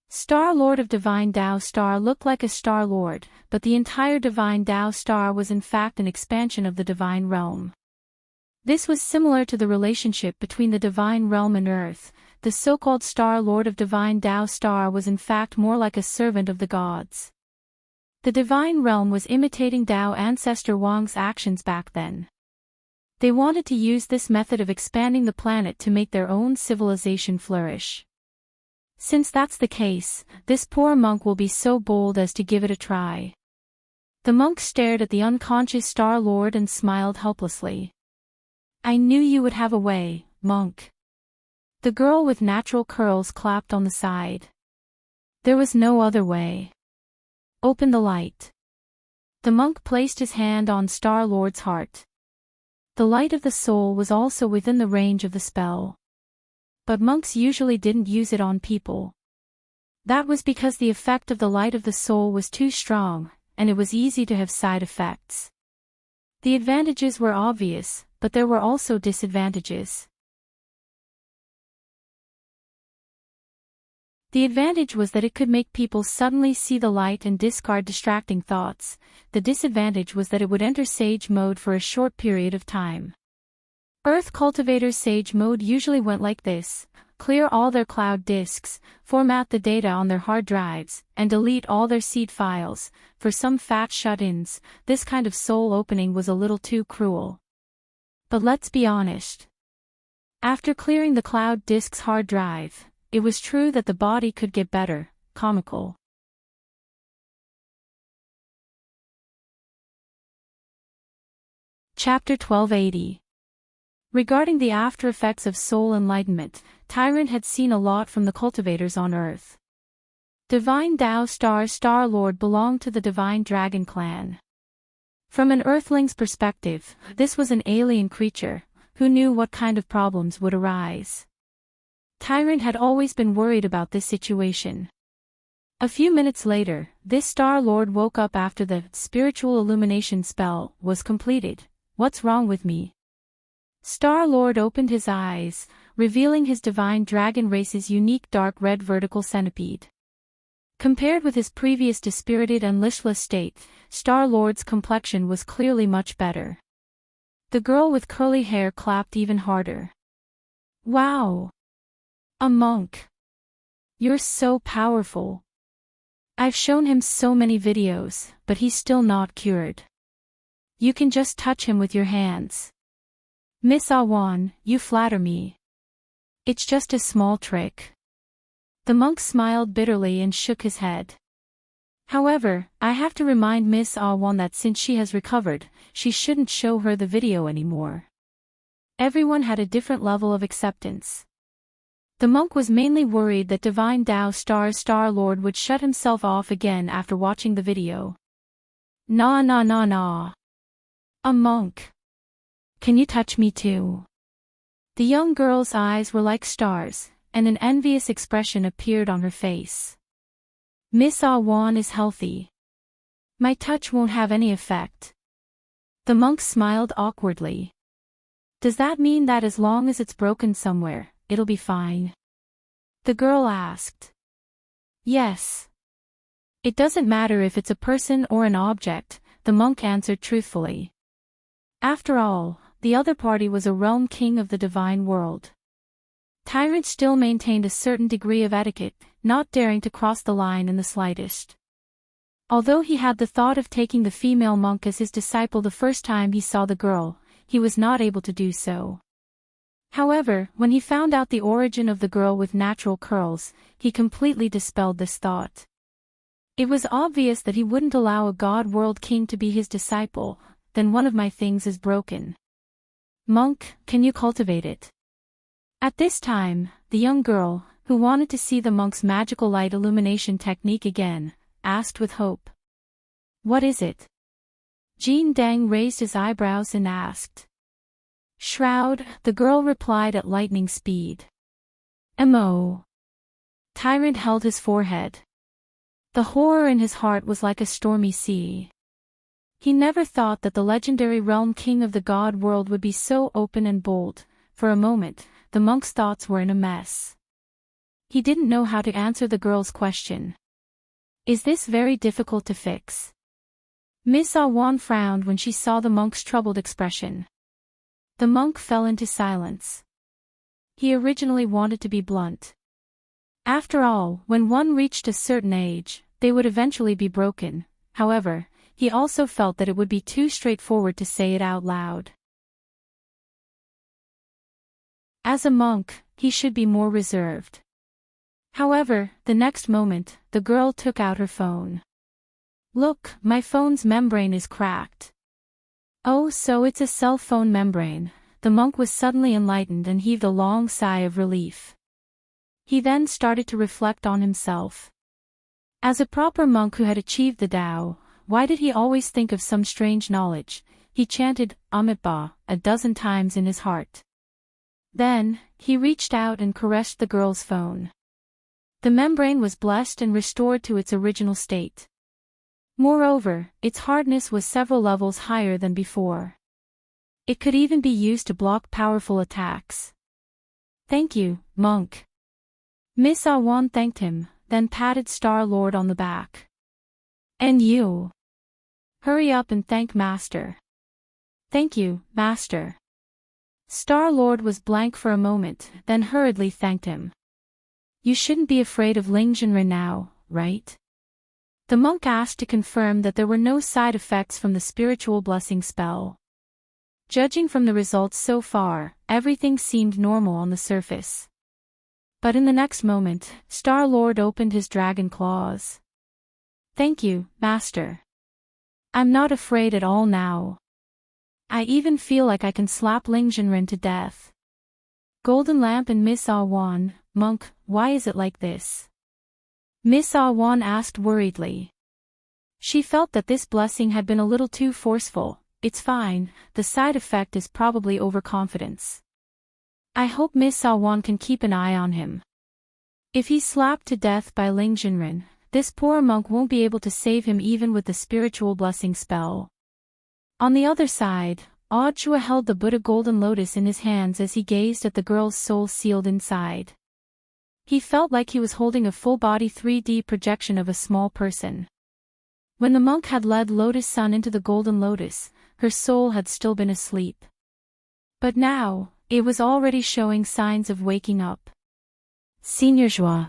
Star-Lord of Divine Tao Star looked like a Star-Lord, but the entire Divine Tao Star was in fact an expansion of the Divine Realm. This was similar to the relationship between the Divine Realm and Earth. The so-called Star-Lord of Divine Tao Star was in fact more like a servant of the gods. The Divine Realm was imitating Tao ancestor Wang's actions back then. They wanted to use this method of expanding the planet to make their own civilization flourish. Since that's the case, this poor monk will be so bold as to give it a try. The monk stared at the unconscious Star-Lord and smiled helplessly. I knew you would have a way, monk. The girl with natural curls clapped on the side. There was no other way. Open the light. The monk placed his hand on Star-Lord's heart. The light of the soul was also within the range of the spell. But monks usually didn't use it on people. That was because the effect of the light of the soul was too strong, and it was easy to have side effects. The advantages were obvious, but there were also disadvantages. The advantage was that it could make people suddenly see the light and discard distracting thoughts. The disadvantage was that it would enter Sage mode for a short period of time. Earth cultivators' Sage mode usually went like this: clear all their cloud disks, format the data on their hard drives, and delete all their seed files. For some fat shut-ins, this kind of soul opening was a little too cruel. But let's be honest. After clearing the cloud disk's hard drive, it was true that the body could get better, comical. Chapter 1280. Regarding the after effects of soul enlightenment, Tyrant had seen a lot from the cultivators on Earth. Divine Tao Star-Lord belonged to the Divine Dragon clan. From an Earthling's perspective, this was an alien creature, who knew what kind of problems would arise. Tyrant had always been worried about this situation. A few minutes later, this Star-Lord woke up after the spiritual illumination spell was completed. What's wrong with me? Star-Lord opened his eyes, revealing his divine dragon race's unique dark red vertical centipede. Compared with his previous dispirited and listless state, Star-Lord's complexion was clearly much better. The girl with curly hair clapped even harder. Wow! A monk! You're so powerful. I've shown him so many videos, but he's still not cured. You can just touch him with your hands. Miss Awan, you flatter me. It's just a small trick. The monk smiled bitterly and shook his head. However, I have to remind Miss Awan that since she has recovered, she shouldn't show her the video anymore. Everyone had a different level of acceptance. The monk was mainly worried that Divine Tao Star-Lord would shut himself off again after watching the video. Nah. A monk. Can you touch me too? The young girl's eyes were like stars, and an envious expression appeared on her face. Miss Ah-wan is healthy. My touch won't have any effect. The monk smiled awkwardly. Does that mean that as long as it's broken somewhere, it'll be fine? The girl asked. Yes. It doesn't matter if it's a person or an object, the monk answered truthfully. After all, the other party was a realm king of the divine world. Tyrant still maintained a certain degree of etiquette, not daring to cross the line in the slightest. Although he had the thought of taking the female monk as his disciple the first time he saw the girl, he was not able to do so. However, when he found out the origin of the girl with natural curls, he completely dispelled this thought. It was obvious that he wouldn't allow a god-world king to be his disciple. Then one of my things is broken. Monk, can you cultivate it? At this time, the young girl, who wanted to see the monk's magical light illumination technique again, asked with hope. What is it? Jin Deng raised his eyebrows and asked. Shroud, the girl replied at lightning speed. Mo. Tyrant held his forehead. The horror in his heart was like a stormy sea. He never thought that the legendary realm king of the god world would be so open and bold. For a moment, the monk's thoughts were in a mess. He didn't know how to answer the girl's question. Is this very difficult to fix? Miss Ah-wan frowned when she saw the monk's troubled expression. The monk fell into silence. He originally wanted to be blunt. After all, when one reached a certain age, they would eventually be broken. However, he also felt that it would be too straightforward to say it out loud. As a monk, he should be more reserved. However, the next moment, the girl took out her phone. Look, my phone's membrane is cracked. Oh, so it's a cell phone membrane. The monk was suddenly enlightened and heaved a long sigh of relief. He then started to reflect on himself. As a proper monk who had achieved the Tao, why did he always think of some strange knowledge? He chanted Amitabha a dozen times in his heart. Then, he reached out and caressed the girl's phone. The membrane was blessed and restored to its original state. Moreover, its hardness was several levels higher than before. It could even be used to block powerful attacks. Thank you, monk. Miss Ah-wan thanked him, then patted Star-Lord on the back. And you? Hurry up and thank Master. Thank you, Master. Star-Lord was blank for a moment, then hurriedly thanked him. You shouldn't be afraid of Ling Jinren now, right? The monk asked to confirm that there were no side effects from the spiritual blessing spell. Judging from the results so far, everything seemed normal on the surface. But in the next moment, Star-Lord opened his dragon claws. Thank you, Master. I'm not afraid at all now. I even feel like I can slap Ling Jinren to death. Golden Lamp and Miss Ah-wan, monk, why is it like this? Miss Ah-wan asked worriedly. She felt that this blessing had been a little too forceful. It's fine, the side effect is probably overconfidence. I hope Miss Ah-wan can keep an eye on him. If he's slapped to death by Ling Jinren, this poor monk won't be able to save him even with the spiritual blessing spell. On the other side, Audshua held the Buddha golden lotus in his hands as he gazed at the girl's soul sealed inside. He felt like he was holding a full-body 3D projection of a small person. When the monk had led Lotus Sun into the golden lotus, her soul had still been asleep. But now, it was already showing signs of waking up. Senior Joie.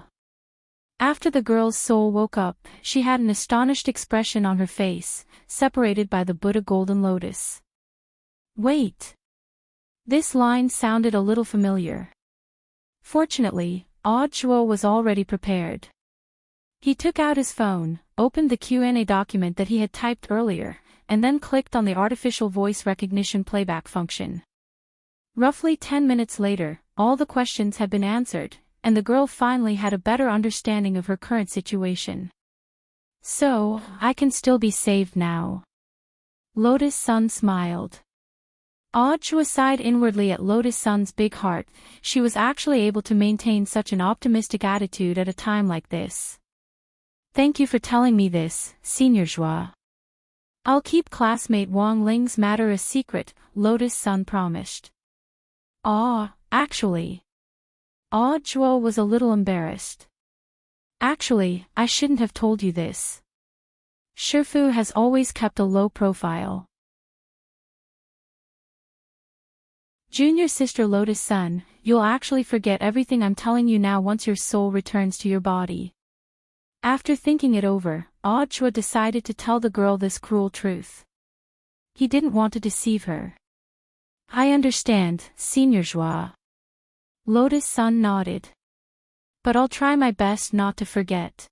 After the girl's soul woke up, she had an astonished expression on her face, separated by the Buddha golden lotus. Wait. This line sounded a little familiar. Fortunately, Audshua was already prepared. He took out his phone, opened the Q&A document that he had typed earlier, and then clicked on the artificial voice recognition playback function. Roughly 10 minutes later, all the questions had been answered, and the girl finally had a better understanding of her current situation. So, I can still be saved now. Lotus Sun smiled. Chua sighed inwardly at Lotus Sun's big heart. She was actually able to maintain such an optimistic attitude at a time like this. Thank you for telling me this, Senior Zhua. I'll keep classmate Wang Ling's matter a secret, Lotus Sun promised. Actually. Zhua was a little embarrassed. Actually, I shouldn't have told you this. Shifu has always kept a low profile. Junior sister Lotus Sun, you'll actually forget everything I'm telling you now once your soul returns to your body. After thinking it over, Chua decided to tell the girl this cruel truth. He didn't want to deceive her. I understand, Senior Zhua. Lotus Sun nodded. But I'll try my best not to forget.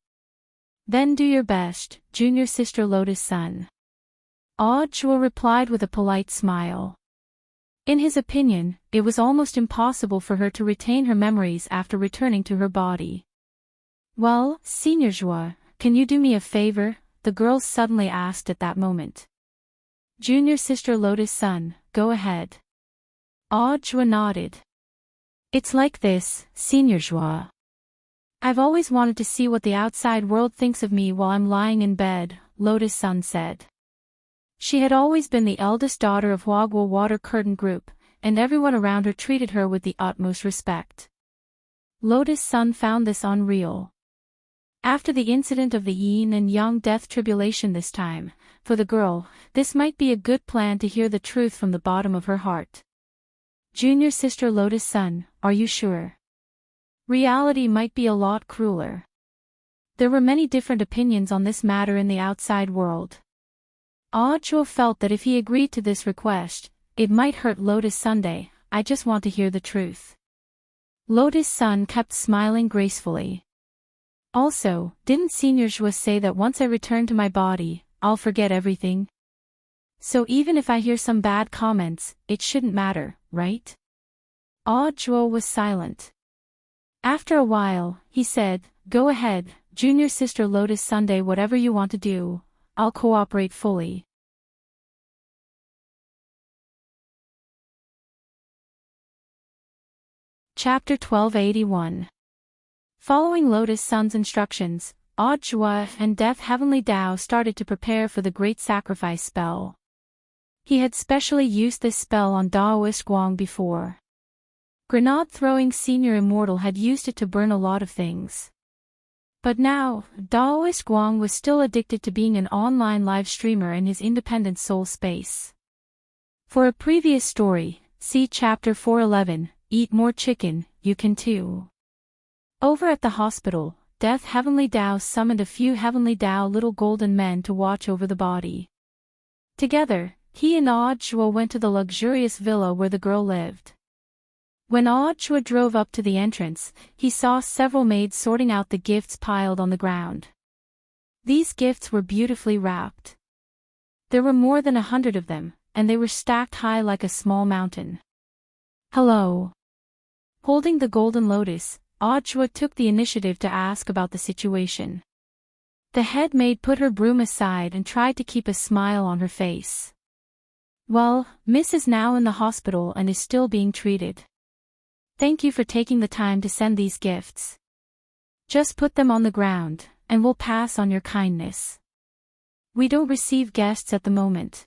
Then do your best, Junior sister Lotus Sun. Chua replied with a polite smile. In his opinion, it was almost impossible for her to retain her memories after returning to her body. Well, Senior Zhua, can you do me a favor? The girl suddenly asked at that moment. Junior sister Lotus Sun, go ahead. Chua nodded. It's like this, Senior Zhua. I've always wanted to see what the outside world thinks of me while I'm lying in bed, Lotus Sun said. She had always been the eldest daughter of Huagua Water Curtain Group, and everyone around her treated her with the utmost respect. Lotus Sun found this unreal. After the incident of the yin and yang death tribulation this time, for the girl, this might be a good plan to hear the truth from the bottom of her heart. Junior sister Lotus Sun, are you sure? Reality might be a lot crueler. There were many different opinions on this matter in the outside world. Chua felt that if he agreed to this request, it might hurt Lotus Sunday. I just want to hear the truth. Lotus Sun kept smiling gracefully. Also, didn't Senior Zhua say that once I return to my body, I'll forget everything? So even if I hear some bad comments, it shouldn't matter, right? Chua was silent. After a while, he said, go ahead, Junior sister Lotus Sunday, whatever you want to do. I'll cooperate fully. Chapter 1281. Following Lotus Sun's instructions, Chua and Death Heavenly Dao started to prepare for the Great Sacrifice spell. He had specially used this spell on Daoist Guang before. Grenade-throwing Senior Immortal had used it to burn a lot of things. But now, Daoist Guang was still addicted to being an online live streamer in his independent soul space. For a previous story, see Chapter 411, Eat More Chicken, you can too. Over at the hospital, Death Heavenly Dao summoned a few Heavenly Dao little golden men to watch over the body. Together, he and Chua went to the luxurious villa where the girl lived. When Chua drove up to the entrance, he saw several maids sorting out the gifts piled on the ground. These gifts were beautifully wrapped. There were more than 100 of them, and they were stacked high like a small mountain. Hello. Holding the golden lotus, Chua took the initiative to ask about the situation. The head maid put her broom aside and tried to keep a smile on her face. Well, Miss is now in the hospital and is still being treated. Thank you for taking the time to send these gifts. Just put them on the ground, and we'll pass on your kindness. We don't receive guests at the moment.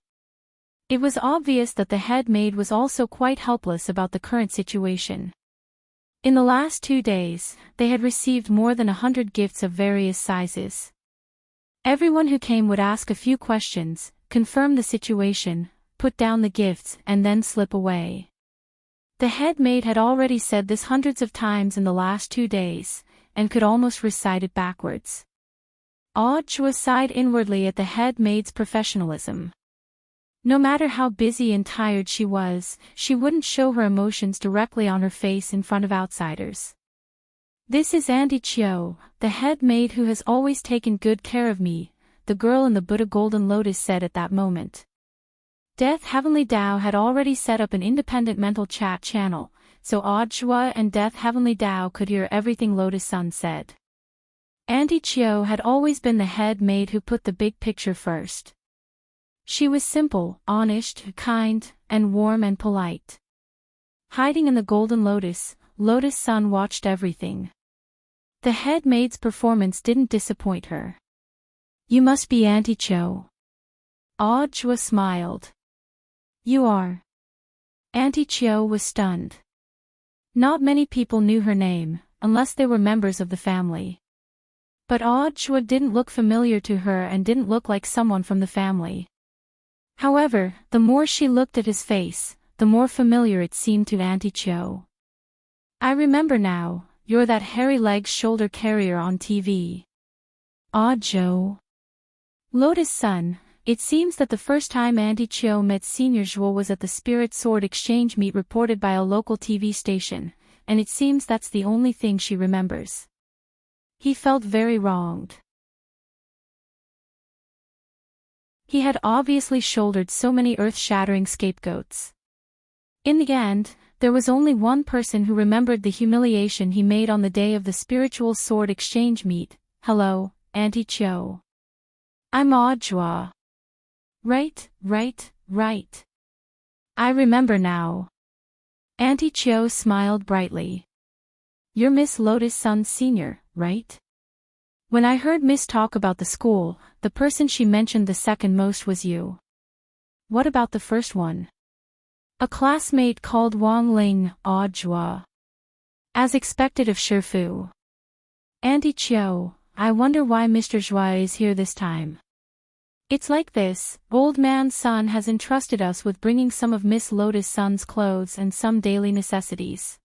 It was obvious that the head maid was also quite helpless about the current situation. In the last 2 days, they had received more than 100 gifts of various sizes. Everyone who came would ask a few questions, confirm the situation, put down the gifts, and then slip away. The head maid had already said this hundreds of times in the last 2 days, and could almost recite it backwards. Chua sighed inwardly at the head maid's professionalism. No matter how busy and tired she was, she wouldn't show her emotions directly on her face in front of outsiders. This is Auntie Chiu, the head maid who has always taken good care of me, the girl in the Buddha Golden Lotus said at that moment. Death Heavenly Dao had already set up an independent mental chat channel, so Chua and Death Heavenly Dao could hear everything Lotus Sun said. Auntie Chiu had always been the head maid who put the big picture first. She was simple, honest, kind, and warm and polite. Hiding in the Golden Lotus, Lotus Sun watched everything. The head maid's performance didn't disappoint her. "You must be Auntie Cho." Audra smiled. "You are." Auntie Cho was stunned. Not many people knew her name, unless they were members of the family. But Audra didn't look familiar to her and didn't look like someone from the family. However, the more she looked at his face, the more familiar it seemed to Auntie Cho. "I remember now, you're that hairy-legged shoulder carrier on TV." Audra. Lotus Sun. It seems that the first time Auntie Cho met Senior Zhuo was at the Spirit Sword Exchange meet reported by a local TV station, and it seems that's the only thing she remembers. He felt very wronged. He had obviously shouldered so many earth-shattering scapegoats. In the end, there was only one person who remembered the humiliation he made on the day of the Spiritual Sword Exchange meet. "Hello, Auntie Cho. I'm Audra." Right. I remember now." Auntie Cho smiled brightly. "You're Miss Lotus Sun Sr., right? When I heard Miss talk about the school, the person she mentioned the second most was you." "What about the first one?" "A classmate called Wang Ling." Audra. "As expected of Shifu." "Auntie Cho, I wonder why Mr. Zhua is here this time." "It's like this, Old Man Sun has entrusted us with bringing some of Miss Lotus Sun's clothes and some daily necessities."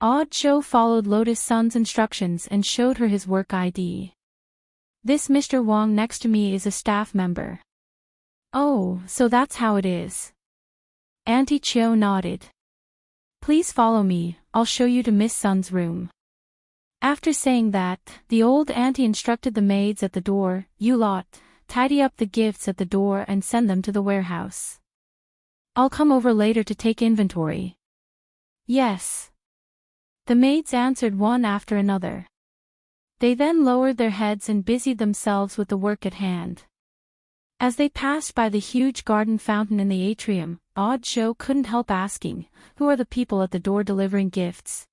Audra followed Lotus Sun's instructions and showed her his work ID. "This Mr. Wang next to me is a staff member." "Oh, so that's how it is." Auntie Cho nodded. "Please follow me, I'll show you to Miss Sun's room." After saying that, the old auntie instructed the maids at the door, "You lot, tidy up the gifts at the door and send them to the warehouse. I'll come over later to take inventory." "Yes." The maids answered one after another. They then lowered their heads and busied themselves with the work at hand. As they passed by the huge garden fountain in the atrium, Audra couldn't help asking, "Who are the people at the door delivering gifts?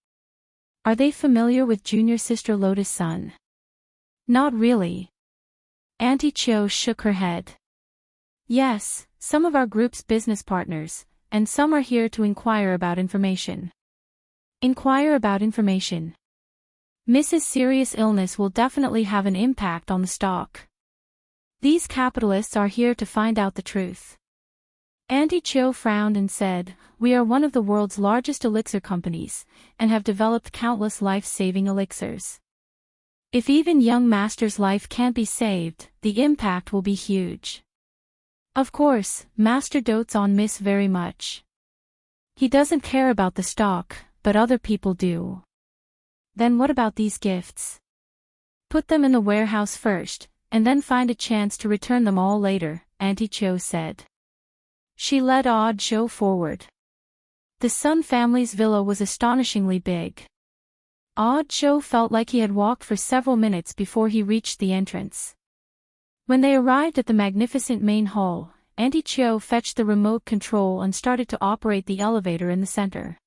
Are they familiar with junior sister Lotus Sun?" "Not really." Auntie Cho shook her head. "Yes, some of our group's business partners, and some are here to inquire about information." "Inquire about information." "Mrs. Serious illness will definitely have an impact on the stock. These capitalists are here to find out the truth." Auntie Cho frowned and said, "We are one of the world's largest elixir companies, and have developed countless life-saving elixirs. If even young Master's life can't be saved, the impact will be huge. Of course, Master dotes on Miss very much. He doesn't care about the stock, but other people do." "Then what about these gifts?" "Put them in the warehouse first, and then find a chance to return them all later," Auntie Cho said. She led Audra forward. The Sun family's villa was astonishingly big. Audra felt like he had walked for several minutes before he reached the entrance. When they arrived at the magnificent main hall, Auntie Cho fetched the remote control and started to operate the elevator in the center.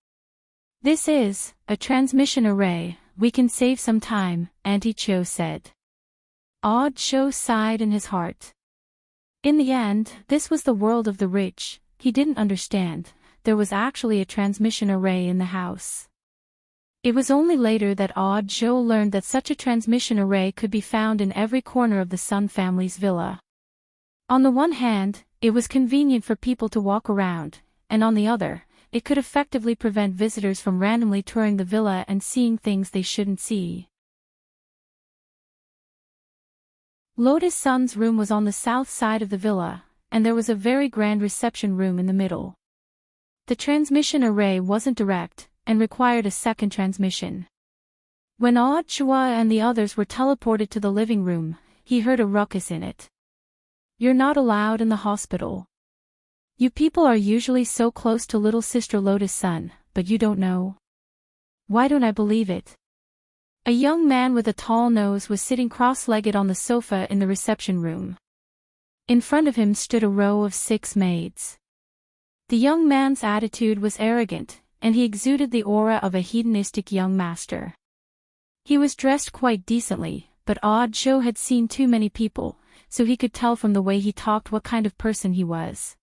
"This is a transmission array, we can save some time," Auntie Cho said. Audra sighed in his heart. In the end, this was the world of the rich. He didn't understand, there was actually a transmission array in the house. It was only later that Audra learned that such a transmission array could be found in every corner of the Sun family's villa. On the one hand, it was convenient for people to walk around, and on the other, it could effectively prevent visitors from randomly touring the villa and seeing things they shouldn't see. Lotus Sun's room was on the south side of the villa, and there was a very grand reception room in the middle. The transmission array wasn't direct, and required a second transmission. When Audra and the others were teleported to the living room, he heard a ruckus in it. "You're not allowed in the hospital. You people are usually so close to little sister Lotus Sun, but you don't know." "Why don't I believe it?" A young man with a tall nose was sitting cross-legged on the sofa in the reception room. In front of him stood a row of 6 maids. The young man's attitude was arrogant, and he exuded the aura of a hedonistic young master. He was dressed quite decently, but Audio had seen too many people, so he could tell from the way he talked what kind of person he was.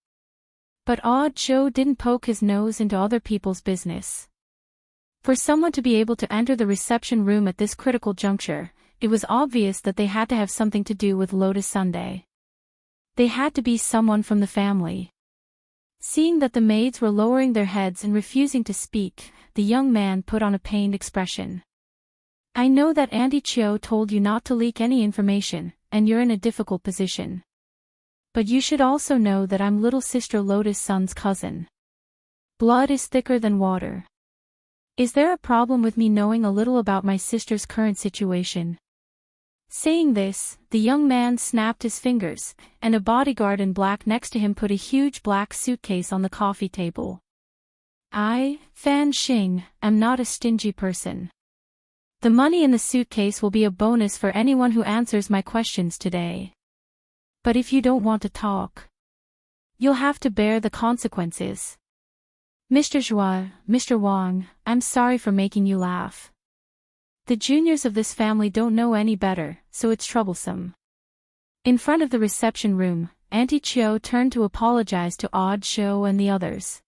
But Audio didn't poke his nose into other people's business. For someone to be able to enter the reception room at this critical juncture, it was obvious that they had to have something to do with Lotus Sunday. They had to be someone from the family. Seeing that the maids were lowering their heads and refusing to speak, the young man put on a pained expression. I know that Auntie Chio told you not to leak any information, and you're in a difficult position. But you should also know that I'm little sister Lotus Sun's cousin. Blood is thicker than water. Is there a problem with me knowing a little about my sister's current situation? Saying this, the young man snapped his fingers, and a bodyguard in black next to him put a huge black suitcase on the coffee table. I, Fan Xing, am not a stingy person. The money in the suitcase will be a bonus for anyone who answers my questions today. But if you don't want to talk, you'll have to bear the consequences. Mr. Zhua, Mr. Wang, I'm sorry for making you laugh. The juniors of this family don't know any better, so it's troublesome. In front of the reception room, Auntie Chio turned to apologize to Audio and the others.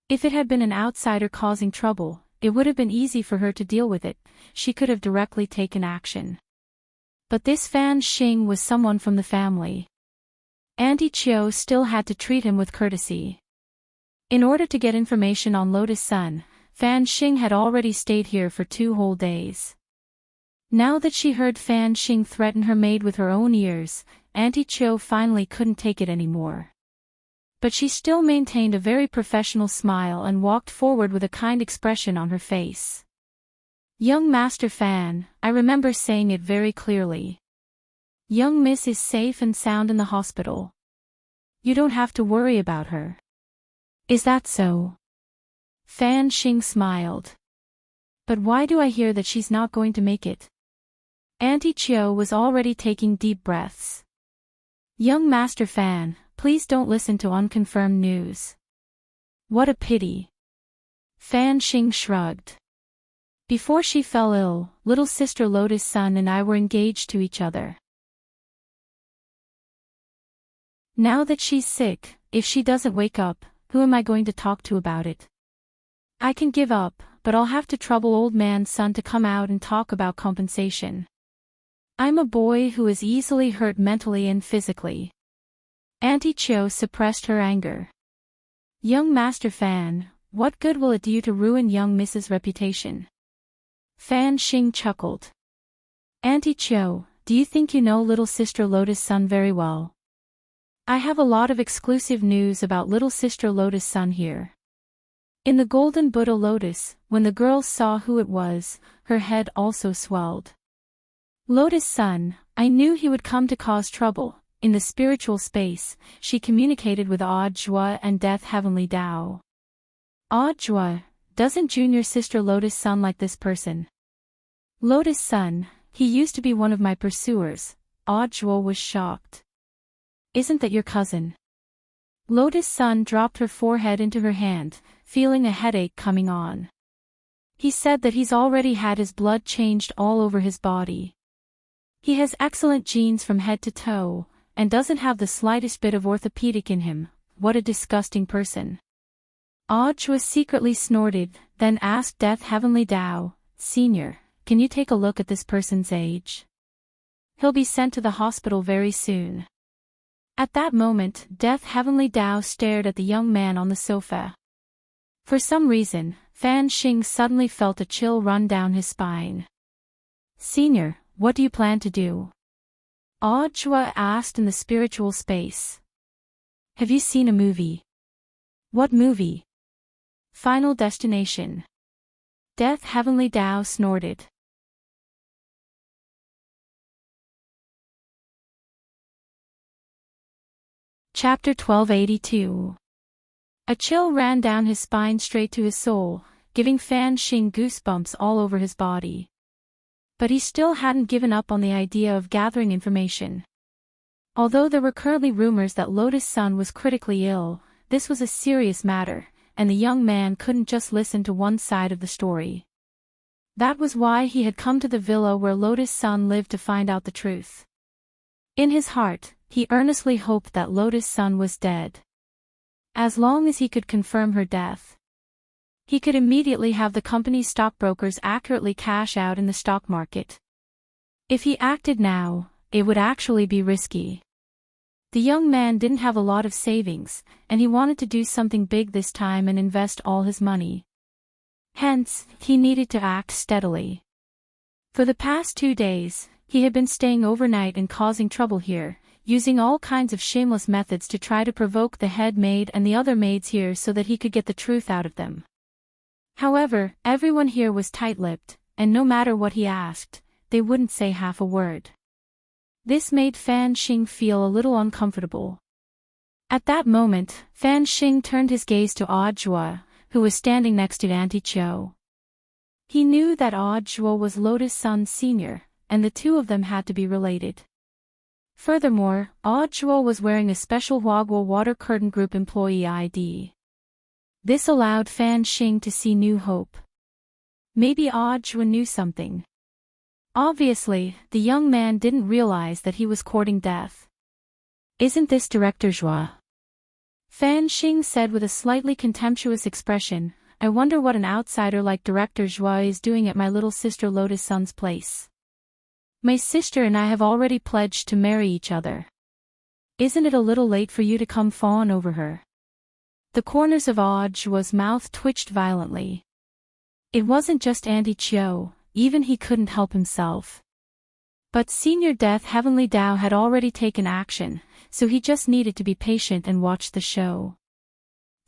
If it had been an outsider causing trouble, it would have been easy for her to deal with it, she could have directly taken action. But this Fan Xing was someone from the family. Auntie Chio still had to treat him with courtesy. In order to get information on Lotus Sun, Fan Xing had already stayed here for 2 whole days. Now that she heard Fan Xing threaten her maid with her own ears, Auntie Chio finally couldn't take it anymore. But she still maintained a very professional smile and walked forward with a kind expression on her face. Young Master Fan, I remember saying it very clearly. Young Miss is safe and sound in the hospital. You don't have to worry about her. Is that so? Fan Xing smiled. But why do I hear that she's not going to make it? Auntie Chio was already taking deep breaths. Young Master Fan, please don't listen to unconfirmed news. What a pity. Fan Xing shrugged. Before she fell ill, little sister Lotus Sun and I were engaged to each other. Now that she's sick, if she doesn't wake up, who am I going to talk to about it? I can give up, but I'll have to trouble old man Sun to come out and talk about compensation. I'm a boy who is easily hurt mentally and physically. Auntie Chio suppressed her anger. Young Master Fan, what good will it do you to ruin young Mrs.'s reputation? Fan Xing chuckled. Auntie Chio, do you think you know little sister Lotus Sun very well? I have a lot of exclusive news about little sister Lotus Sun here. In the golden Buddha lotus, when the girl saw who it was, her head also swelled. Lotus Sun, I knew he would come to cause trouble. In the spiritual space, she communicated with Audio and Death Heavenly Tao. Audio, doesn't junior sister Lotus Sun like this person? Lotus Sun, he used to be one of my pursuers. Audio was shocked. Isn't that your cousin? Lotus Sun dropped her forehead into her hand, feeling a headache coming on. He said that he's already had his blood changed all over his body. He has excellent genes from head to toe, and doesn't have the slightest bit of orthopedic in him. What a disgusting person. Audio secretly snorted, then asked Death Heavenly Tao, Senior, can you take a look at this person's age? He'll be sent to the hospital very soon. At that moment, Death Heavenly Tao stared at the young man on the sofa. For some reason, Fan Xing suddenly felt a chill run down his spine. Senior, what do you plan to do? Audio asked in the spiritual space. Have you seen a movie? What movie? Final Destination. Death Heavenly Tao snorted. Chapter 1282. A chill ran down his spine straight to his soul, giving Fan Xing goosebumps all over his body. But he still hadn't given up on the idea of gathering information. Although there were currently rumors that Lotus Sun was critically ill, this was a serious matter, and the young man couldn't just listen to one side of the story. That was why he had come to the villa where Lotus Sun lived to find out the truth. In his heart, he earnestly hoped that Lotus Sun was dead. As long as he could confirm her death, he could immediately have the company's stockbrokers accurately cash out in the stock market. If he acted now, it would actually be risky. The young man didn't have a lot of savings, and he wanted to do something big this time and invest all his money. Hence, he needed to act steadily. For the past 2 days, he had been staying overnight and causing trouble here, using all kinds of shameless methods to try to provoke the head maid and the other maids here so that he could get the truth out of them. However, everyone here was tight-lipped, and no matter what he asked, they wouldn't say half a word. This made Fan Xing feel a little uncomfortable. At that moment, Fan Xing turned his gaze to Audiobook, who was standing next to Auntie Cho. He knew that Audiobook was Lotus Sun's senior, and the two of them had to be related. Furthermore, Audiobook was wearing a special Wagwa Water Curtain Group employee ID. This allowed Fan Xing to see new hope. Maybe Audiobook knew something. Obviously, the young man didn't realize that he was courting death. "Isn't this Director Zhua?" Fan Xing said with a slightly contemptuous expression. "I wonder what an outsider like Director Zhua is doing at my little sister Lotus Sun's place. My sister and I have already pledged to marry each other. Isn't it a little late for you to come fawn over her?" The corners of Audiobook's mouth twitched violently. It wasn't just Auntie Cho. Even he couldn't help himself. But Senior Death Heavenly Dao had already taken action, so he just needed to be patient and watch the show.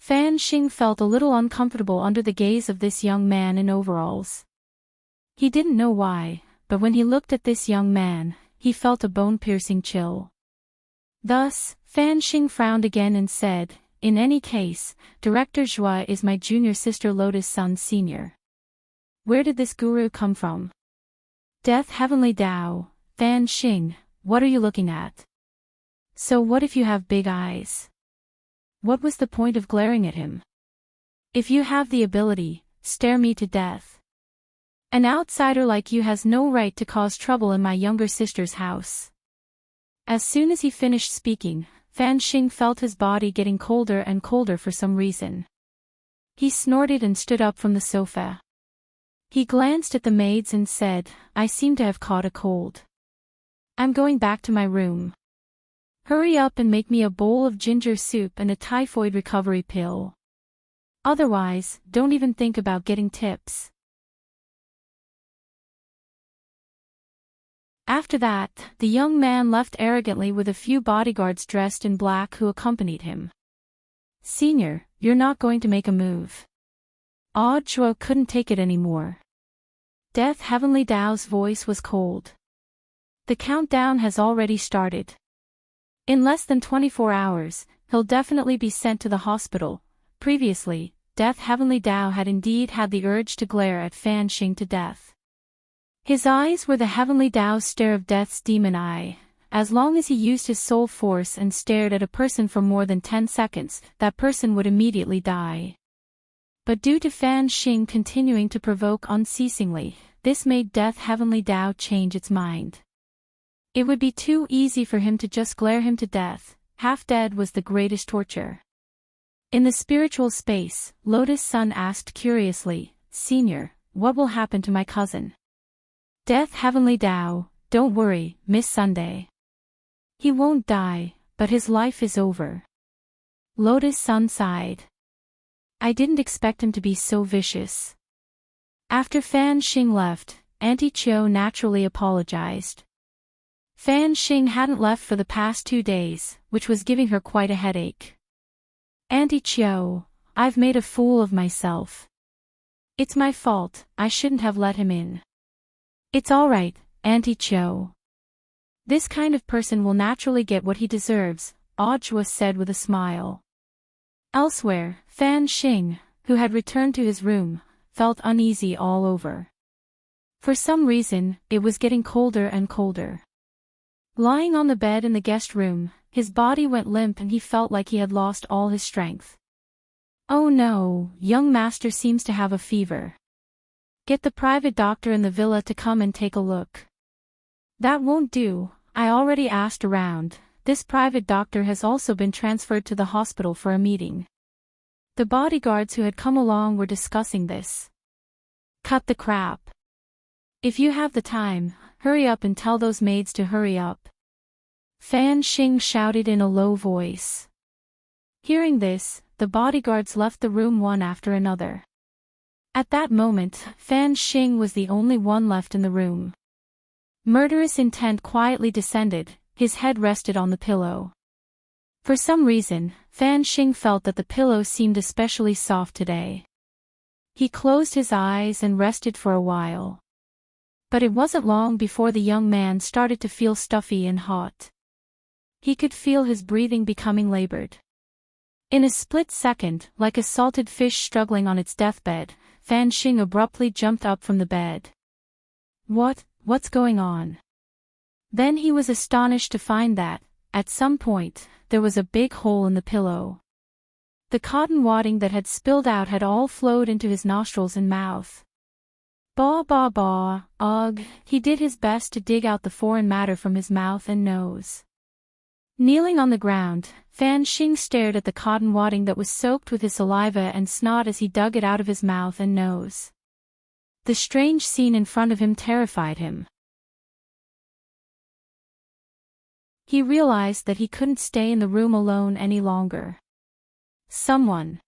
Fan Xing felt a little uncomfortable under the gaze of this young man in overalls. He didn't know why, but when he looked at this young man, he felt a bone-piercing chill. Thus, Fan Xing frowned again and said, "In any case, Director Zhua is my junior sister Lotus Sun Senior. Where did this guru come from?" "Death Heavenly Dao, Fan Xing, what are you looking at? So what if you have big eyes? What was the point of glaring at him? If you have the ability, stare me to death. An outsider like you has no right to cause trouble in my younger sister's house." As soon as he finished speaking, Fan Xing felt his body getting colder and colder for some reason. He snorted and stood up from the sofa. He glanced at the maids and said, "I seem to have caught a cold. I'm going back to my room. Hurry up and make me a bowl of ginger soup and a typhoid recovery pill. Otherwise, don't even think about getting tips." After that, the young man left arrogantly with a few bodyguards dressed in black who accompanied him. "Senior, you're not going to make a move." Audiobook couldn't take it anymore. Death Heavenly Dao's voice was cold. "The countdown has already started. In less than 24 hours, he'll definitely be sent to the hospital." Previously, Death Heavenly Dao had indeed had the urge to glare at Fan Xing to death. His eyes were the Heavenly Dao's stare of death's demon eye. As long as he used his soul force and stared at a person for more than 10 seconds, that person would immediately die. But due to Fan Xing continuing to provoke unceasingly, this made Death Heavenly Dao change its mind. It would be too easy for him to just glare him to death. Half dead was the greatest torture. In the spiritual space, Lotus Sun asked curiously, "Senior, what will happen to my cousin?" Death Heavenly Dao, "Don't worry, Miss Sunday. He won't die, but his life is over." Lotus Sun sighed. "I didn't expect him to be so vicious." After Fan Xing left, Auntie Cho naturally apologized. Fan Xing hadn't left for the past 2 days, which was giving her quite a headache. "Auntie Cho, I've made a fool of myself. It's my fault, I shouldn't have let him in." "It's alright, Auntie Cho. This kind of person will naturally get what he deserves," Audiobook said with a smile. Elsewhere, Fan Xing, who had returned to his room, felt uneasy all over. For some reason, it was getting colder and colder. Lying on the bed in the guest room, his body went limp and he felt like he had lost all his strength. "Oh no, young master seems to have a fever. Get the private doctor in the villa to come and take a look." "That won't do, I already asked around. This private doctor has also been transferred to the hospital for a meeting." The bodyguards who had come along were discussing this. "Cut the crap. If you have the time, hurry up and tell those maids to hurry up," Fan Xing shouted in a low voice. Hearing this, the bodyguards left the room one after another. At that moment, Fan Xing was the only one left in the room. Murderous intent quietly descended, his head rested on the pillow. For some reason, Fan Xing felt that the pillow seemed especially soft today. He closed his eyes and rested for a while. But it wasn't long before the young man started to feel stuffy and hot. He could feel his breathing becoming labored. In a split second, like a salted fish struggling on its deathbed, Fan Xing abruptly jumped up from the bed. What's going on?" Then he was astonished to find that, at some point, there was a big hole in the pillow. The cotton wadding that had spilled out had all flowed into his nostrils and mouth. Bah bah bah, ugh, he did his best to dig out the foreign matter from his mouth and nose. Kneeling on the ground, Fan Xing stared at the cotton wadding that was soaked with his saliva and snot as he dug it out of his mouth and nose. The strange scene in front of him terrified him. He realized that he couldn't stay in the room alone any longer. Someone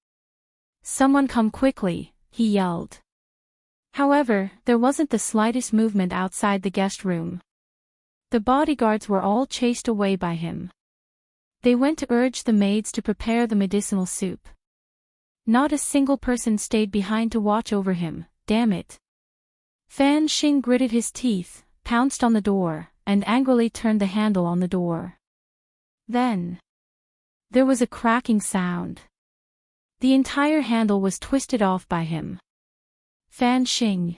come quickly," he yelled. However, there wasn't the slightest movement outside the guest room. The bodyguards were all chased away by him. They went to urge the maids to prepare the medicinal soup. Not a single person stayed behind to watch over him, damn it. Fan Xing gritted his teeth, pounced on the door, and angrily turned the handle on the door. Then there was a cracking sound. The entire handle was twisted off by him. Fan Xing.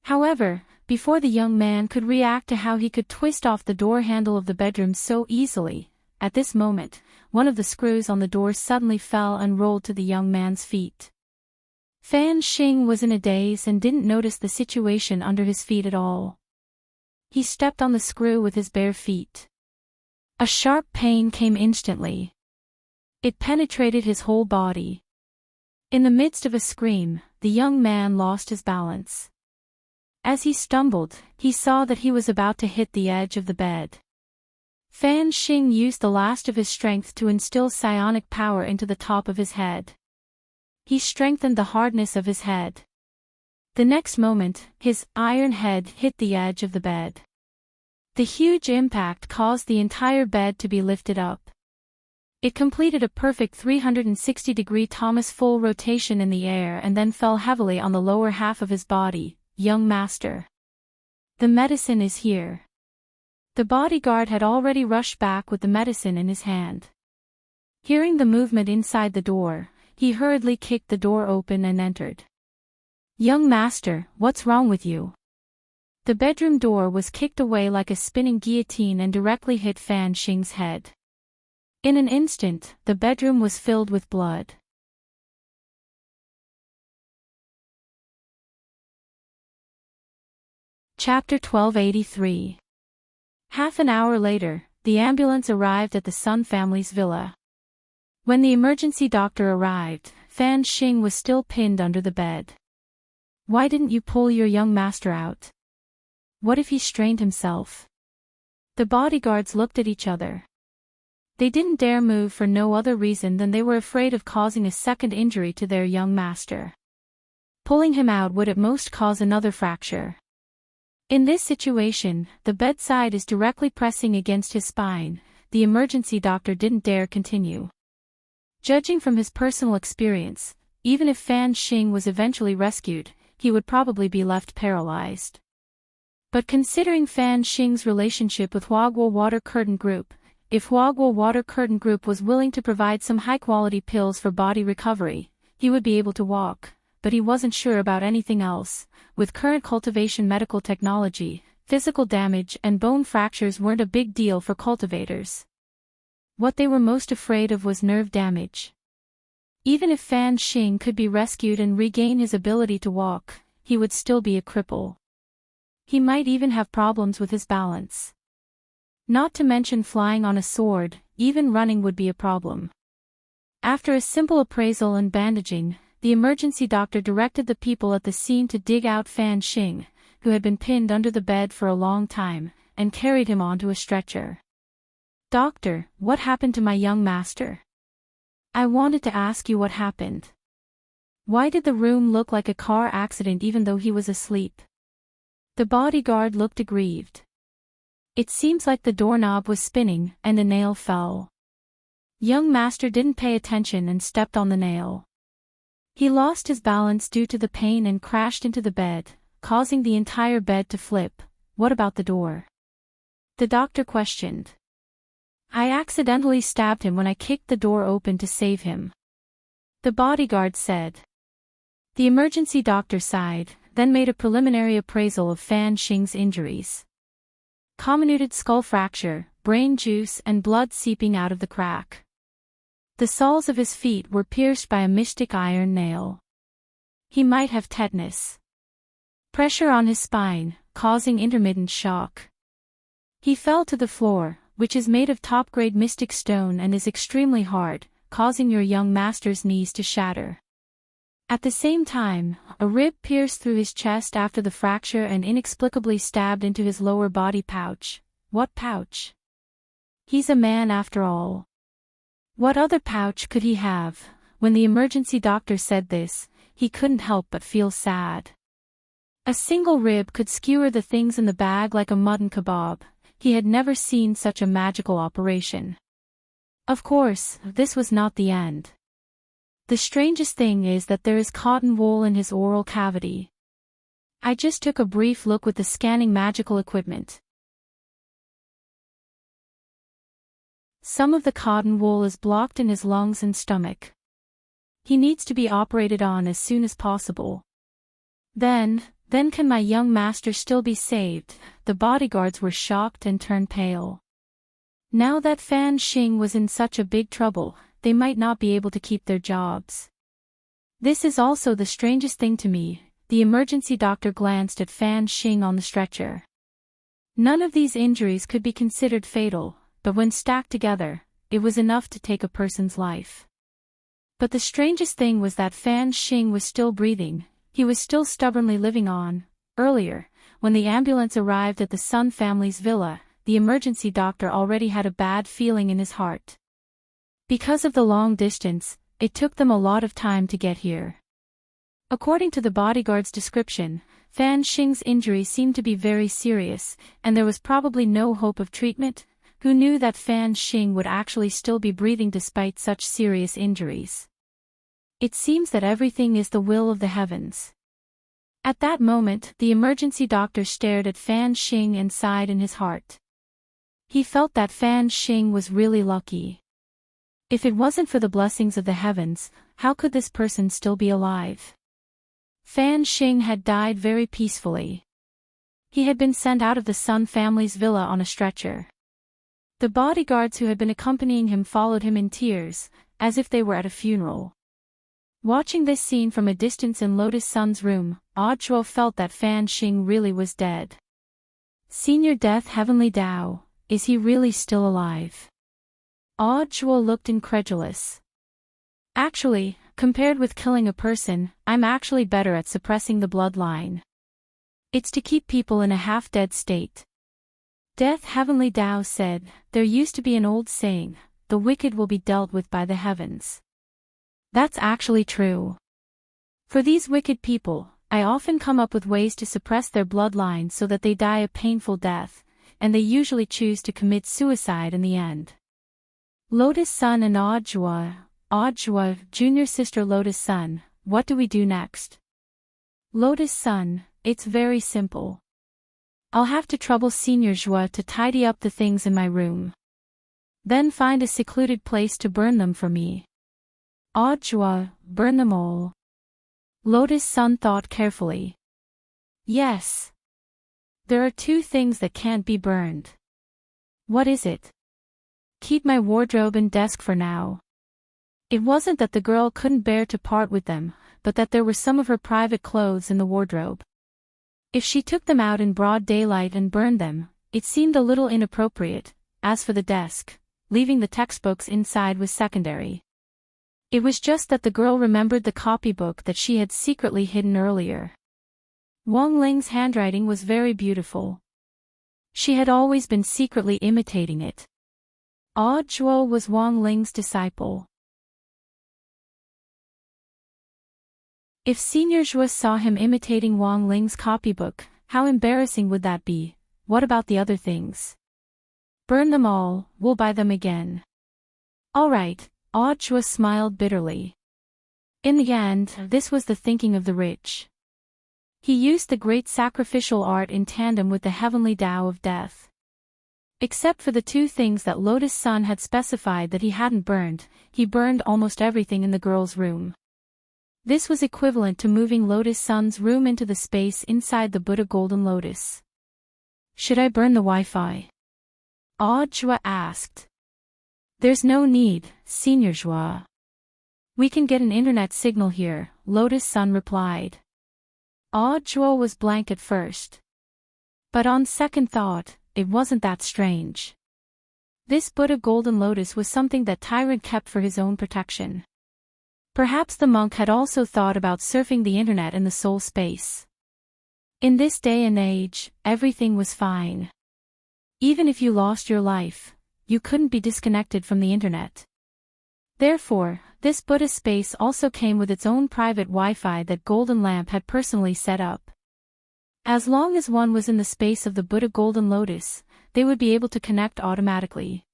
However, before the young man could react to how he could twist off the door handle of the bedroom so easily, at this moment, one of the screws on the door suddenly fell and rolled to the young man's feet. Fan Xing was in a daze and didn't notice the situation under his feet at all. He stepped on the screw with his bare feet. A sharp pain came instantly. It penetrated his whole body. In the midst of a scream, the young man lost his balance. As he stumbled, he saw that he was about to hit the edge of the bed. Fan Xing used the last of his strength to instill psionic power into the top of his head. He strengthened the hardness of his head. The next moment, his iron head hit the edge of the bed. The huge impact caused the entire bed to be lifted up. It completed a perfect 360-degree Thomas full rotation in the air and then fell heavily on the lower half of his body. "Young master. The medicine is here." The bodyguard had already rushed back with the medicine in his hand. Hearing the movement inside the door, he hurriedly kicked the door open and entered. "Young master, what's wrong with you?" The bedroom door was kicked away like a spinning guillotine and directly hit Fan Xing's head. In an instant, the bedroom was filled with blood. Chapter 1283. Half an hour later, the ambulance arrived at the Sun family's villa. When the emergency doctor arrived, Fan Xing was still pinned under the bed. "Why didn't you pull your young master out? What if he strained himself?" The bodyguards looked at each other. They didn't dare move for no other reason than they were afraid of causing a second injury to their young master. Pulling him out would at most cause another fracture. In this situation, the bedside is directly pressing against his spine. The emergency doctor didn't dare continue. Judging from his personal experience, even if Fan Xing was eventually rescued, he would probably be left paralyzed. But considering Fan Xing's relationship with Huaguo Water Curtain Group, if Huaguo Water Curtain Group was willing to provide some high-quality pills for body recovery, he would be able to walk, but he wasn't sure about anything else. With current cultivation medical technology, Physical damage and bone fractures weren't a big deal for cultivators. What they were most afraid of was nerve damage. Even if Fan Xing could be rescued and regain his ability to walk, he would still be a cripple. He might even have problems with his balance. Not to mention flying on a sword, even running would be a problem. After a simple appraisal and bandaging, the emergency doctor directed the people at the scene to dig out Fan Xing, who had been pinned under the bed for a long time, and carried him onto a stretcher. "Doctor, what happened to my young master? I wanted to ask you what happened. Why did the room look like a car accident even though he was asleep?" The bodyguard looked aggrieved. "It seems like the doorknob was spinning and a nail fell. Young master didn't pay attention and stepped on the nail. He lost his balance due to the pain and crashed into the bed, causing the entire bed to flip. What about the door?" The doctor questioned. "I accidentally stabbed him when I kicked the door open to save him," the bodyguard said. The emergency doctor sighed, then made a preliminary appraisal of Fan Xing's injuries. Comminuted skull fracture, brain juice and blood seeping out of the crack. The soles of his feet were pierced by a mystic iron nail. He might have tetanus. Pressure on his spine, causing intermittent shock. He fell to the floor, which is made of top-grade mystic stone and is extremely hard, causing your young master's knees to shatter. At the same time, a rib pierced through his chest after the fracture and inexplicably stabbed into his lower body pouch. What pouch? He's a man after all. What other pouch could he have? When the emergency doctor said this, he couldn't help but feel sad. A single rib could skewer the things in the bag like a mutton kebab. He had never seen such a magical operation. Of course, this was not the end. The strangest thing is that there is cotton wool in his oral cavity. I just took a brief look with the scanning magical equipment. Some of the cotton wool is blocked in his lungs and stomach. He needs to be operated on as soon as possible. Then can my young master still be saved? The bodyguards were shocked and turned pale. Now that Fan Xing was in such a big trouble, they might not be able to keep their jobs. This is also the strangest thing to me. The emergency doctor glanced at Fan Xing on the stretcher. None of these injuries could be considered fatal, but when stacked together, it was enough to take a person's life. But the strangest thing was that Fan Xing was still breathing. He was still stubbornly living on. Earlier, when the ambulance arrived at the Sun family's villa, the emergency doctor already had a bad feeling in his heart. Because of the long distance, it took them a lot of time to get here. According to the bodyguard's description, Fan Xing's injuries seemed to be very serious, and there was probably no hope of treatment. Who knew that Fan Xing would actually still be breathing despite such serious injuries? It seems that everything is the will of the heavens. At that moment, the emergency doctor stared at Fan Xing and sighed in his heart. He felt that Fan Xing was really lucky. If it wasn't for the blessings of the heavens, how could this person still be alive? Fan Xing had died very peacefully. He had been sent out of the Sun family's villa on a stretcher. The bodyguards who had been accompanying him followed him in tears, as if they were at a funeral. Watching this scene from a distance in Lotus Sun's room, Audiobook felt that Fan Xing really was dead. Senior Death Heavenly Dao, is he really still alive? Audiobook looked incredulous. Actually, compared with killing a person, I'm actually better at suppressing the bloodline. It's to keep people in a half-dead state. Death Heavenly Dao said, there used to be an old saying, the wicked will be dealt with by the heavens. That's actually true. For these wicked people, I often come up with ways to suppress their bloodline so that they die a painful death, and they usually choose to commit suicide in the end. Lotus Sun and Audiobook, junior sister Lotus Sun, what do we do next? Lotus Sun, it's very simple. I'll have to trouble Senior Joie to tidy up the things in my room. Then find a secluded place to burn them for me. Audiobook, burn them all. Lotus Sun thought carefully. Yes. There are two things that can't be burned. What is it? Keep my wardrobe and desk for now. It wasn't that the girl couldn't bear to part with them, but that there were some of her private clothes in the wardrobe. If she took them out in broad daylight and burned them, it seemed a little inappropriate. As for the desk, leaving the textbooks inside was secondary. It was just that the girl remembered the copybook that she had secretly hidden earlier. Wang Ling's handwriting was very beautiful. She had always been secretly imitating it. Zhuo was Wang Ling's disciple. If Senior Zhuo saw him imitating Wang Ling's copybook, how embarrassing would that be? What about the other things? Burn them all, we'll buy them again. All right, Zhuo smiled bitterly. In the end, this was the thinking of the rich. He used the great sacrificial art in tandem with the heavenly Tao of death. Except for the two things that Lotus Sun had specified that he hadn't burned, he burned almost everything in the girl's room. This was equivalent to moving Lotus Sun's room into the space inside the Buddha Golden Lotus. Should I burn the Wi-Fi? Zhuo asked. There's no need, Senior Zhuo. We can get an internet signal here, Lotus Sun replied. Zhuo was blank at first. But on second thought, it wasn't that strange. This Buddha Golden Lotus was something that Tyrant kept for his own protection. Perhaps the monk had also thought about surfing the internet in the soul space. In this day and age, everything was fine. Even if you lost your life, you couldn't be disconnected from the internet. Therefore, this Buddha space also came with its own private Wi-Fi that Golden Lamp had personally set up. As long as one was in the space of the Buddha Golden Lotus, they would be able to connect automatically.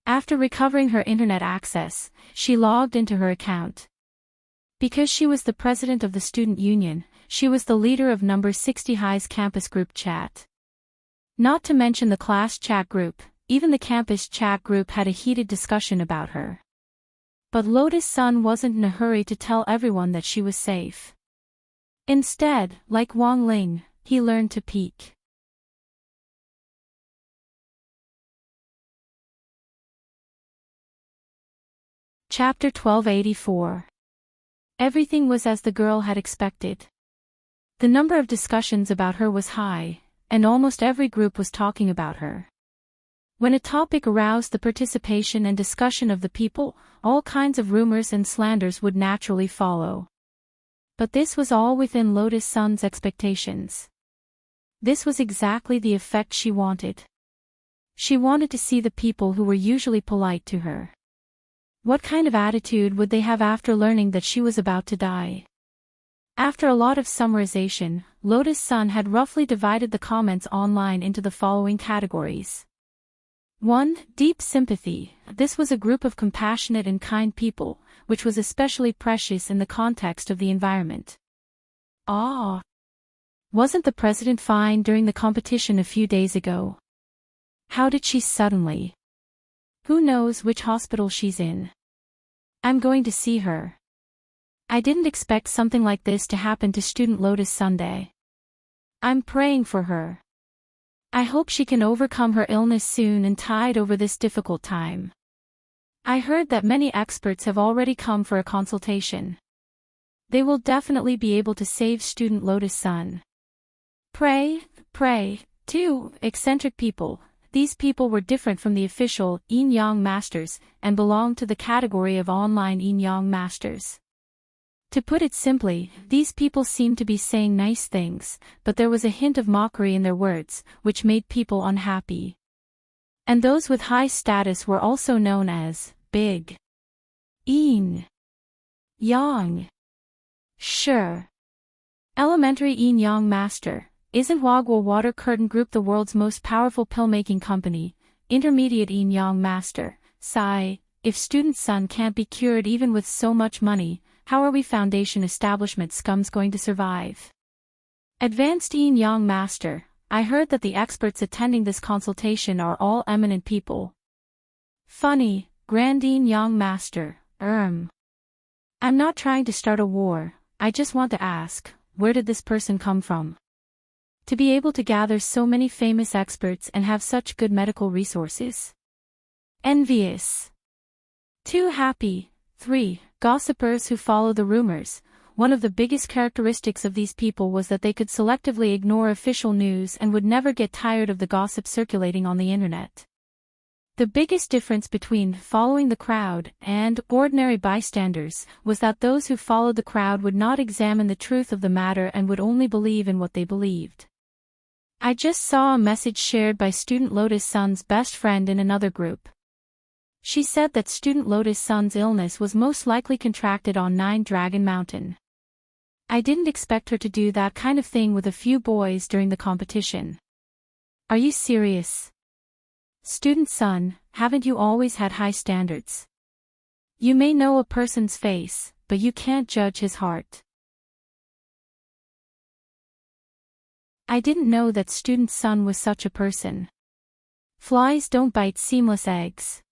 After recovering her internet access, she logged into her account. Because she was the president of the student union, she was the leader of number 60 High's campus group chat. Not to mention the class chat group, even the campus chat group had a heated discussion about her. But Lotus Sun wasn't in a hurry to tell everyone that she was safe. Instead, like Wang Ling, he learned to peek. Chapter 1284. Everything was as the girl had expected. The number of discussions about her was high, and almost every group was talking about her. When a topic aroused the participation and discussion of the people, all kinds of rumors and slanders would naturally follow. But this was all within Lotus Sun's expectations. This was exactly the effect she wanted. She wanted to see the people who were usually polite to her. What kind of attitude would they have after learning that she was about to die? After a lot of summarization, Lotus Sun had roughly divided the comments online into the following categories. 1. Deep sympathy. This was a group of compassionate and kind people, which was especially precious in the context of the environment. Wasn't the president fine during the competition a few days ago? How did she suddenly? Who knows which hospital she's in? I'm going to see her. I didn't expect something like this to happen to Student Lotus Sunday. I'm praying for her. I hope she can overcome her illness soon and tide over this difficult time. I heard that many experts have already come for a consultation. They will definitely be able to save Student Lotus Sun. Pray, too, eccentric people. These people were different from the official Yin-Yang Masters and belonged to the category of online Yin-Yang Masters. To put it simply, these people seemed to be saying nice things, but there was a hint of mockery in their words, which made people unhappy. And those with high status were also known as Big Yin Yang. Sure. Elementary Yin-Yang Master. Isn't Wagwa Water Curtain Group the world's most powerful pill-making company? Intermediate Yin-Yang Master. Sigh, if Student Sun can't be cured even with so much money, how are we Foundation establishment scums going to survive? Advanced Yin-Yang Master. I heard that the experts attending this consultation are all eminent people. Funny, Grand Yin-Yang Master. I'm not trying to start a war, I just want to ask, where did this person come from? To be able to gather so many famous experts and have such good medical resources. Envious. 2. Happy. 3. Gossipers who follow the rumors. One of the biggest characteristics of these people was that they could selectively ignore official news and would never get tired of the gossip circulating on the internet. The biggest difference between following the crowd and ordinary bystanders was that those who followed the crowd would not examine the truth of the matter and would only believe in what they believed. I just saw a message shared by student Lotus Sun's best friend in another group. She said that student Lotus Sun's illness was most likely contracted on 9 Dragon Mountain. I didn't expect her to do that kind of thing with a few boys during the competition. Are you serious? Student Sun, haven't you always had high standards? You may know a person's face, but you can't judge his heart. I didn't know that Student Sun was such a person. Flies don't bite seamless eggs.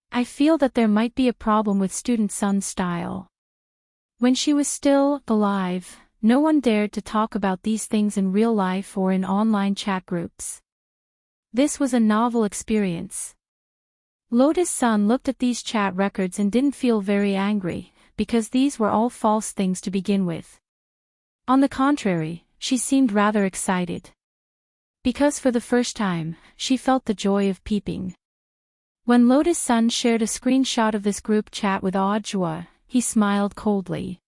I feel that there might be a problem with Student Sun's style. When she was still alive, no one dared to talk about these things in real life or in online chat groups. This was a novel experience. Lotus Sun looked at these chat records and didn't feel very angry, because these were all false things to begin with. On the contrary, she seemed rather excited. Because for the first time, she felt the joy of peeping. When Lotus Sun shared a screenshot of this group chat with Audiobook, he smiled coldly.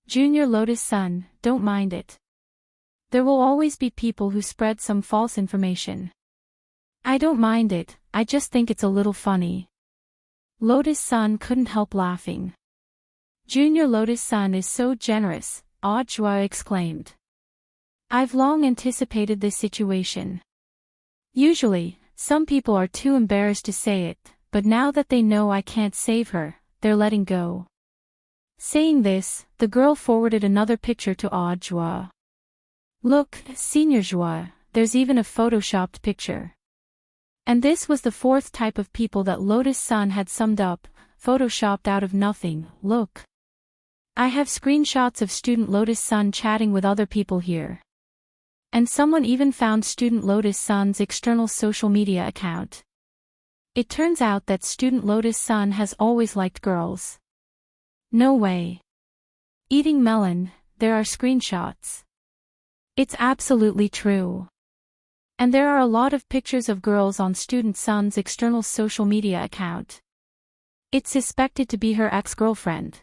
Junior Lotus Sun, don't mind it. There will always be people who spread some false information. I don't mind it, I just think it's a little funny. Lotus Sun couldn't help laughing. Junior Lotus Sun is so generous, Audiobook exclaimed. I've long anticipated this situation. Usually, some people are too embarrassed to say it, but now that they know I can't save her, they're letting go. Saying this, the girl forwarded another picture to Audiobook. Look, Senior Joie, there's even a photoshopped picture. And this was the 4th type of people that Lotus Sun had summed up, photoshopped out of nothing. Look. I have screenshots of student Lotus Sun chatting with other people here. And someone even found student Lotus Sun's external social media account. It turns out that student Lotus Sun has always liked girls. No way. Eating melon, there are screenshots. It's absolutely true. And there are a lot of pictures of girls on Student Sun's external social media account. It's suspected to be her ex-girlfriend.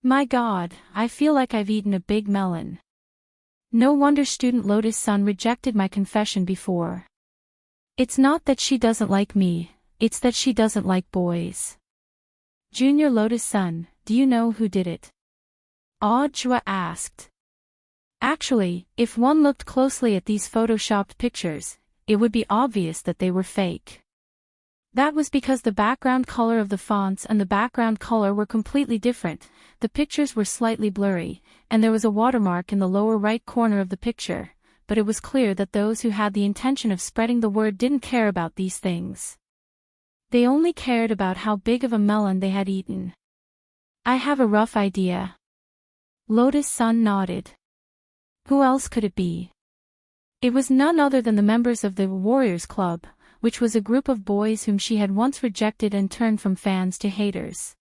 My God, I feel like I've eaten a big melon. No wonder Student Lotus Sun rejected my confession before. It's not that she doesn't like me, it's that she doesn't like boys. Junior Lotus Sun, do you know who did it? Audiobook asked. Actually, if one looked closely at these photoshopped pictures, it would be obvious that they were fake. That was because the background color of the fonts and the background color were completely different, the pictures were slightly blurry, and there was a watermark in the lower right corner of the picture, but it was clear that those who had the intention of spreading the word didn't care about these things. They only cared about how big of a melon they had eaten. I have a rough idea. Lotus Sun nodded. Who else could it be? It was none other than the members of the Warriors Club, which was a group of boys whom she had once rejected and turned from fans to haters.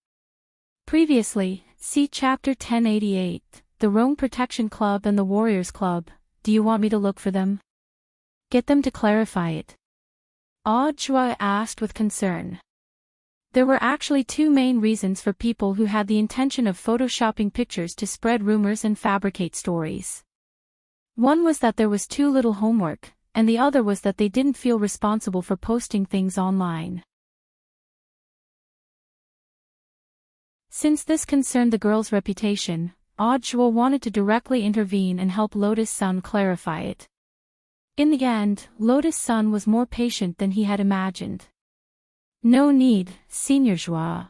Previously, see Chapter 1088, the Rome Protection Club and the Warriors Club. Do you want me to look for them? Get them to clarify it. Audiobook asked with concern. There were actually 2 main reasons for people who had the intention of photoshopping pictures to spread rumors and fabricate stories. One was that there was too little homework, and the other was that they didn't feel responsible for posting things online. Since this concerned the girl's reputation, Audiobook wanted to directly intervene and help Lotus Sun clarify it. In the end, Lotus Sun was more patient than he had imagined. No need, Senior Joie.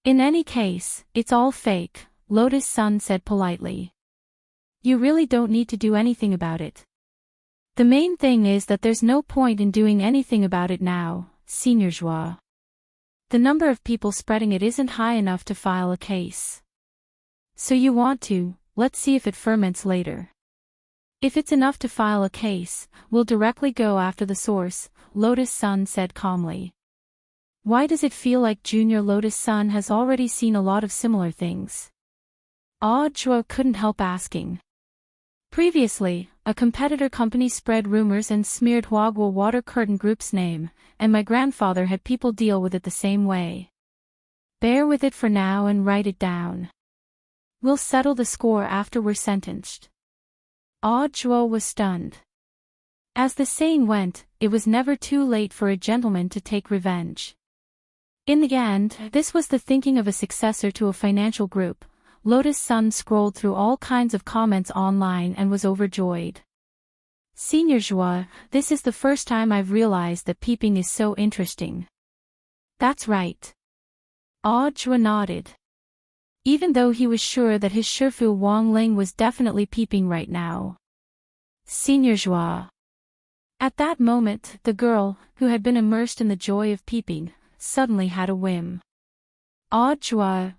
In any case, it's all fake, Lotus Sun said politely. You really don't need to do anything about it. The main thing is that there's no point in doing anything about it now, Senior Joie. The number of people spreading it isn't high enough to file a case. So you want to, let's see if it ferments later. If it's enough to file a case, we'll directly go after the source, Lotus Sun said calmly. Why does it feel like Junior Lotus Sun has already seen a lot of similar things? Jua couldn't help asking. Previously, a competitor company spread rumors and smeared Huagua Water Curtain Group's name, and my grandfather had people deal with it the same way. Bear with it for now and write it down. We'll settle the score after we're sentenced. Jua was stunned. As the saying went, it was never too late for a gentleman to take revenge. In the end, this was the thinking of a successor to a financial group. Lotus Sun scrolled through all kinds of comments online and was overjoyed. Senior Joie, this is the first time I've realized that peeping is so interesting. That's right. Joie nodded. Even though he was sure that his Shifu Wang Ling was definitely peeping right now. Senior Joie. At that moment, the girl, who had been immersed in the joy of peeping, suddenly had a whim. Joie, ?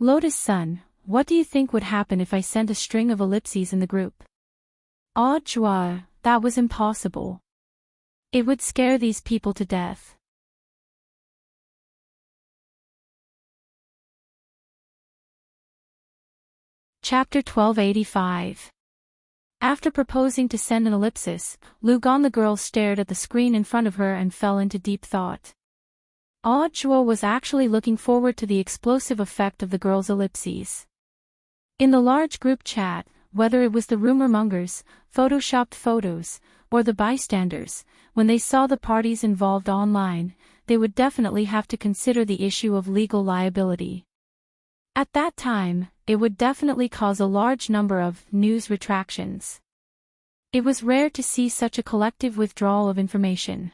Lotus Sun, what do you think would happen if I sent a string of ellipses in the group? Joie, that was impossible. It would scare these people to death. Chapter 1285. After proposing to send an ellipsis, Lu Gan the girl stared at the screen in front of her and fell into deep thought. Jua was actually looking forward to the explosive effect of the girl's ellipses. In the large group chat, whether it was the rumor mongers, photoshopped photos, or the bystanders, when they saw the parties involved online, they would definitely have to consider the issue of legal liability. At that time, it would definitely cause a large number of news retractions. It was rare to see such a collective withdrawal of information.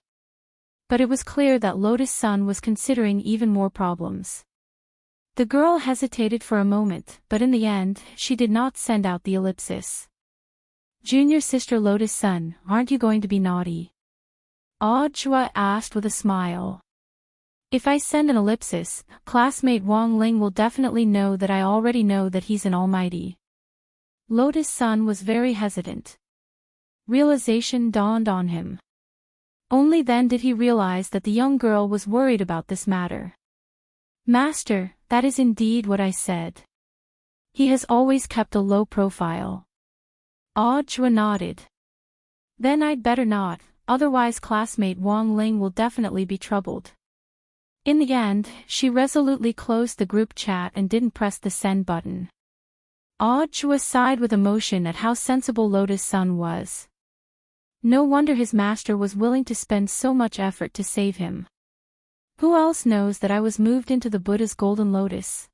But it was clear that Lotus Sun was considering even more problems. The girl hesitated for a moment, but in the end, she did not send out the ellipsis. Junior sister Lotus Sun, aren't you going to be naughty? Jua asked with a smile. If I send an ellipsis, classmate Wang Ling will definitely know that I already know that he's an almighty. Lotus Sun was very hesitant. Realization dawned on him. Only then did he realize that the young girl was worried about this matter. Master, that is indeed what I said. He has always kept a low profile. Jua nodded. Then I'd better not, otherwise classmate Wang Ling will definitely be troubled. In the end, she resolutely closed the group chat and didn't press the send button. Jua sighed with emotion at how sensible Lotus Sun was. No wonder his master was willing to spend so much effort to save him. Who else knows that I was moved into the Buddha's golden lotus?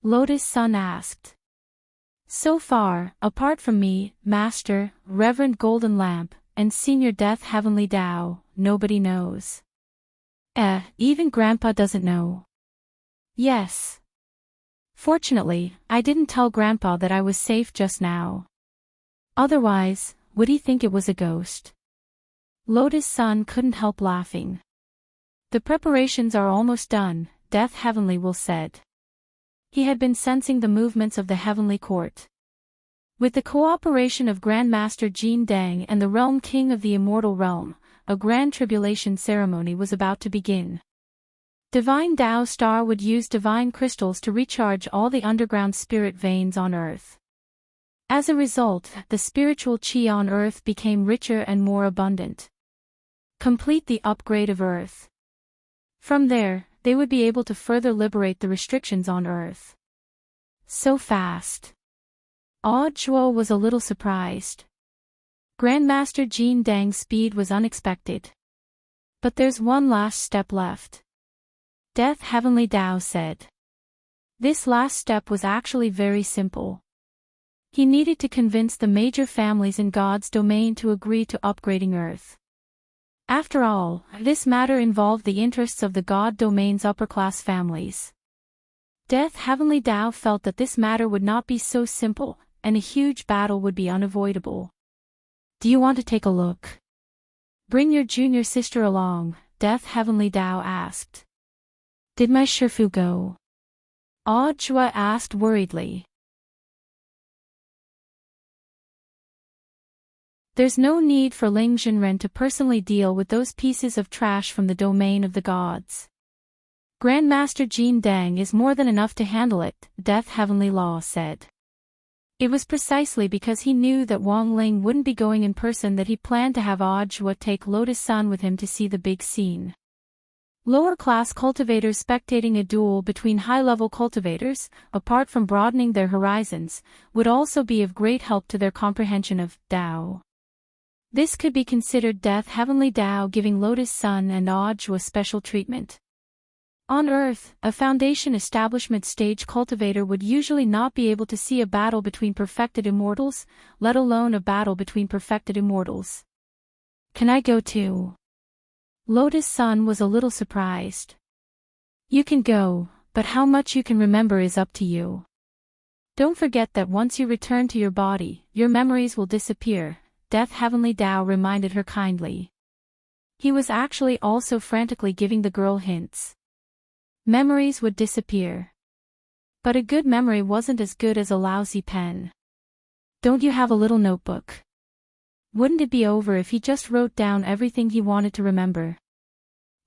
Lotus Sun asked. So far, apart from me, Master, Reverend Golden Lamp, and Senior Death Heavenly Tao, nobody knows. Even Grandpa doesn't know. Yes. Fortunately, I didn't tell Grandpa that I was safe just now. Otherwise, would he think it was a ghost? Lotus Sun couldn't help laughing. The preparations are almost done, Death Heavenly Will said. He had been sensing the movements of the Heavenly Court. With the cooperation of Grandmaster Jin Dang and the Realm King of the Immortal Realm, a grand tribulation ceremony was about to begin. Divine Tao Star would use divine crystals to recharge all the underground spirit veins on Earth. As a result, the spiritual chi on Earth became richer and more abundant. Complete the upgrade of Earth. From there, they would be able to further liberate the restrictions on Earth. So fast. Jua was a little surprised. Grandmaster Jin Dang's speed was unexpected. But there's one last step left. Death Heavenly Tao said. This last step was actually very simple. He needed to convince the major families in God's domain to agree to upgrading Earth. After all, this matter involved the interests of the God domain's upper-class families. Death Heavenly Tao felt that this matter would not be so simple, and a huge battle would be unavoidable. Do you want to take a look? Bring your junior sister along, Death Heavenly Tao asked. Did my Shifu go? Jua asked worriedly. There's no need for Ling Jinren to personally deal with those pieces of trash from the domain of the gods. Grandmaster Jin Dang is more than enough to handle it, Death Heavenly Law said. It was precisely because he knew that Wang Ling wouldn't be going in person that he planned to have Audiobook take Lotus Sun with him to see the big scene. Lower-class cultivators spectating a duel between high-level cultivators, apart from broadening their horizons, would also be of great help to their comprehension of Tao. This could be considered Death Heavenly Tao giving Lotus Sun and Audiobook special treatment. On Earth, a Foundation establishment stage cultivator would usually not be able to see a battle between perfected immortals, let alone a battle between perfected immortals. Can I go too? Lotus Sun was a little surprised. You can go, but how much you can remember is up to you. Don't forget that once you return to your body, your memories will disappear, Death Heavenly Tao reminded her kindly. He was actually also frantically giving the girl hints. Memories would disappear. But a good memory wasn't as good as a lousy pen. Don't you have a little notebook? Wouldn't it be over if he just wrote down everything he wanted to remember?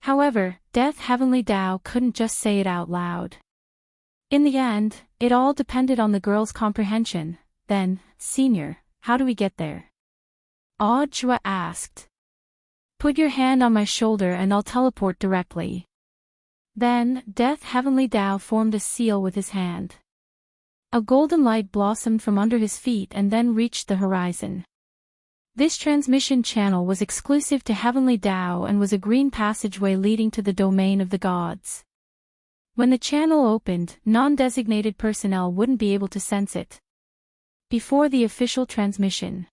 However, Death Heavenly Tao couldn't just say it out loud. In the end, it all depended on the girl's comprehension. Then, Senior, how do we get there? Audiobook asked. Put your hand on my shoulder and I'll teleport directly. Then, Death Heavenly Tao formed a seal with his hand. A golden light blossomed from under his feet and then reached the horizon. This transmission channel was exclusive to Heavenly Tao and was a green passageway leading to the domain of the gods. When the channel opened, non-designated personnel wouldn't be able to sense it. Before the official transmission,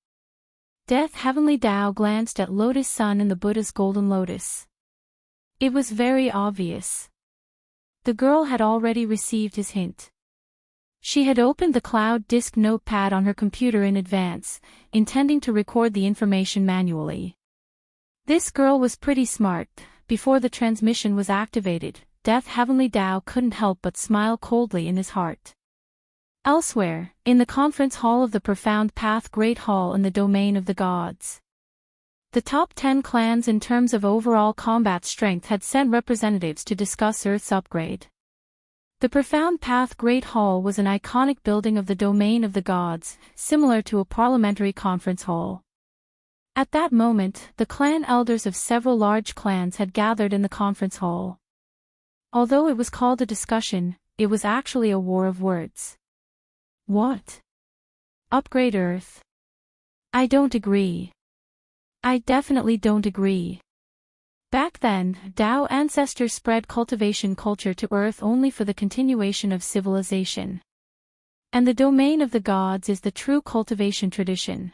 Death Heavenly Tao glanced at Lotus Sun and the Buddha's golden lotus. It was very obvious. The girl had already received his hint. She had opened the cloud disk notepad on her computer in advance, intending to record the information manually. This girl was pretty smart. Before the transmission was activated, Death Heavenly Tao couldn't help but smile coldly in his heart. Elsewhere, in the conference hall of the Profound Path Great Hall in the domain of the gods, the top 10 clans in terms of overall combat strength had sent representatives to discuss Earth's upgrade. The Profound Path Great Hall was an iconic building of the domain of the gods, similar to a parliamentary conference hall. At that moment, the clan elders of several large clans had gathered in the conference hall. Although it was called a discussion, it was actually a war of words. What? Upgrade Earth? I don't agree. I definitely don't agree. Back then, Tao ancestors spread cultivation culture to Earth only for the continuation of civilization. And the domain of the gods is the true cultivation tradition.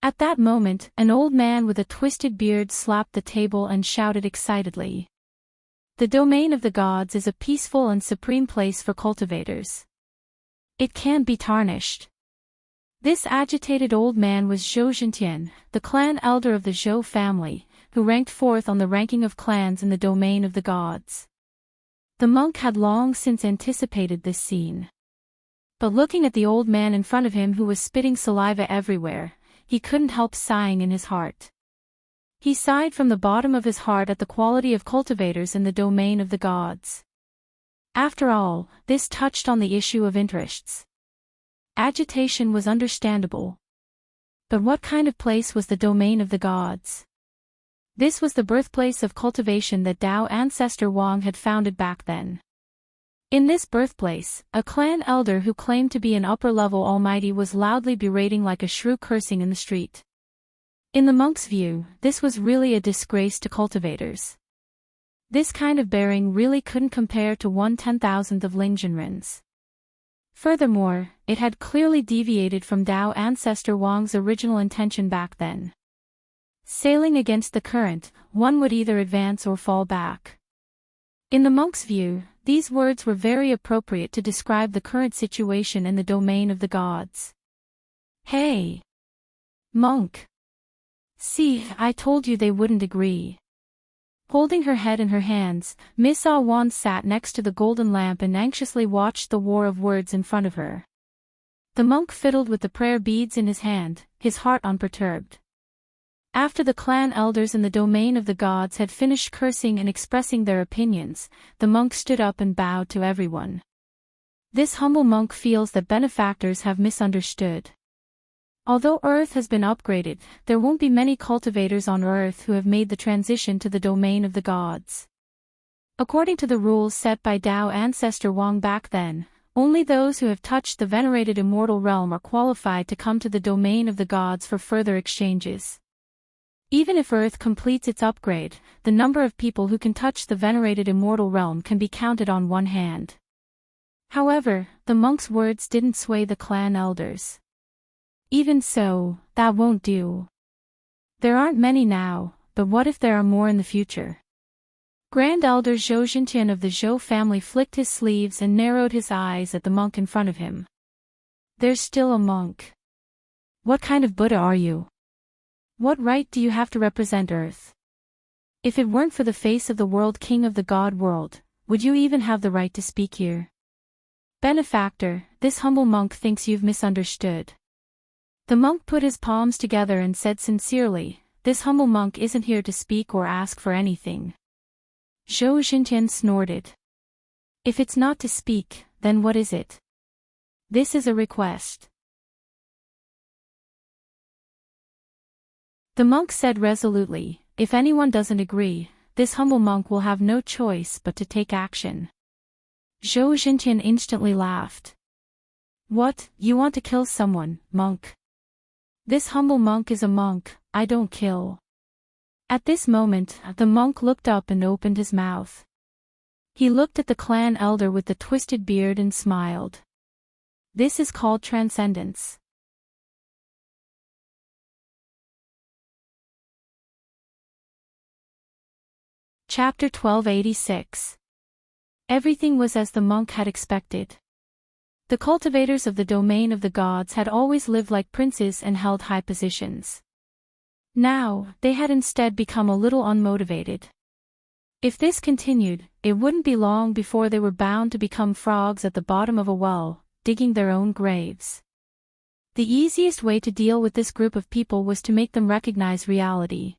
At that moment, an old man with a twisted beard slapped the table and shouted excitedly. The domain of the gods is a peaceful and supreme place for cultivators. It can't be tarnished. This agitated old man was Zhou Zhentian, the clan elder of the Zhou family, who ranked fourth on the ranking of clans in the domain of the gods. The monk had long since anticipated this scene. But looking at the old man in front of him who was spitting saliva everywhere, he couldn't help sighing in his heart. He sighed from the bottom of his heart at the quality of cultivators in the domain of the gods. After all, this touched on the issue of interests. Agitation was understandable. But what kind of place was the domain of the gods? This was the birthplace of cultivation that Tao ancestor Wang had founded back then. In this birthplace, a clan elder who claimed to be an upper-level almighty was loudly berating like a shrew cursing in the street. In the monk's view, this was really a disgrace to cultivators. This kind of bearing really couldn't compare to 1/10,000th of Ling Jinren's. Furthermore, it had clearly deviated from Tao ancestor Wang's original intention back then. Sailing against the current, one would either advance or fall back. In the monk's view, these words were very appropriate to describe the current situation in the domain of the gods. Hey! Monk! See, I told you they wouldn't agree. Holding her head in her hands, Miss Ah Wan sat next to the golden lamp and anxiously watched the war of words in front of her. The monk fiddled with the prayer beads in his hand, his heart unperturbed. After the clan elders in the domain of the gods had finished cursing and expressing their opinions, the monk stood up and bowed to everyone. This humble monk feels that benefactors have misunderstood. Although Earth has been upgraded, there won't be many cultivators on Earth who have made the transition to the domain of the gods. According to the rules set by Tao ancestor Wang back then, only those who have touched the venerated immortal realm are qualified to come to the domain of the gods for further exchanges. Even if Earth completes its upgrade, the number of people who can touch the venerated immortal realm can be counted on one hand. However, the monk's words didn't sway the clan elders. Even so, that won't do. There aren't many now, but what if there are more in the future? Grand Elder Zhou Xintian of the Zhou family flicked his sleeves and narrowed his eyes at the monk in front of him. There's still a monk. What kind of Buddha are you? What right do you have to represent Earth? If it weren't for the face of the world king of the god world, would you even have the right to speak here? Benefactor, this humble monk thinks you've misunderstood. The monk put his palms together and said sincerely, this humble monk isn't here to speak or ask for anything. Zhou Xintian snorted. If it's not to speak, then what is it? This is a request. The monk said resolutely, if anyone doesn't agree, this humble monk will have no choice but to take action. Zhou Xintian instantly laughed. What, you want to kill someone, monk? This humble monk is a monk, I don't kill. At this moment, the monk looked up and opened his mouth. He looked at the clan elder with the twisted beard and smiled. This is called transcendence. Chapter 1286. Everything was as the monk had expected. The cultivators of the domain of the gods had always lived like princes and held high positions. Now, they had instead become a little unmotivated. If this continued, it wouldn't be long before they were bound to become frogs at the bottom of a well, digging their own graves. The easiest way to deal with this group of people was to make them recognize reality.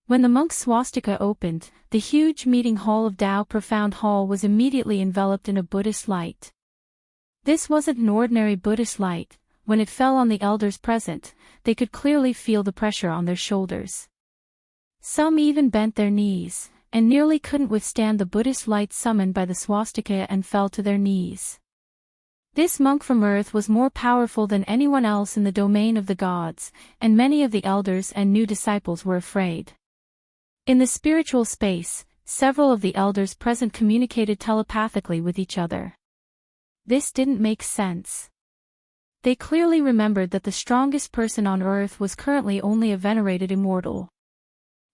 When the monk's swastika opened, the huge meeting hall of Tao Profound Hall was immediately enveloped in a Buddhist light. This wasn't an ordinary Buddhist light. When it fell on the elders present, they could clearly feel the pressure on their shoulders. Some even bent their knees, and nearly couldn't withstand the Buddhist light summoned by the swastika and fell to their knees. This monk from Earth was more powerful than anyone else in the domain of the gods, and many of the elders and new disciples were afraid. In the spiritual space, several of the elders present communicated telepathically with each other. This didn't make sense. They clearly remembered that the strongest person on Earth was currently only a venerated immortal.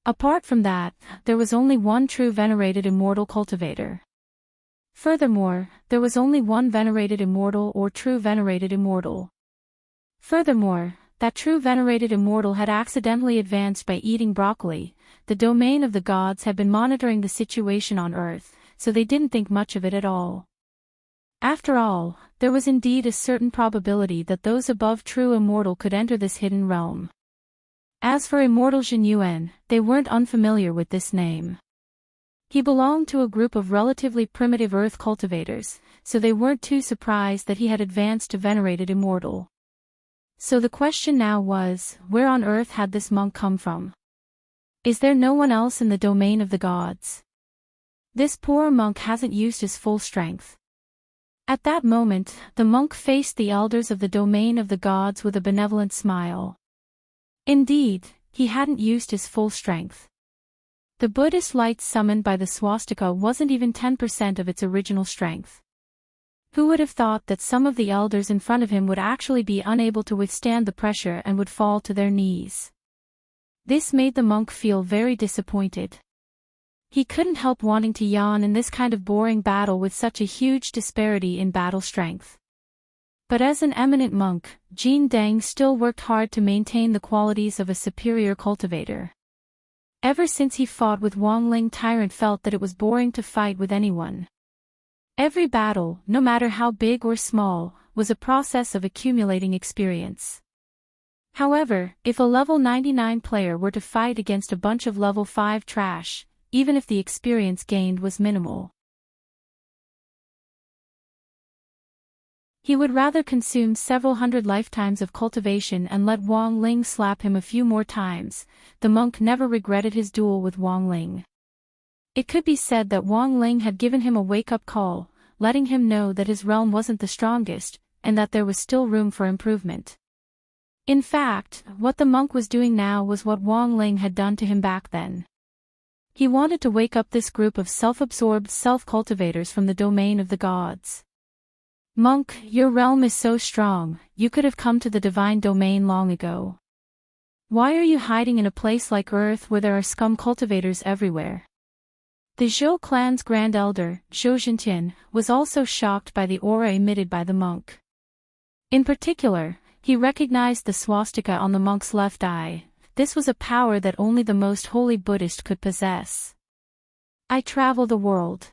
Apart from that, there was only one true venerated immortal cultivator. Furthermore, there was only one venerated immortal or true venerated immortal. Furthermore, that true venerated immortal had accidentally advanced by eating broccoli. The domain of the gods had been monitoring the situation on Earth, so they didn't think much of it at all. After all, there was indeed a certain probability that those above true immortal could enter this hidden realm. As for immortal Zhen Yuan, they weren't unfamiliar with this name. He belonged to a group of relatively primitive earth cultivators, so they weren't too surprised that he had advanced to venerated immortal. So the question now was, where on earth had this monk come from? Is there no one else in the domain of the gods? This poor monk hasn't used his full strength. At that moment, the monk faced the elders of the domain of the gods with a benevolent smile. Indeed, he hadn't used his full strength. The Buddhist light summoned by the swastika wasn't even 10% of its original strength. Who would have thought that some of the elders in front of him would actually be unable to withstand the pressure and would fall to their knees? This made the monk feel very disappointed. He couldn't help wanting to yawn in this kind of boring battle with such a huge disparity in battle strength. But as an eminent monk, Jin Deng still worked hard to maintain the qualities of a superior cultivator. Ever since he fought with Wang Ling, Tyrant felt that it was boring to fight with anyone. Every battle, no matter how big or small, was a process of accumulating experience. However, if a level 99 player were to fight against a bunch of level 5 trash, even if the experience gained was minimal, he would rather consume several hundred lifetimes of cultivation and let Wang Ling slap him a few more times. The monk never regretted his duel with Wang Ling. It could be said that Wang Ling had given him a wake-up call, letting him know that his realm wasn't the strongest, and that there was still room for improvement. In fact, what the monk was doing now was what Wang Ling had done to him back then. He wanted to wake up this group of self-absorbed self-cultivators from the domain of the gods. Monk, your realm is so strong, you could have come to the divine domain long ago. Why are you hiding in a place like Earth where there are scum cultivators everywhere? The Zhou clan's grand elder, Zhou Jintian, was also shocked by the aura emitted by the monk. In particular, he recognized the swastika on the monk's left eye. This was a power that only the most holy Buddhist could possess. I travel the world.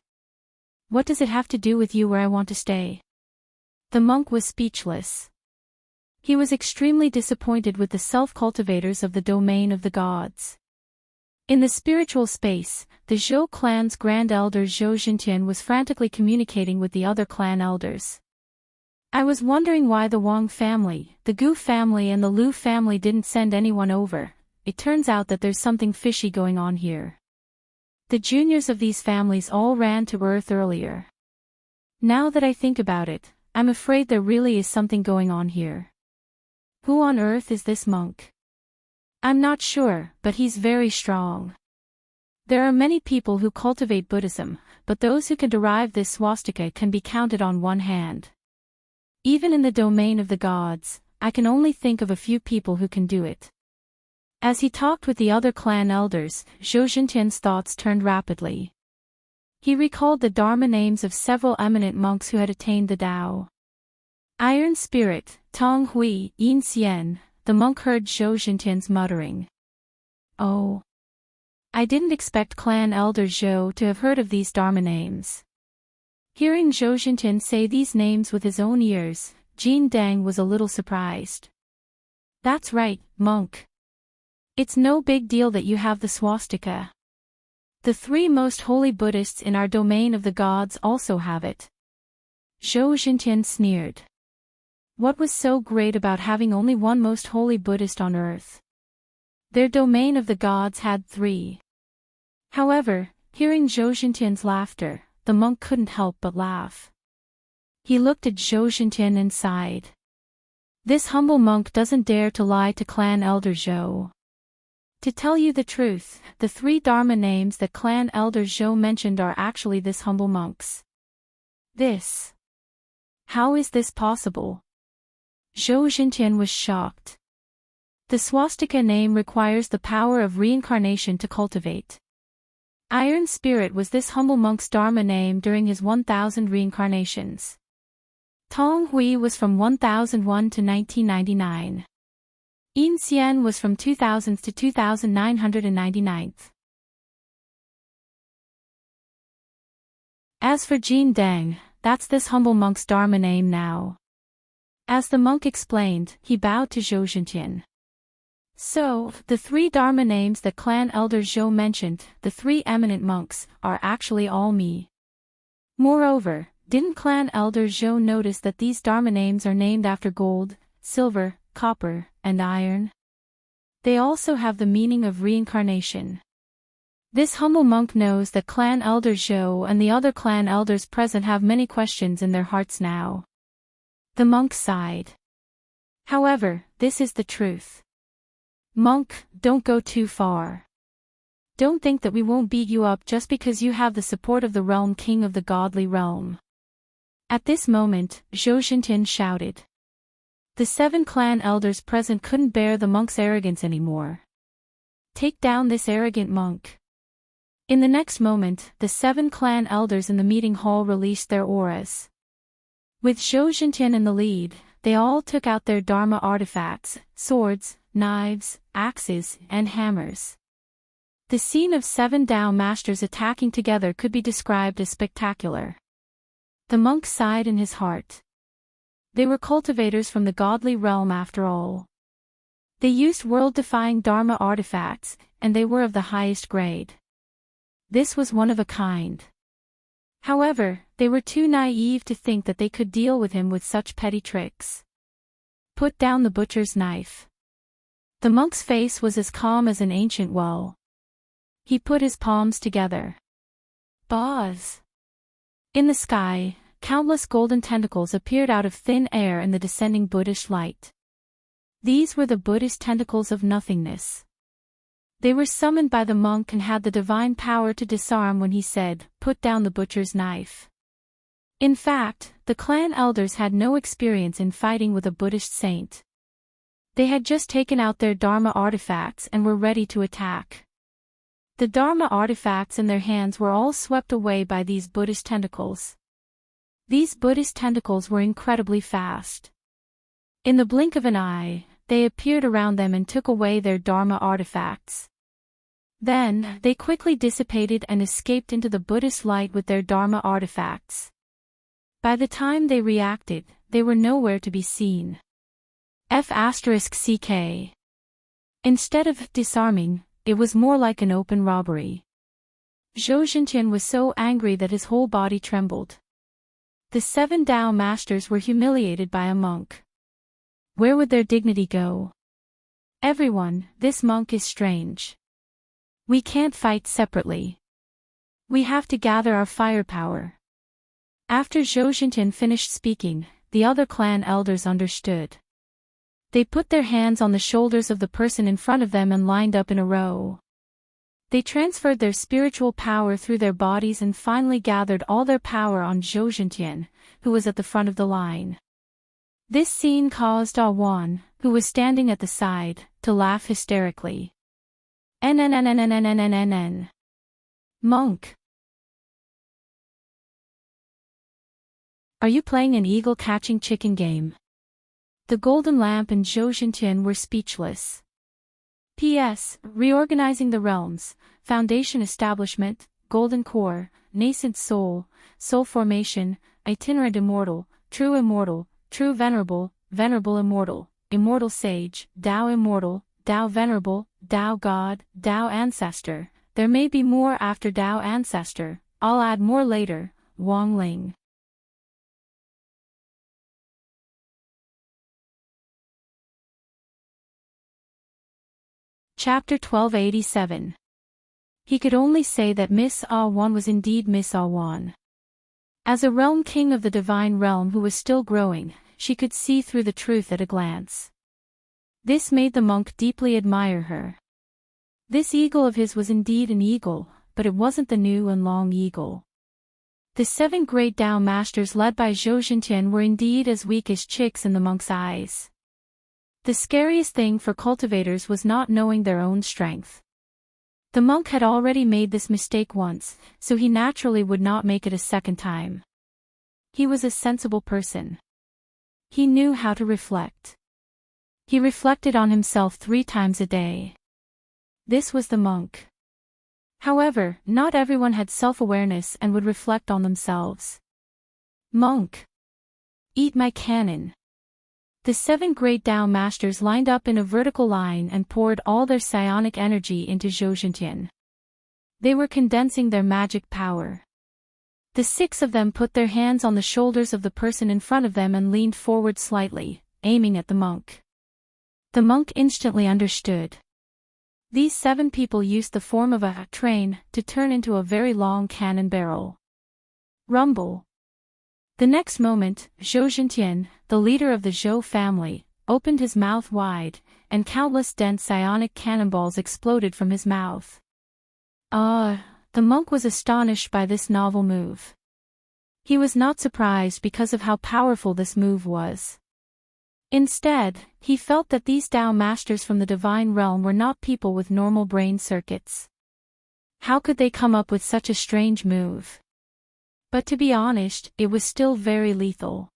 What does it have to do with you where I want to stay? The monk was speechless. He was extremely disappointed with the self-cultivators of the domain of the gods. In the spiritual space, the Zhou clan's grand elder Zhou Jintian was frantically communicating with the other clan elders. I was wondering why the Wang family, the Gu family and the Lu family didn't send anyone over. It turns out that there's something fishy going on here. The juniors of these families all ran to Earth earlier. Now that I think about it, I'm afraid there really is something going on here. Who on earth is this monk? I'm not sure, but he's very strong. There are many people who cultivate Buddhism, but those who can derive this swastika can be counted on one hand. Even in the domain of the gods, I can only think of a few people who can do it. As he talked with the other clan elders, Zhou Jintian's thoughts turned rapidly. He recalled the Dharma names of several eminent monks who had attained the Tao. Iron Spirit, Tong Hui, Yin Xian. The monk heard Zhou Jintian's muttering. Oh. I didn't expect clan elder Zhou to have heard of these Dharma names. Hearing Zhou Jintian say these names with his own ears, Jin Dang was a little surprised. That's right, monk. It's no big deal that you have the swastika. The 3 most holy Buddhists in our domain of the gods also have it. Zhou Jintian sneered. What was so great about having only one most holy Buddhist on earth? Their domain of the gods had 3. However, hearing Zhou Jintian's laughter, the monk couldn't help but laugh. He looked at Zhou Jintian and sighed. This humble monk doesn't dare to lie to clan elder Zhou. To tell you the truth, the 3 Dharma names that clan elder Zhou mentioned are actually this humble monk's. This. How is this possible? Zhou Jintian was shocked. The swastika name requires the power of reincarnation to cultivate. Iron Spirit was this humble monk's Dharma name during his 1000 reincarnations. Tong Hui was from 1001 to 1999. Yin Xian was from 2000 to 2999. As for Jin Dang, that's this humble monk's Dharma name now. As the monk explained, he bowed to Zhou Jintian. So, the 3 Dharma names that clan elder Zhou mentioned, the 3 eminent monks, are actually all me. Moreover, didn't clan elder Zhou notice that these Dharma names are named after gold, silver, copper, and iron? They also have the meaning of reincarnation. This humble monk knows that clan elder Zhou and the other clan elders present have many questions in their hearts now. The monk sighed. However, this is the truth. Monk, don't go too far. Don't think that we won't beat you up just because you have the support of the realm king of the godly realm. At this moment, Zhou Jintian shouted. The 7 clan elders present couldn't bear the monk's arrogance anymore. Take down this arrogant monk. In the next moment, the 7 clan elders in the meeting hall released their auras. With Zhou Jintian in the lead, they all took out their Dharma artifacts, swords, knives, axes, and hammers. The scene of 7 Tao masters attacking together could be described as spectacular. The monk sighed in his heart. They were cultivators from the godly realm after all. They used world-defying Dharma artifacts, and they were of the highest grade. This was one of a kind. However, they were too naive to think that they could deal with him with such petty tricks. Put down the butcher's knife. The monk's face was as calm as an ancient well. He put his palms together. Buzz! In the sky, countless golden tentacles appeared out of thin air in the descending Buddhist light. These were the Buddhist tentacles of nothingness. They were summoned by the monk and had the divine power to disarm when he said, "Put down the butcher's knife." In fact, the clan elders had no experience in fighting with a Buddhist saint. They had just taken out their Dharma artifacts and were ready to attack. The Dharma artifacts in their hands were all swept away by these Buddhist tentacles. These Buddhist tentacles were incredibly fast. In the blink of an eye, they appeared around them and took away their Dharma artifacts. Then, they quickly dissipated and escaped into the Buddhist light with their Dharma artifacts. By the time they reacted, they were nowhere to be seen. F***ck. Instead of disarming, it was more like an open robbery. Zhou Zhenqian was so angry that his whole body trembled. The 7 Tao masters were humiliated by a monk. Where would their dignity go? Everyone, this monk is strange. We can't fight separately. We have to gather our firepower. After Zhou Zhenqian finished speaking, the other clan elders understood. They put their hands on the shoulders of the person in front of them and lined up in a row. They transferred their spiritual power through their bodies and finally gathered all their power on Zhou Zhenqian, who was at the front of the line. This scene caused Ah Wan, who was standing at the side, to laugh hysterically. NNNNNNNNNN. Monk. Are you playing an eagle-catching chicken game? The golden lamp and Zhou Zhenqian were speechless. P.S. Reorganizing the realms, foundation establishment, golden core, nascent soul, soul formation, itinerant immortal, true venerable, venerable immortal, immortal sage, Tao immortal, Tao venerable, Tao god, Tao ancestor. There may be more after Tao ancestor, I'll add more later, Wang Ling. Chapter 1287. He could only say that Miss Ah Wan was indeed Miss Ah Wan. As a realm king of the divine realm who was still growing, she could see through the truth at a glance. This made the monk deeply admire her. This eagle of his was indeed an eagle, but it wasn't the new and long eagle. The 7 great Tao masters led by Zhou Zhenqian were indeed as weak as chicks in the monk's eyes. The scariest thing for cultivators was not knowing their own strength. The monk had already made this mistake once, so he naturally would not make it a second time. He was a sensible person. He knew how to reflect. He reflected on himself 3 times a day. This was the monk. However, not everyone had self-awareness and would reflect on themselves. Monk. Eat my cannon. The 7 great Tao masters lined up in a vertical line and poured all their psionic energy into Zhou Zhenqian. They were condensing their magic power. The 6 of them put their hands on the shoulders of the person in front of them and leaned forward slightly, aiming at the monk. The monk instantly understood. These 7 people used the form of a train to turn into a very long cannon barrel. Rumble. The next moment, Zhou Zhenqian, the leader of the Zhou family, opened his mouth wide, and countless dense psionic cannonballs exploded from his mouth. The monk was astonished by this novel move. He was not surprised because of how powerful this move was. Instead, he felt that these Tao masters from the divine realm were not people with normal brain circuits. How could they come up with such a strange move? But to be honest, it was still very lethal.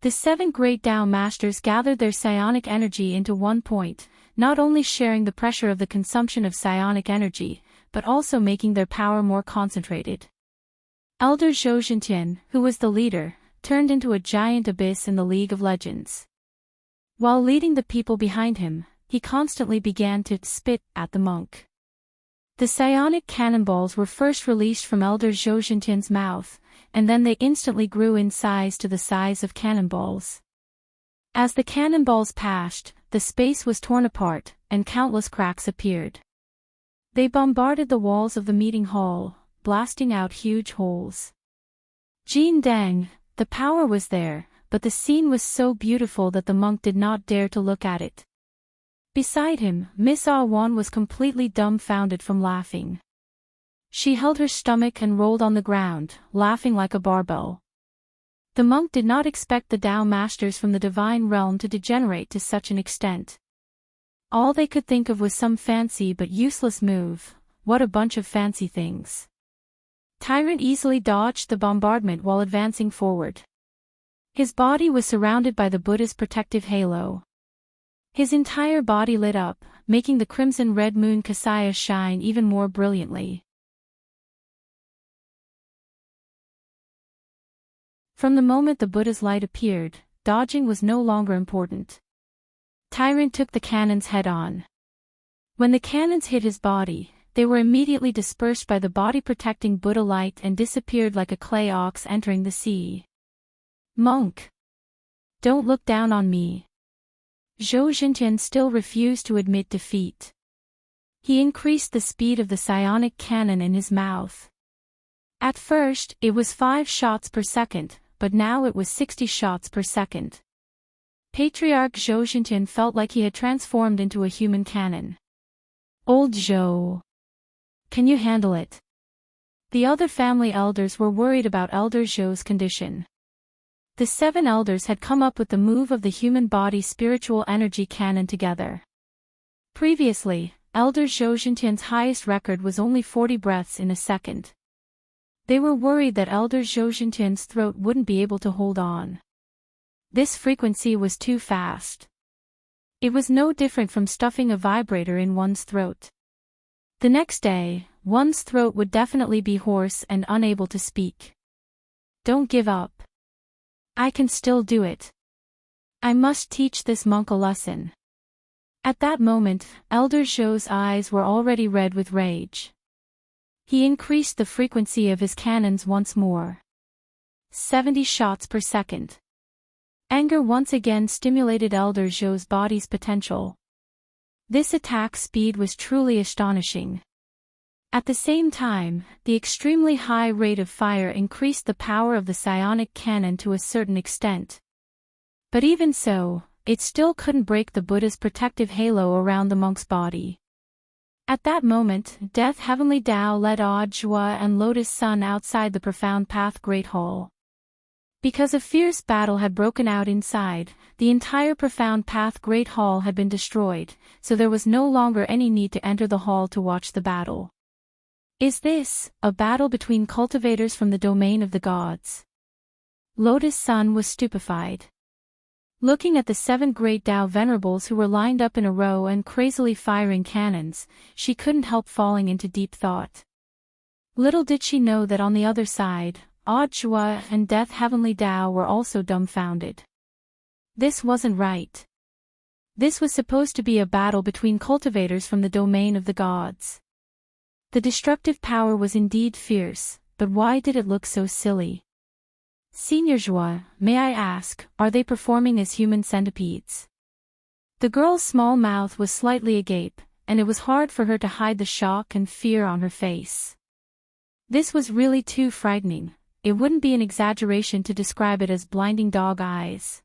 The 7 great Tao masters gathered their psionic energy into one point, not only sharing the pressure of the consumption of psionic energy, but also making their power more concentrated. Elder Zhou Zhenqian, who was the leader, turned into a giant abyss in the League of Legends. While leading the people behind him, he constantly began to spit at the monk. The psionic cannonballs were first released from Elder Zhou Xintian's mouth, and then they instantly grew in size to the size of cannonballs. As the cannonballs passed, the space was torn apart, and countless cracks appeared. They bombarded the walls of the meeting hall, blasting out huge holes. Jin Dang, the power was there, but the scene was so beautiful that the monk did not dare to look at it. Beside him, Miss Ah Wan was completely dumbfounded from laughing. She held her stomach and rolled on the ground, laughing like a barbell. The monk did not expect the Tao masters from the divine realm to degenerate to such an extent. All they could think of was some fancy but useless move. What a bunch of fancy things. Tyrant easily dodged the bombardment while advancing forward. His body was surrounded by the Buddha's protective halo. His entire body lit up, making the crimson red moon Kasaya shine even more brilliantly. From the moment the Buddha's light appeared, dodging was no longer important. Tyrant took the cannons head-on. When the cannons hit his body, they were immediately dispersed by the body-protecting Buddha light and disappeared like a clay ox entering the sea. Monk! Don't look down on me. Zhou Xintian still refused to admit defeat. He increased the speed of the psionic cannon in his mouth. At first, it was 5 shots per second, but now it was 60 shots per second. Patriarch Zhou Xintian felt like he had transformed into a human cannon. Old Zhou. Can you handle it? The other family elders were worried about Elder Zhou's condition. The 7 elders had come up with the move of the human body spiritual energy cannon together. Previously, Elder Zhou Xintian's highest record was only 40 breaths in a second. They were worried that Elder Zhou Xintian's throat wouldn't be able to hold on. This frequency was too fast. It was no different from stuffing a vibrator in one's throat. The next day, one's throat would definitely be hoarse and unable to speak. Don't give up. I can still do it. I must teach this monk a lesson. At that moment, Elder Zhou's eyes were already red with rage. He increased the frequency of his cannons once more. 70 shots per second. Anger once again stimulated Elder Zhou's body's potential. This attack speed was truly astonishing. At the same time, the extremely high rate of fire increased the power of the psionic cannon to a certain extent. But even so, it still couldn't break the Buddha's protective halo around the monk's body. At that moment, Death Heavenly Tao led Odd Zhua and Lotus Sun outside the Profound Path Great Hall. Because a fierce battle had broken out inside, the entire Profound Path Great Hall had been destroyed, so there was no longer any need to enter the hall to watch the battle. Is this a battle between cultivators from the domain of the gods? Lotus Sun was stupefied. Looking at the 7 great Tao venerables who were lined up in a row and crazily firing cannons, she couldn't help falling into deep thought. Little did she know that on the other side, Odd Zhua and Death Heavenly Tao were also dumbfounded. This wasn't right. This was supposed to be a battle between cultivators from the domain of the gods. The destructive power was indeed fierce, but why did it look so silly? Senior Zhua, may I ask, are they performing as human centipedes? The girl's small mouth was slightly agape, and it was hard for her to hide the shock and fear on her face. This was really too frightening. It wouldn't be an exaggeration to describe it as blinding dog eyes.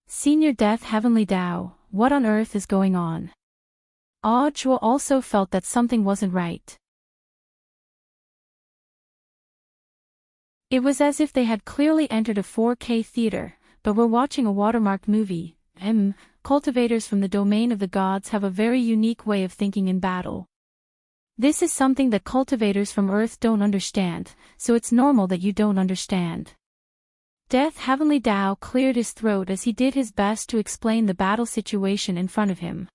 Senior Death Heavenly Tao, what on earth is going on? Ah Zhua also felt that something wasn't right. It was as if they had clearly entered a 4K theater, but were watching a watermarked movie. Cultivators from the domain of the gods have a very unique way of thinking in battle. This is something that cultivators from Earth don't understand, so it's normal that you don't understand. Death Heavenly Tao cleared his throat as he did his best to explain the battle situation in front of him.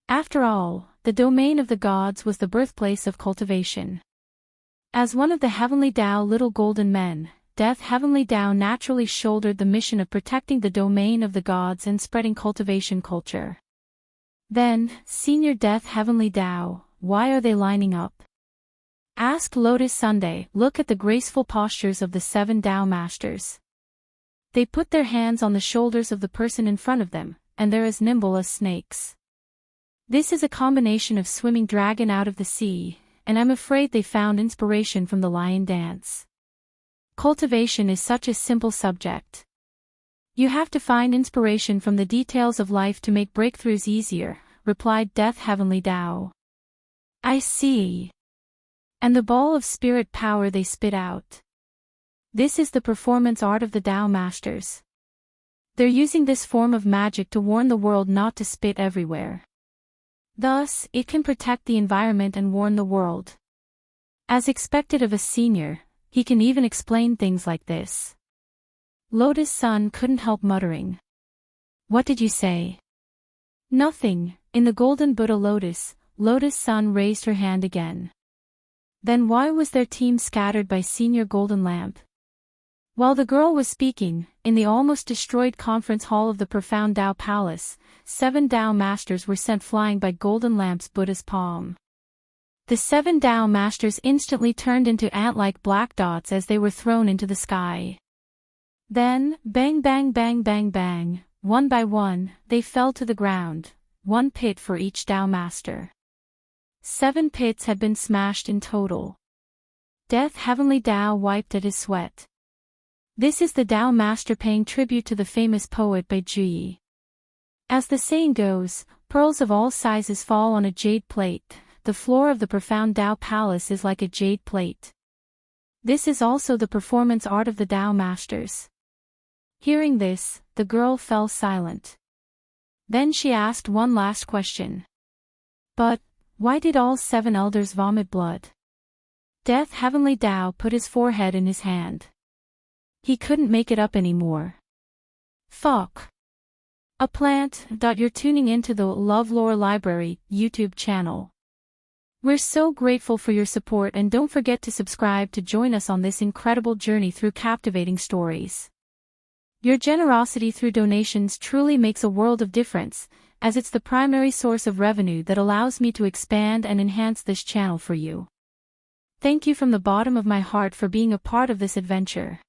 After all, the domain of the gods was the birthplace of cultivation. As one of the Heavenly Tao little golden men, Death Heavenly Tao naturally shouldered the mission of protecting the domain of the gods and spreading cultivation culture. Then, Senior Death Heavenly Tao, why are they lining up? Asked Lotus Sunday. Look at the graceful postures of the 7 Tao Masters. They put their hands on the shoulders of the person in front of them, and they're as nimble as snakes. This is a combination of swimming dragon out of the sea, and I'm afraid they found inspiration from the lion dance. Cultivation is such a simple subject. You have to find inspiration from the details of life to make breakthroughs easier, replied Death Heavenly Tao. I see. And the ball of spirit power they spit out. This is the performance art of the Tao Masters. They're using this form of magic to warn the world not to spit everywhere. Thus, it can protect the environment and warn the world. As expected of a senior, he can even explain things like this. Lotus Sun couldn't help muttering. What did you say? Nothing. In the golden Buddha lotus, Lotus Sun raised her hand again. Then why was their team scattered by Senior Golden Lamp? While the girl was speaking, in the almost destroyed conference hall of the profound Tao Palace, 7 Tao Masters were sent flying by Golden Lamp's Buddha's palm. The 7 Tao Masters instantly turned into ant-like black dots as they were thrown into the sky. Then, bang bang bang bang bang, one by one, they fell to the ground, 1 pit for each Tao Master. 7 pits had been smashed in total. Death Heavenly Tao wiped at his sweat. This is the Tao Master paying tribute to the famous poet by Zhi. As the saying goes, pearls of all sizes fall on a jade plate. The floor of the profound Tao Palace is like a jade plate. This is also the performance art of the Tao Masters. Hearing this, the girl fell silent. Then she asked one last question. But, why did all 7 elders vomit blood? Death Heavenly Tao put his forehead in his hand. He couldn't make it up anymore. Fuck. A plant. You're tuning into the LoveLore Library YouTube channel. We're so grateful for your support, and don't forget to subscribe to join us on this incredible journey through captivating stories. Your generosity through donations truly makes a world of difference, as it's the primary source of revenue that allows me to expand and enhance this channel for you. Thank you from the bottom of my heart for being a part of this adventure.